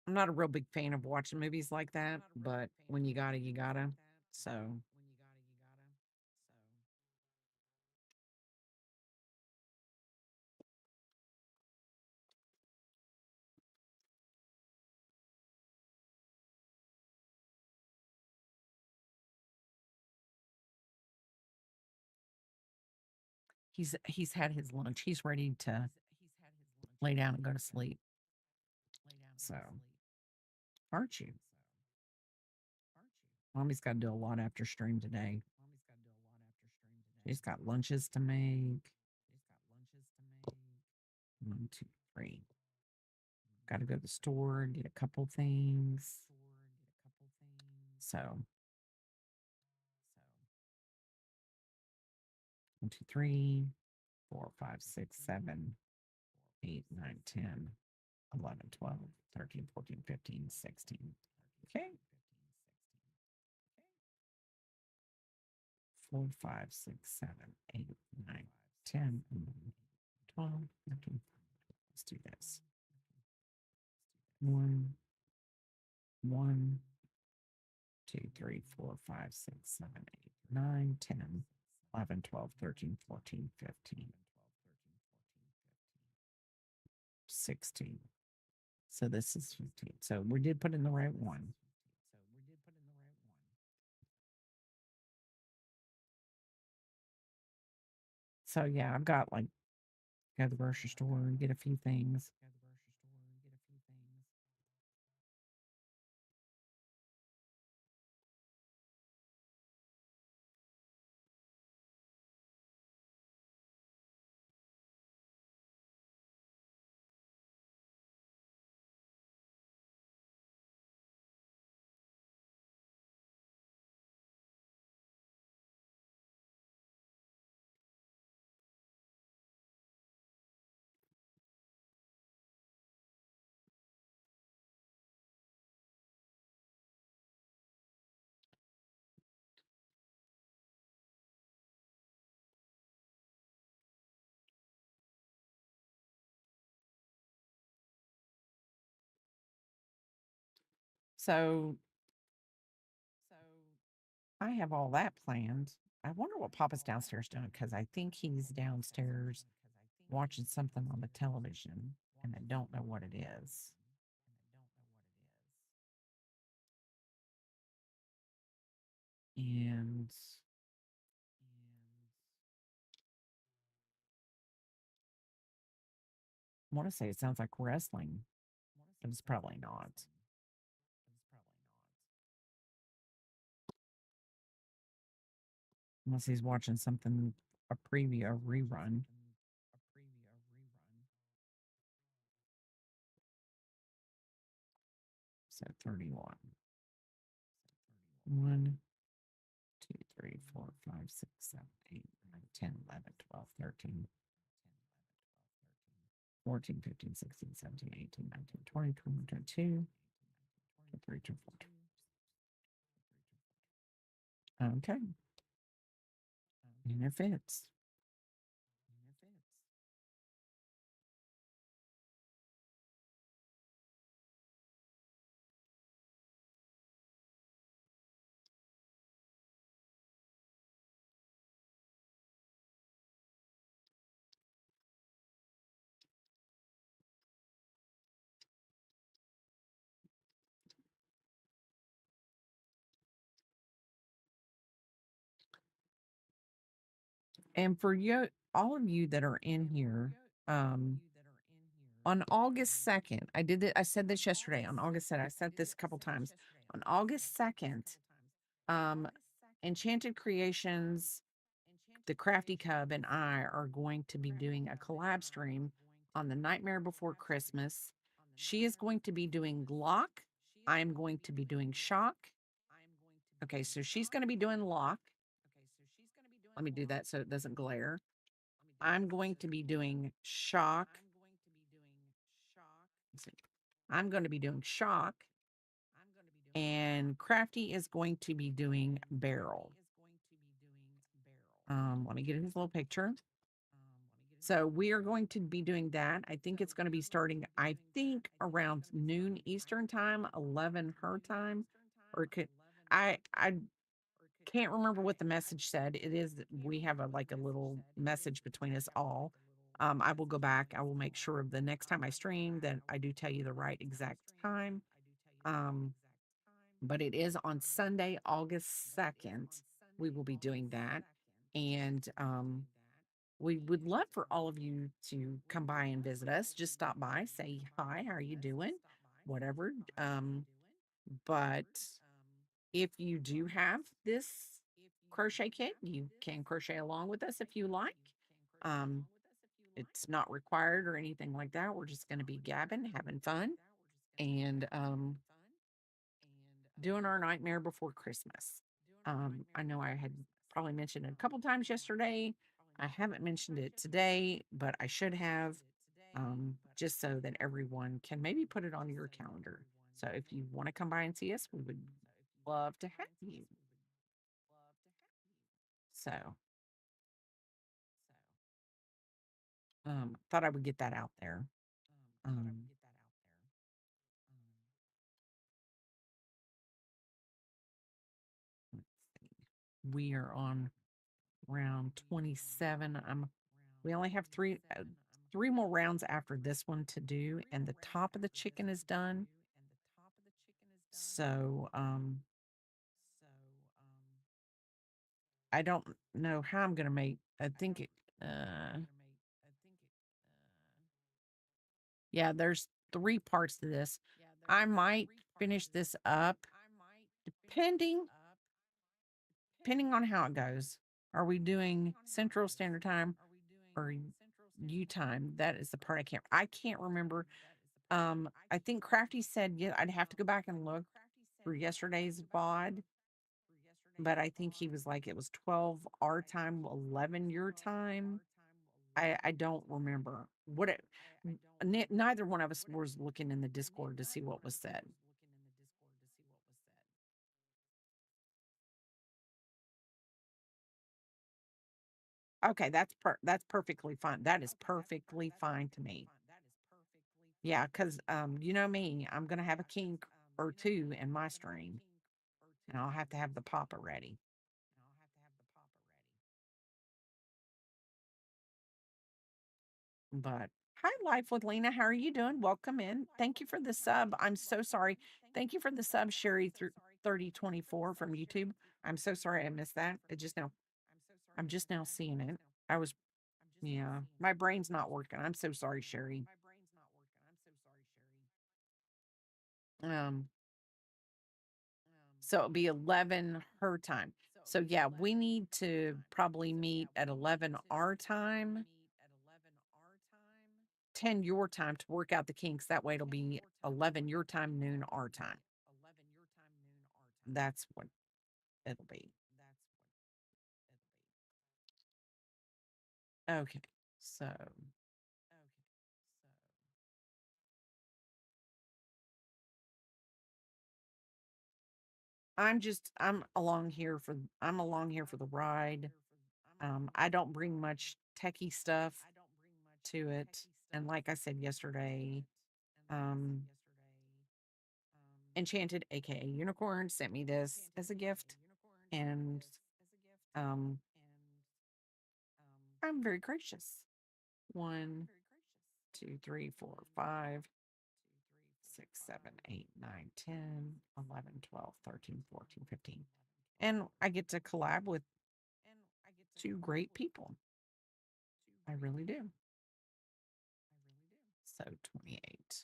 I'm not a real big fan of watching movies like that, but when you gotta, you gotta. So he's had his lunch. He's ready to lay down and go to sleep. So aren't you? Mommy's got to do a lot after stream today. She's got lunches to make. 1, 2, 3. Got to go to the store, get a couple things. So 1, 2, 3, 4, 5, 6, 7, 8, 9, 10, 11, 12, 13, 14, 15, 16. Okay. 4, 5, 6, 7, 8, 9, 10, 11, 12, 13. Let's do this. 1, 1, 2, 3, 4, 5, 6, 7, 8, 9, 10, 11, 12, 13, 14, 15, 16. So this is 15. So we did put in the right one. So yeah, I've got like go to the grocery store and get a few things. So I have all that planned. I wonder what Papa's downstairs doing because I think he's downstairs watching something on the television and I don't know what it is. And I want to say it sounds like wrestling, but it's probably not. Unless he's watching something, a preview, a rerun. So 31. 1, 2, 3, 4, 5, 6, 7, 8, 9, 10, 11, 12, 13, 14, 15, 16, 17, 18, 19, 20, 21, 22, 23, 24. Okay. And it fits. And for you, all of you that are in here, on August 2nd, I did it. I said this yesterday on August 2nd. I said this a couple times. On August 2nd, Enchanted Creations, the Crafty Cub, and I are going to be doing a collab stream on the Nightmare Before Christmas. She is going to be doing Lock. I am going to be doing Shock. Okay, so she's going to be doing Lock. Let me do that so it doesn't glare. I'm going to be doing Shock. I'm going to be doing Shock. And Crafty is going to be doing Barrel. Let me get his little picture. So we are going to be doing that. I think it's going to be starting, I think, around noon Eastern time, 11 her time. Or it could, I can't remember what the message said. It is we have a like a little message between us all. I will go back. I will make sure the next time I stream that I do tell you the right exact time. But it is on Sunday, August 2nd. We will be doing that. And we would love for all of you to come by and visit us. Just stop by, say hi, how are you doing? Whatever. But if you do have this crochet kit, you can crochet along with us if you like. It's not required or anything like that. We're just going to be gabbing, having fun, and doing our Nightmare Before Christmas. I know I had probably mentioned it a couple times yesterday. I haven't mentioned it today, but I should have, just so that everyone can maybe put it on your calendar. So if you want to come by and see us, we would love to have you. So, thought I would get that out there. Let's see. We are on round 27. We only have three more rounds after this one to do, and the top of the chicken is done. So, I don't know how I'm gonna make. I think it. Yeah, there's 3 parts to this. I might finish this up, depending depending on how it goes. Are we doing Central Standard Time or U time? That is the part I can't remember. I think Crafty said yeah, I'd have to go back and look for yesterday's VOD, but I think he was like it was 12 our time, 11 your time. I don't remember what it. Neither one of us was looking in the Discord to see what was said. Okay, that's perfectly fine. That is perfectly fine to me. Yeah, because you know me, I'm gonna have a kink or two in my stream, and I'll have to have the papa ready. But hi, Life with Lena. How are you doing? Welcome in. Thank you for the sub. I'm so sorry. Thank you for the sub, Sherry through 3024 from YouTube. I'm so sorry I missed that. I'm just now seeing it. I was, yeah, my brain's not working. I'm so sorry, Sherry. Um, so it'll be 11 her time. So yeah, we need to probably meet at 11 our time, 10 your time to work out the kinks. That way it'll be 11 your time, noon our time. That's what it'll be. Okay. So I'm along here for the ride. I don't bring much techie stuff to it. And like I said yesterday, um, Enchanted, aka Unicorn, sent me this as a gift. And um, I'm very gracious. 1, 2, 3, 4, 5, 6, 7, 8, 9, 10, 11, 12, 13, 14, 15. And I get to collab with two great people. I really do. So 28.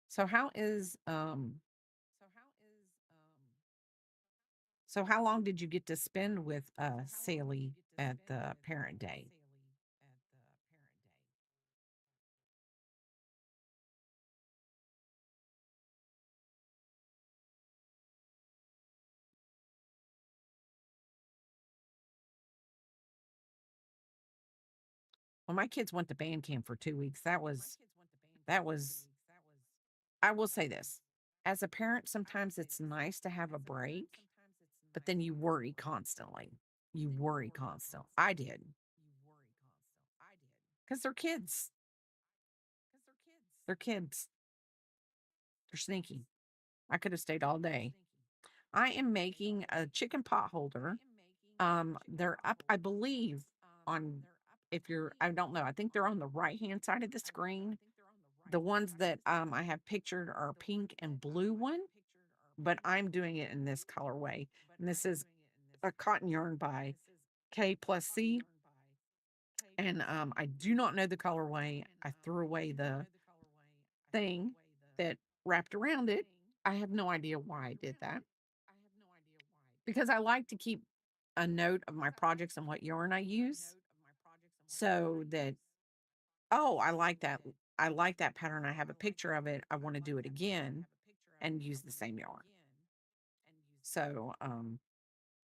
So how long did you get to spend with Sally at the parent day? Well, my kids went to band camp for 2 weeks. That was I will say this. As a parent, sometimes it's nice to have a break, but then you worry constantly. You worry constantly. I did because they're kids. They're kids. They're sneaky. I could have stayed all day. I am making a chicken pot holder. They're up, I believe, on if you're, I don't know, I think they're on the right hand side of the screen. The ones that I have pictured are a pink and blue one, but I'm doing it in this colorway. And this is a cotton yarn by K plus C. And I do not know the colorway. I threw away the thing that wrapped around it. I have no idea why I did that because I like to keep a note of my projects and what yarn I use so that, oh, I like that. I like that pattern. I have a picture of it. I want to do it again and use the same yarn. So,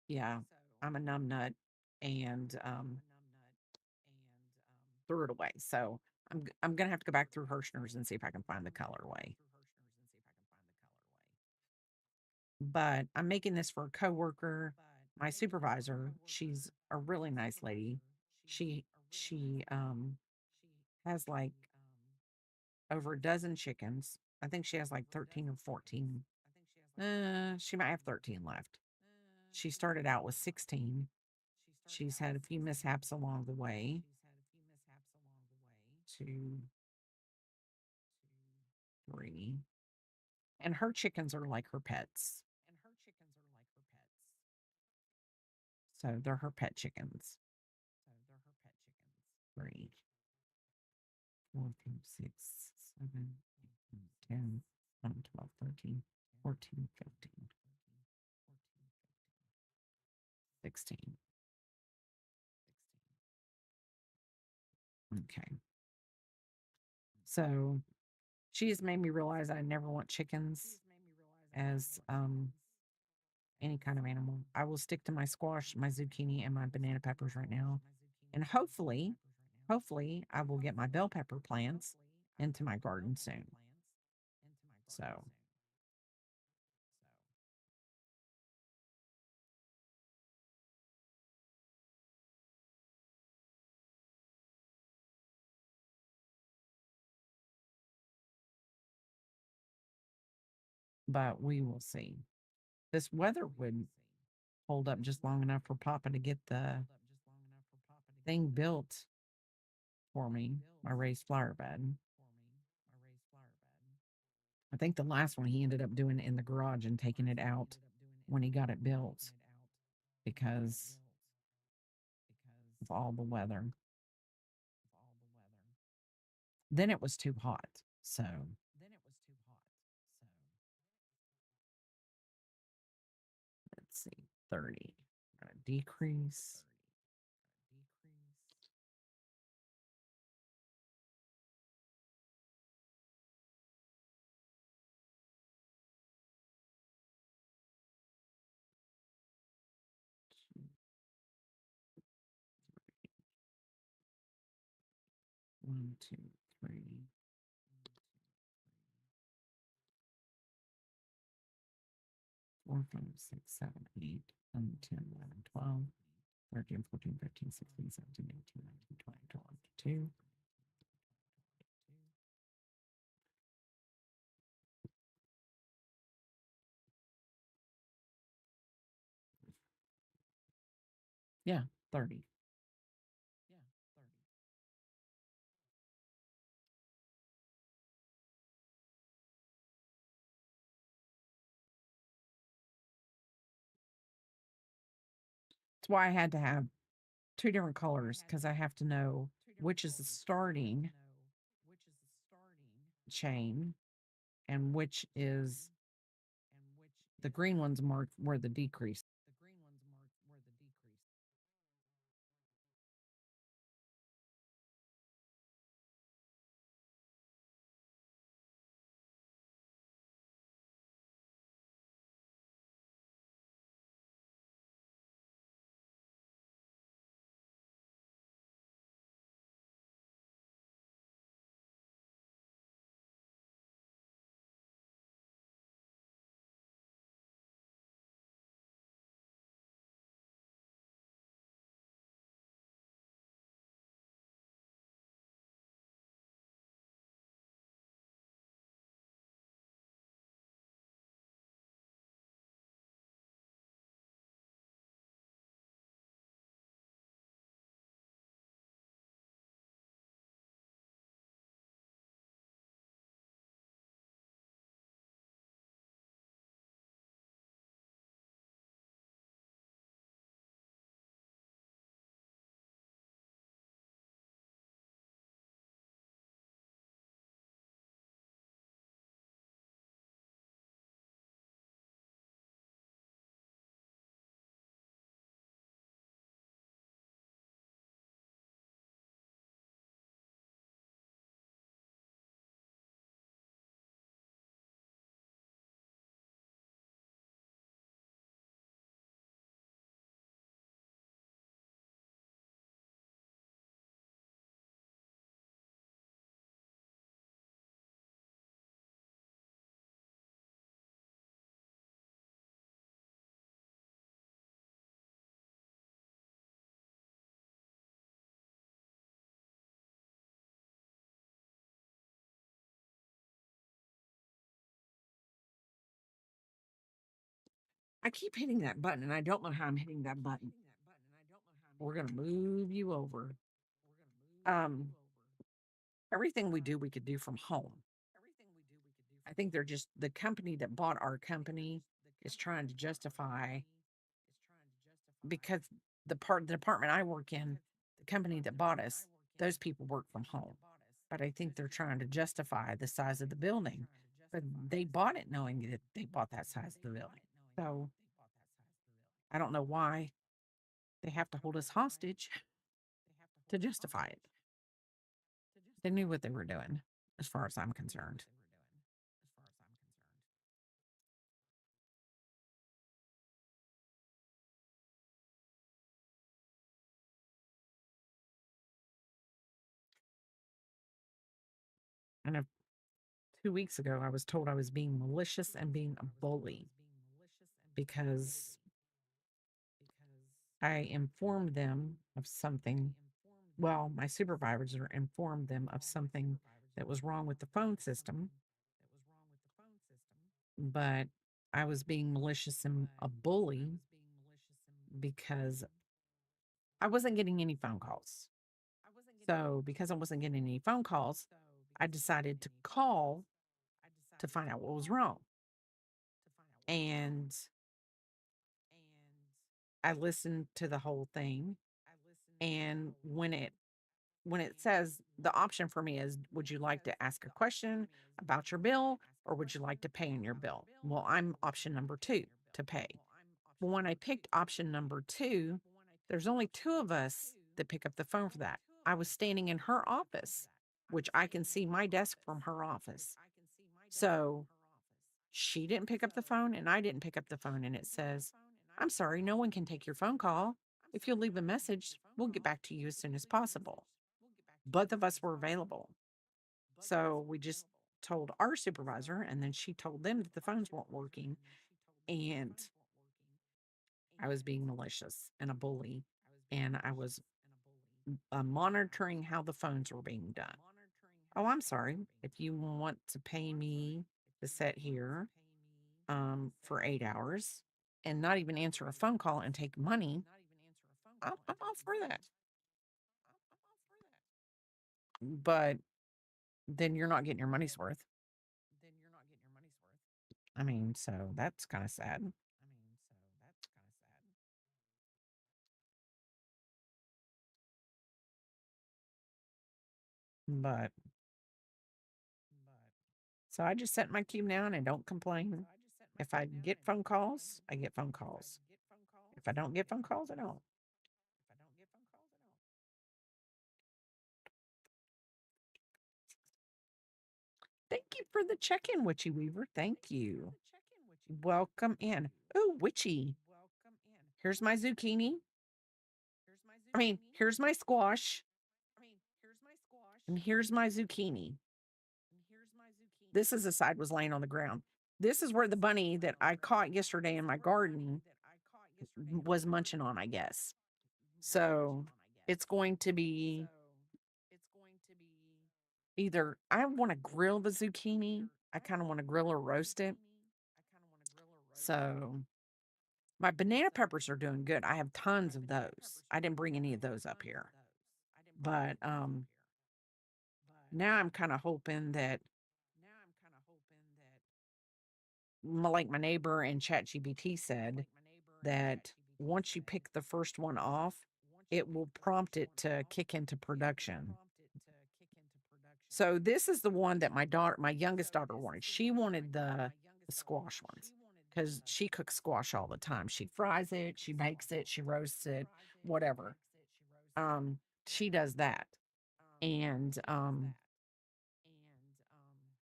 yeah, I'm a numb nut and threw it away. So I'm gonna have to go back through Hirschner's and see if I can find the colorway. But I'm making this for a coworker, my supervisor. She's a really nice lady. She has like over a dozen chickens. I think she has like 13 or 14. She might have 13 left. She started out with 16. She's had a few mishaps along the way. 2, 3. And her chickens are like her pets. So they're her pet chickens. 3, 4, 5, 6, 7, 8, 9, 10, 11, 12, 13, 14, 15, 16. Okay. So she has made me realize I never want chickens as any kind of animal. I will stick to my squash, my zucchini, and my banana peppers right now. And hopefully I will get my bell pepper plants into my garden soon. So but we will see. This weather would hold up just long enough for Papa to get the thing built for me, my raised flower bed. I think the last one he ended up doing it in the garage and taking it out when he got it built because of all the weather. Then it was too hot. So let's see, 30. Gonna decrease. One, two, three. 4, 5, 6, 7, 8, 9, 10, 11, 12, 13, 14, 15, 16, 17, 18, 19, 20, 22. Yeah, 30. That's why I had to have two different colors because I have to know which is the starting chain and which is the green ones marked where the decrease. I keep hitting that button and I don't know how I'm hitting that button. We're going to move you over. Um, Everything we do, we could do from home. I think they're just the company that bought our company is trying to justify because the department I work in, the company that bought us, those people work from home. But I think they're trying to justify the size of the building. But they bought it knowing that they bought that size of the building. So I don't know why they have to hold us hostage to justify it. They knew what they were doing, as far as I'm concerned. And 2 weeks ago, I was told I was being malicious and being a bully because I informed them of something. Well, my supervisor informed them of something that was wrong with the phone system, but I was being malicious and a bully because I wasn't getting any phone calls. So, because I wasn't getting any phone calls, I decided to call to find out what was wrong. And I listened to the whole thing. And when it says the option for me is, would you like to ask a question about your bill or would you like to pay on your bill? Well, I'm option number 2, to pay. But when I picked option number 2, there's only 2 of us that pick up the phone for that. I was standing in her office, which I can see my desk from her office. So she didn't pick up the phone and I didn't pick up the phone. And it says, I'm sorry, no one can take your phone call. If you'll leave a message, we'll get back to you as soon as possible. Both of us were available. So we just told our supervisor, and then she told them that the phones weren't working. And I was being malicious and a bully. And I was monitoring how the phones were being done. Oh, I'm sorry. If you want to pay me to sit here for 8 hours and not even answer a phone call and take money, I'm all for that. But then you're not getting your money's worth. I mean, so that's kind of sad. But so I just set my cue down and don't complain. If I get phone calls, I get phone calls. If I don't get phone calls, I don't. Thank you for the check-in, Witchy Weaver. Thank you. Welcome in. Oh, Witchy. Here's my zucchini. Here's my squash. And here's my zucchini. This is the side was laying on the ground. This is where the bunny that I caught yesterday in my garden was munching on, I guess. So it's going to be either I want to grill the zucchini. I kind of want to grill or roast it. So my banana peppers are doing good. I have tons of those. I didn't bring any of those up here. But now I'm kind of hoping that like my neighbor and ChatGPT said that once you pick the first one off, it will prompt it to kick into production. So this is the one that my youngest daughter wanted. She wanted the squash ones because she cooks squash all the time. She fries it, she bakes it, she roasts it, whatever. She does that. And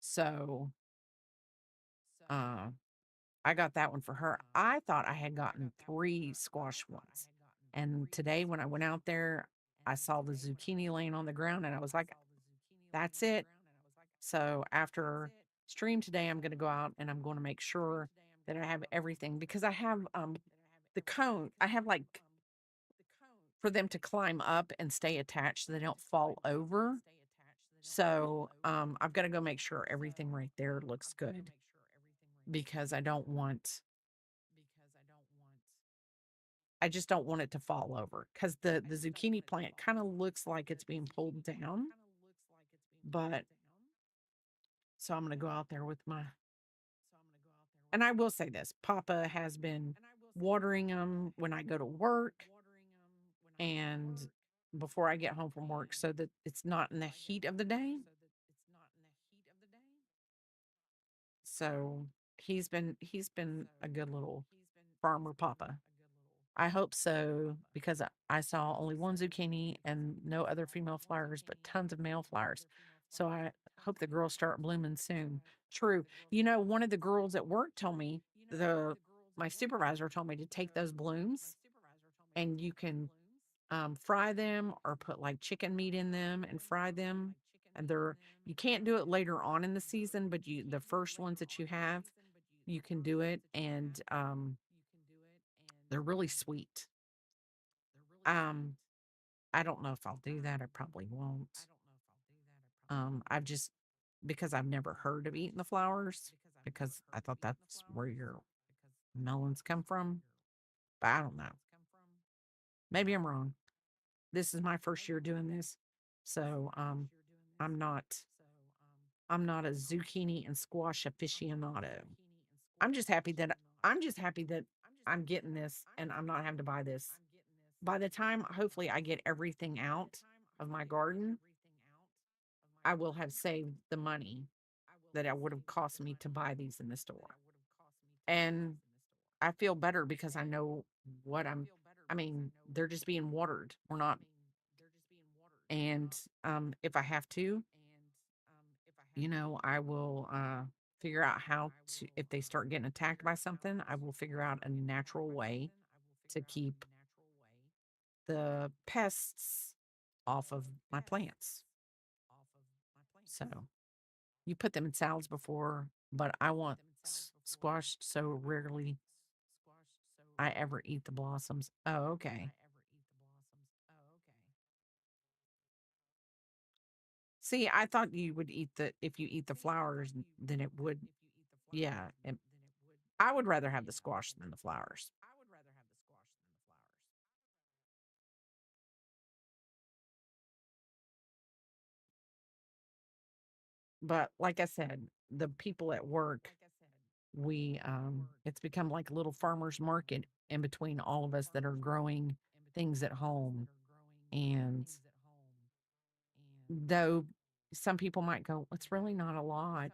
so uh I got that one for her. I thought I had gotten 3 squash ones. And today when I went out there, I saw the zucchini laying on the ground and I was like, that's it. So after stream today, I'm going to go out and I'm going to make sure that I have everything because I have the cone. I have like for them to climb up and stay attached so they don't fall over. So I've got to go make sure everything right there looks good because I just don't want it to fall over because the zucchini plant kind of looks like it's being pulled down. But so I'm going to go out there with my, and I will say this, Papa has been watering them when I go to work and before I get home from work so that it's not in the heat of the day. So he's been a good little farmer Papa. I hope so because I saw only one zucchini and no other female flowers, but tons of male flowers. So I hope the girls start blooming soon. True. You know, one of the girls at work told me, my supervisor told me to take those blooms and you can fry them or put like chicken meat in them and fry them. And you can't do it later on in the season, but the first ones that you have, you can do it. And they're really sweet. Um, I don't know if I'll do that. I probably won't. I've just because I've never heard of eating the flowers because I thought that's where your melons come from. But I don't know. Maybe I'm wrong. This is my first year doing this. So I'm not I'm not a zucchini and squash aficionado. I'm just happy that I'm just happy that I'm getting this and I'm not having to buy this. By the time hopefully I get everything out of my garden, I will have saved the money that it would have cost me to buy these in the store. And I feel better because I know what I mean, they're just being watered. We're not and if I have to, I will figure out how to if they start getting attacked by something, I will figure out a natural way to keep the pests off of my plants. So, you put them in salads before, but I want squashed so rarely I ever eat the blossoms. Oh, okay. See, I thought you would eat if you eat the flowers, then it would, yeah. I would rather have the squash than the flowers. But like I said, the people at work, it's become like a little farmer's market in between all of us that are growing things at home. And though some people might go, it's really not a lot.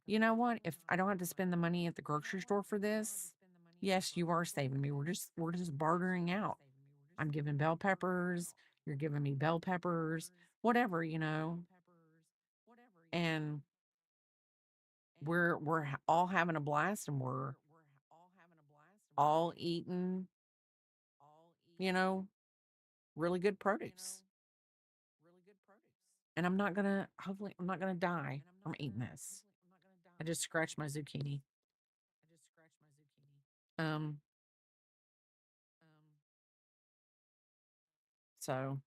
You know what? If I don't have to spend the money at the grocery store for this, yes, you are saving me. We're just bartering out. I'm giving bell peppers, you're giving me bell peppers, whatever. And we're all having a blast and we're all eating, you know, really good produce. And hopefully I'm not gonna die from eating this. I just scratched my zucchini. Um, so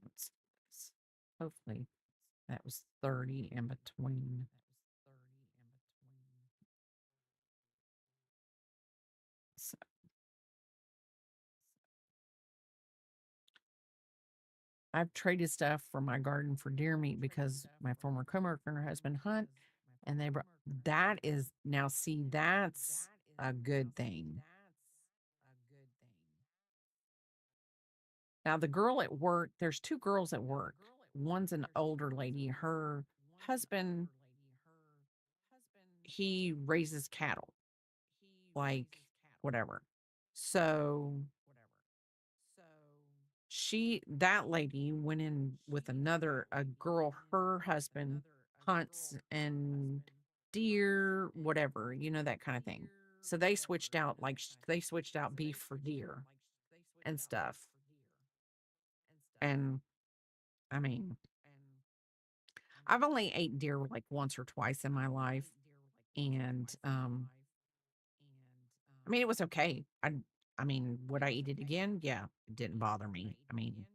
let's hopefully that was 30 in between. So I've traded stuff from my garden for deer meat because my former coworker and her husband hunt, and they brought that is now see that's a good thing. Now the girl at work, there's two girls at work. One's an older lady. Her husband, he raises cattle, like whatever. So that lady went in with a girl, her husband hunts and deer, whatever, that kind of thing. So they switched out, they switched out beef for deer and stuff. And I mean, I've only ate deer like once or twice in my life. And I mean, it was okay. I mean, would I eat it again? Yeah, it didn't bother me. I mean,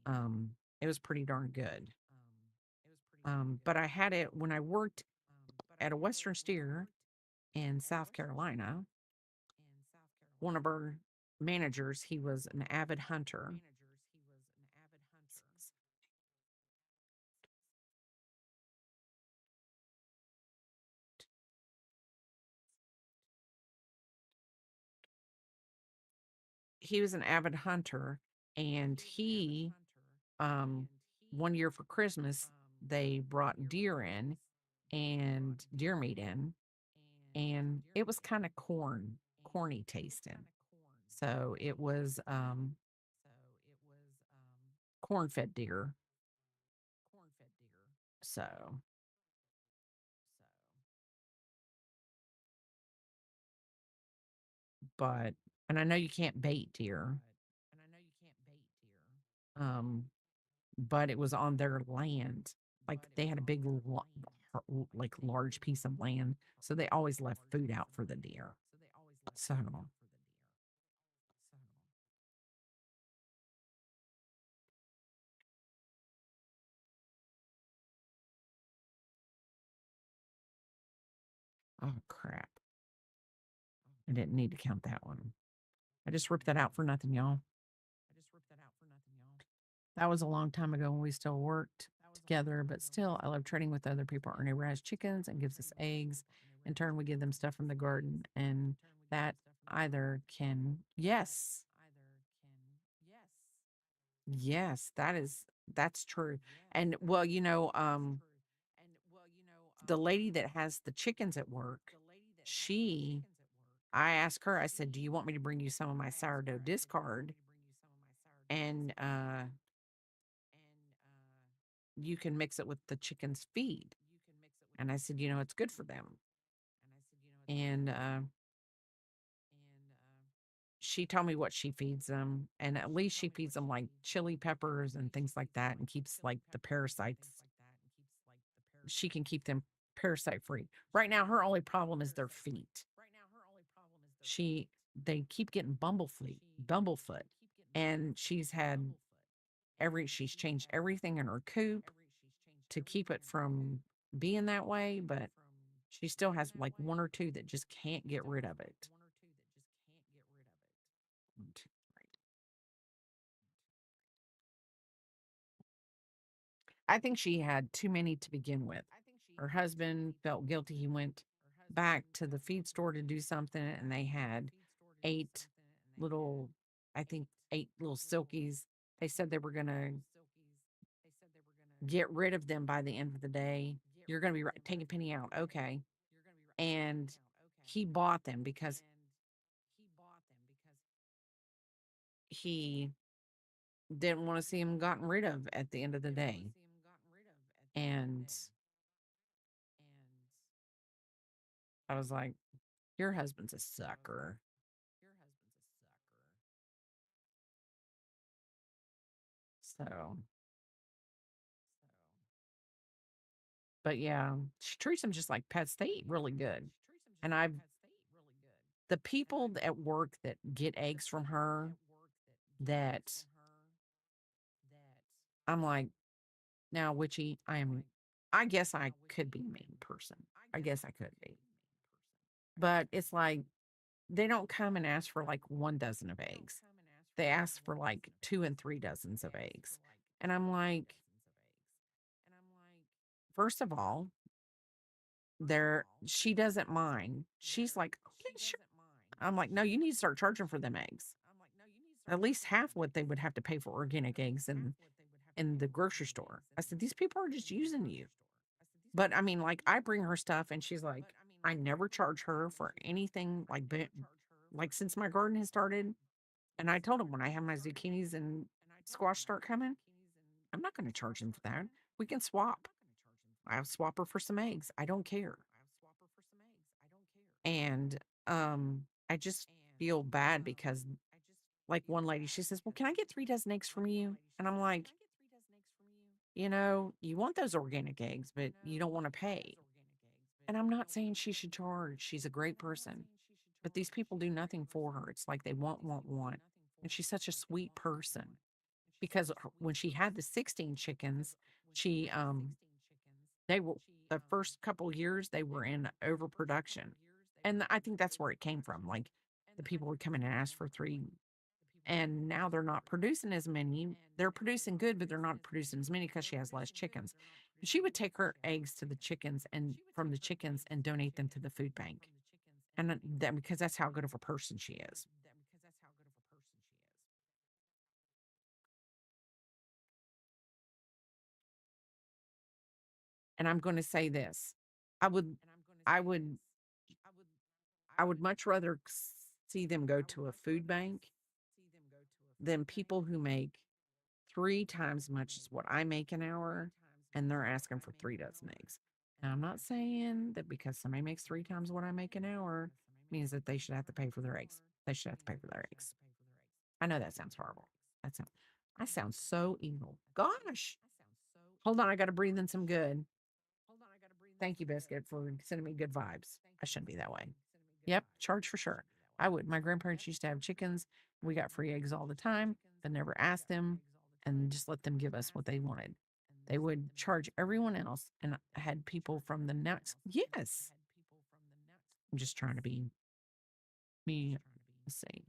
um, it was pretty darn good. But I had it when I worked at a Western Steer in South Carolina. One of our managers, he was an avid hunter. He was an avid hunter, and um, one year for Christmas, they brought deer in and deer meat in, and it was kind of corny tasting. So it was corn fed deer. So, but and I know you can't bait deer. Um, but it was on their land. Like they had a big, like large piece of land, so they always left food out for the deer. So, oh crap! I didn't need to count that one. I just ripped that out for nothing, y'all. That was a long time ago when we still worked together, but still, I love trading with other people. Our neighbor has chickens and gives us eggs. In turn, we give them stuff from the garden, and that either can, yes, yes, that's true. And well, the lady that has the chickens at work, she, I asked her, I said, "Do you want me to bring you some of my sourdough discard? And you can mix it with the chicken's feed." And I said, "It's good for them." And she told me what she feeds them. And at least she feeds them like chili peppers and things like that and keeps like the parasites. She can keep them parasite free. Right now, her only problem is their feet. They keep getting bumblefoot. And she's changed everything in her coop to keep it from being that way, but she still has like one or two that just can't get rid of it. I think she had too many to begin with. Her husband felt guilty. He went back to the feed store to do something, and they had eight little, I think, eight little silkies. They said they were going to get rid of them by the end of the day. You're going to be taking Penny out. Okay. And he bought them because he didn't want to see them gotten rid of at the end of the day. And I was like, your husband's a sucker. So, but yeah, she treats them just like pets. They eat really good. And the people at work that get eggs from her, that I'm like, now, Witchy, I guess I could be a mean person. I guess I could be. But it's like, they don't come and ask for like 1 dozen of eggs. They ask for like 2 and 3 dozens of eggs. And I'm like, first of all, she doesn't mind. She's like, okay, sure. I'm like, no, you need to start charging for them eggs. At least half what they would have to pay for organic eggs in the grocery store. I said, these people are just using you. But I mean, like, I bring her stuff and she's like, I never charge her for anything like since my garden has started. And I told him when I have my zucchinis and squash start coming, I'm not going to charge him for that. We can swap. I'll swap her for some eggs. I don't care. And I just feel bad because like one lady, she says, "Well, can I get 3 dozen eggs from you?" And I'm like, you want those organic eggs, but you don't want to pay. And I'm not saying she should charge. She's a great person. But these people do nothing for her. It's like they want. And she's such a sweet person because when she had the 16 chickens, she they were the first couple years they were in overproduction. And I think that's where it came from. Like the people would come in and ask for 3, and now they're not producing as many. They're producing good, but they're not producing as many because she has less chickens. She would take her eggs to the chickens and from the chickens and donate them to the food bank. And that because that's how good of a person she is. And I'm going to say this. I would I would I would much rather see them go to a food bank than people who make 3 times much as what I make an hour and they're asking for 3 dozen eggs. Now, I'm not saying that because somebody makes 3 times what I make an hour means that they should have to pay for their eggs. They should have to pay for their eggs. I know that sounds horrible. I sound so evil. Gosh. Hold on, I got to breathe in some good. Thank you, Biscuit, for sending me good vibes. I shouldn't be that way. Yep, charge for sure. I would. My grandparents used to have chickens. We got free eggs all the time, but never asked them and just let them give us what they wanted. They would charge everyone else, and I had people from the next. Yes. I'm just trying to be me see.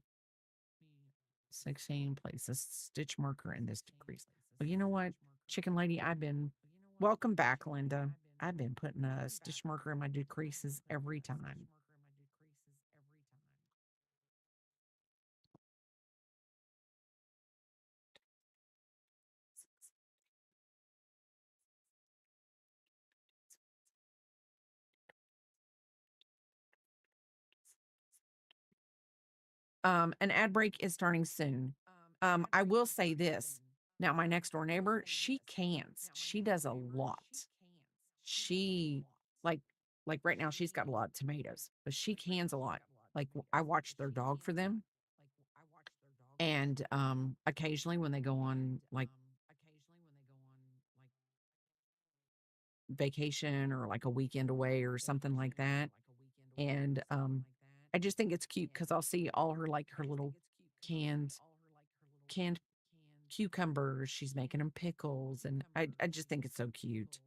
16, place a stitch marker in this decrease. Well, you know what, chicken lady, welcome back, Linda. I've been putting a stitch marker in my decreases every time. An ad break is starting soon. I will say this. Now, my next door neighbor, she cans. She does a lot. She like right now she's got a lot of tomatoes, but she cans a lot. I watch their dog for them. And occasionally when they go on like vacation or like a weekend away or something like that. And I just think it's cute because I'll see all her like her little canned cucumbers. She's making them pickles, and I just think it's so cute.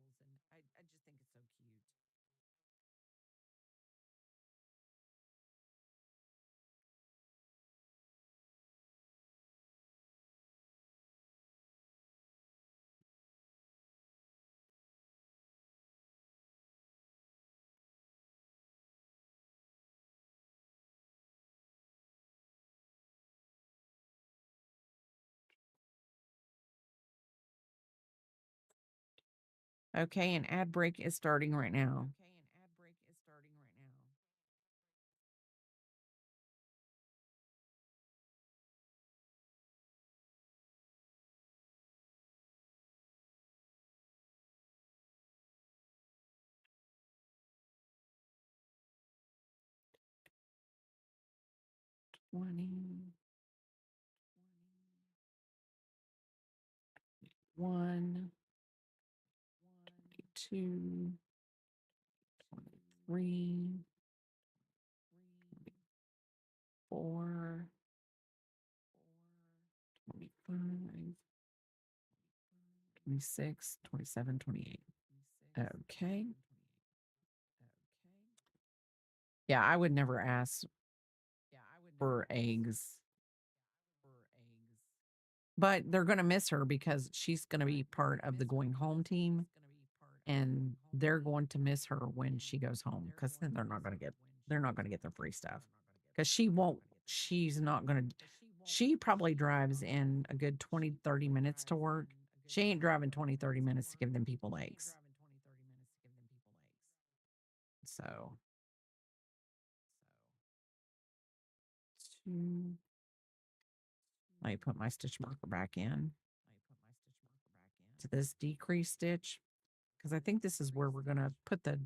Okay, an ad break is starting right now. 20, 1, 22, 23, 4, 25, 26, 27, 28. Okay. Yeah, I would never ask for eggs, but they're going to miss her because she's going to be part of the going home team, and they're going to miss her when she goes home because then they're not going to get their free stuff because she's not going to, she probably drives in a good 20, 30 minutes to work. She ain't driving 20, 30 minutes to give them people eggs. So, let me put my stitch marker back in to this decrease stitch because I think this is where we're going to put the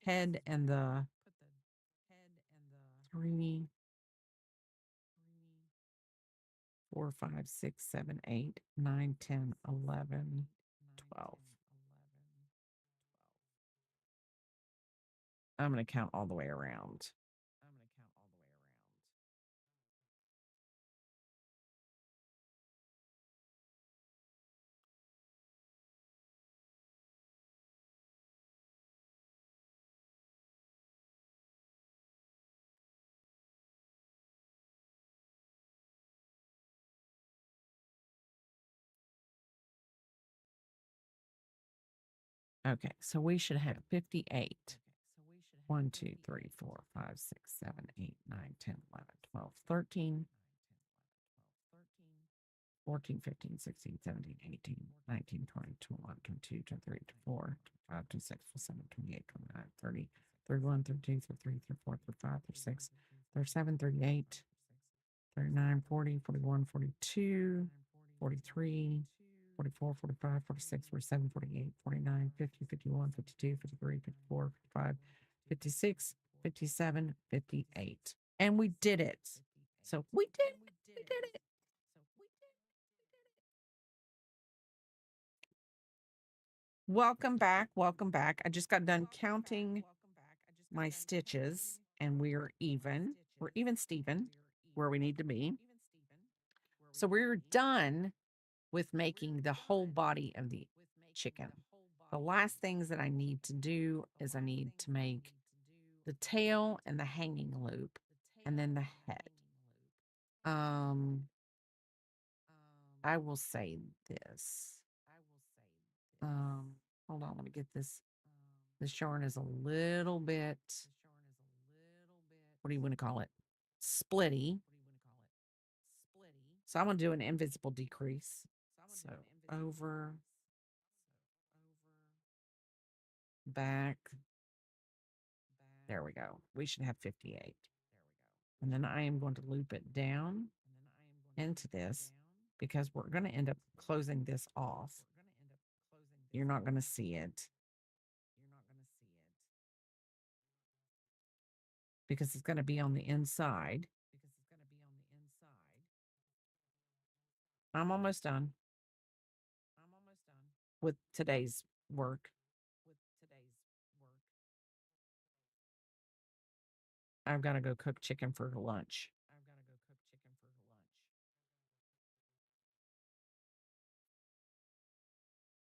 head and the 3, 4, 5, 6, 7, 8, 9, 10, 11, 12. I'm going to count all the way around. Okay, so we should have 58. 1, 2, 3, 4, 5, 6, 7, 8, 9, 10, 11, 12, 13, 14, 15, 16, 17, 18, 19, 20, 21, 22, 23, 24, 25, 26, 27, 28, 29, 30, 31, 32, 33, 34, 35, 36, 37, 38, 39, 40, 41, 42, 43, 44, 45, 46, 47, 48, 49, 50, 51, 52, 53, 54, 55, 56, 57, 58. And we did it. So we did it. We did it. Welcome back. Welcome back. I just got done counting my stitches and we're even. We're even Steven where we need to be. So we're done with making the whole body of the chicken. The last things that I need to do is I need to make the tail and the hanging loop. and then the head. I will say this. Hold on, let me get this. This yarn is a little bit, what do you want to call it? Splitty. So I'm going to do an invisible decrease. So over, back. There we go. We should have 58. And then I am going to loop it down into this because we're going to end up closing this off. You're not going to see it because it's going to be on the inside. I'm almost done with today's work. I've got to go cook chicken for lunch.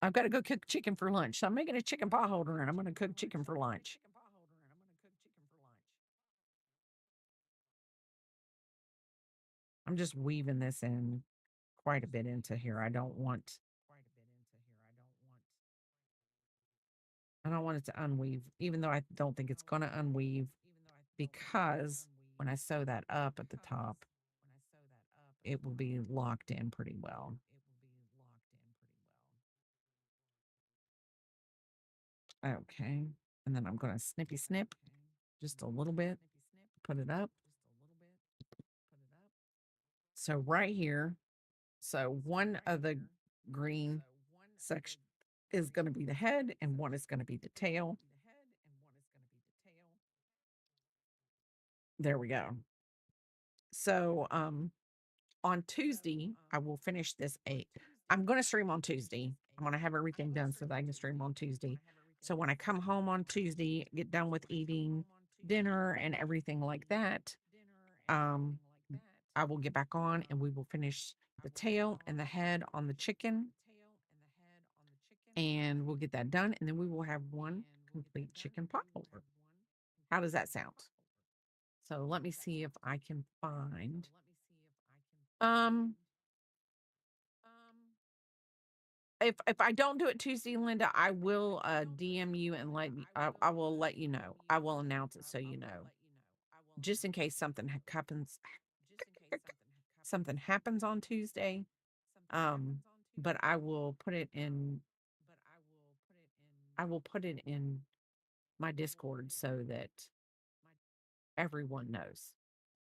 I've got to go cook chicken for lunch. So I'm making a chicken potholder and I'm going to cook chicken for lunch. I'm just weaving this in quite a bit into here. I don't want it to unweave, even though I don't think it's going to unweave, because when I sew that up at the top, it will be locked in pretty well. Okay. And then I'm going to snippy snip just a little bit, put it up. So right here, so one of the green section is going to be the head and one is going to be the tail. There we go. So on Tuesday, I will finish this 8. I'm going to stream on Tuesday. I'm going to have everything done so that I can stream on Tuesday. So when I come home on Tuesday, get done with eating dinner and everything like that, I will get back on and we will finish the tail and the head on the chicken. And we'll get that done. And then we will have one complete chicken potholder. How does that sound? So let me see if I can find. If I don't do it Tuesday, Linda, I will DM you and I will let you know. I will announce it so you know, just in case something happens on Tuesday. But I will put it in. I will put it in my Discord so that everyone knows,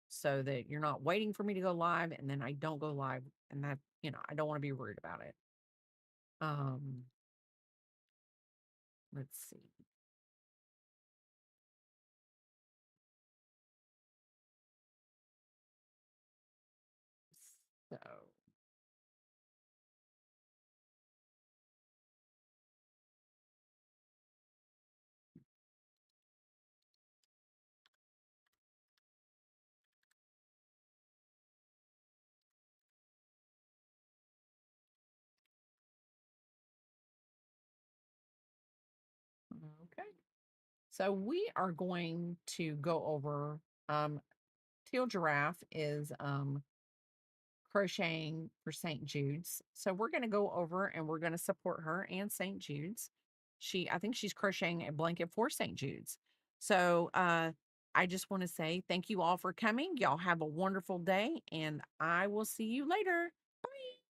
so that you're not waiting for me to go live and then I don't go live, and that, I don't want to be rude about it. Let's see. So okay. So we are going to go over, Teal Giraffe is crocheting for St. Jude's. So we're going to go over and we're going to support her and St. Jude's. I think she's crocheting a blanket for St. Jude's. So I just want to say thank you all for coming. Y'all have a wonderful day and I will see you later. Bye.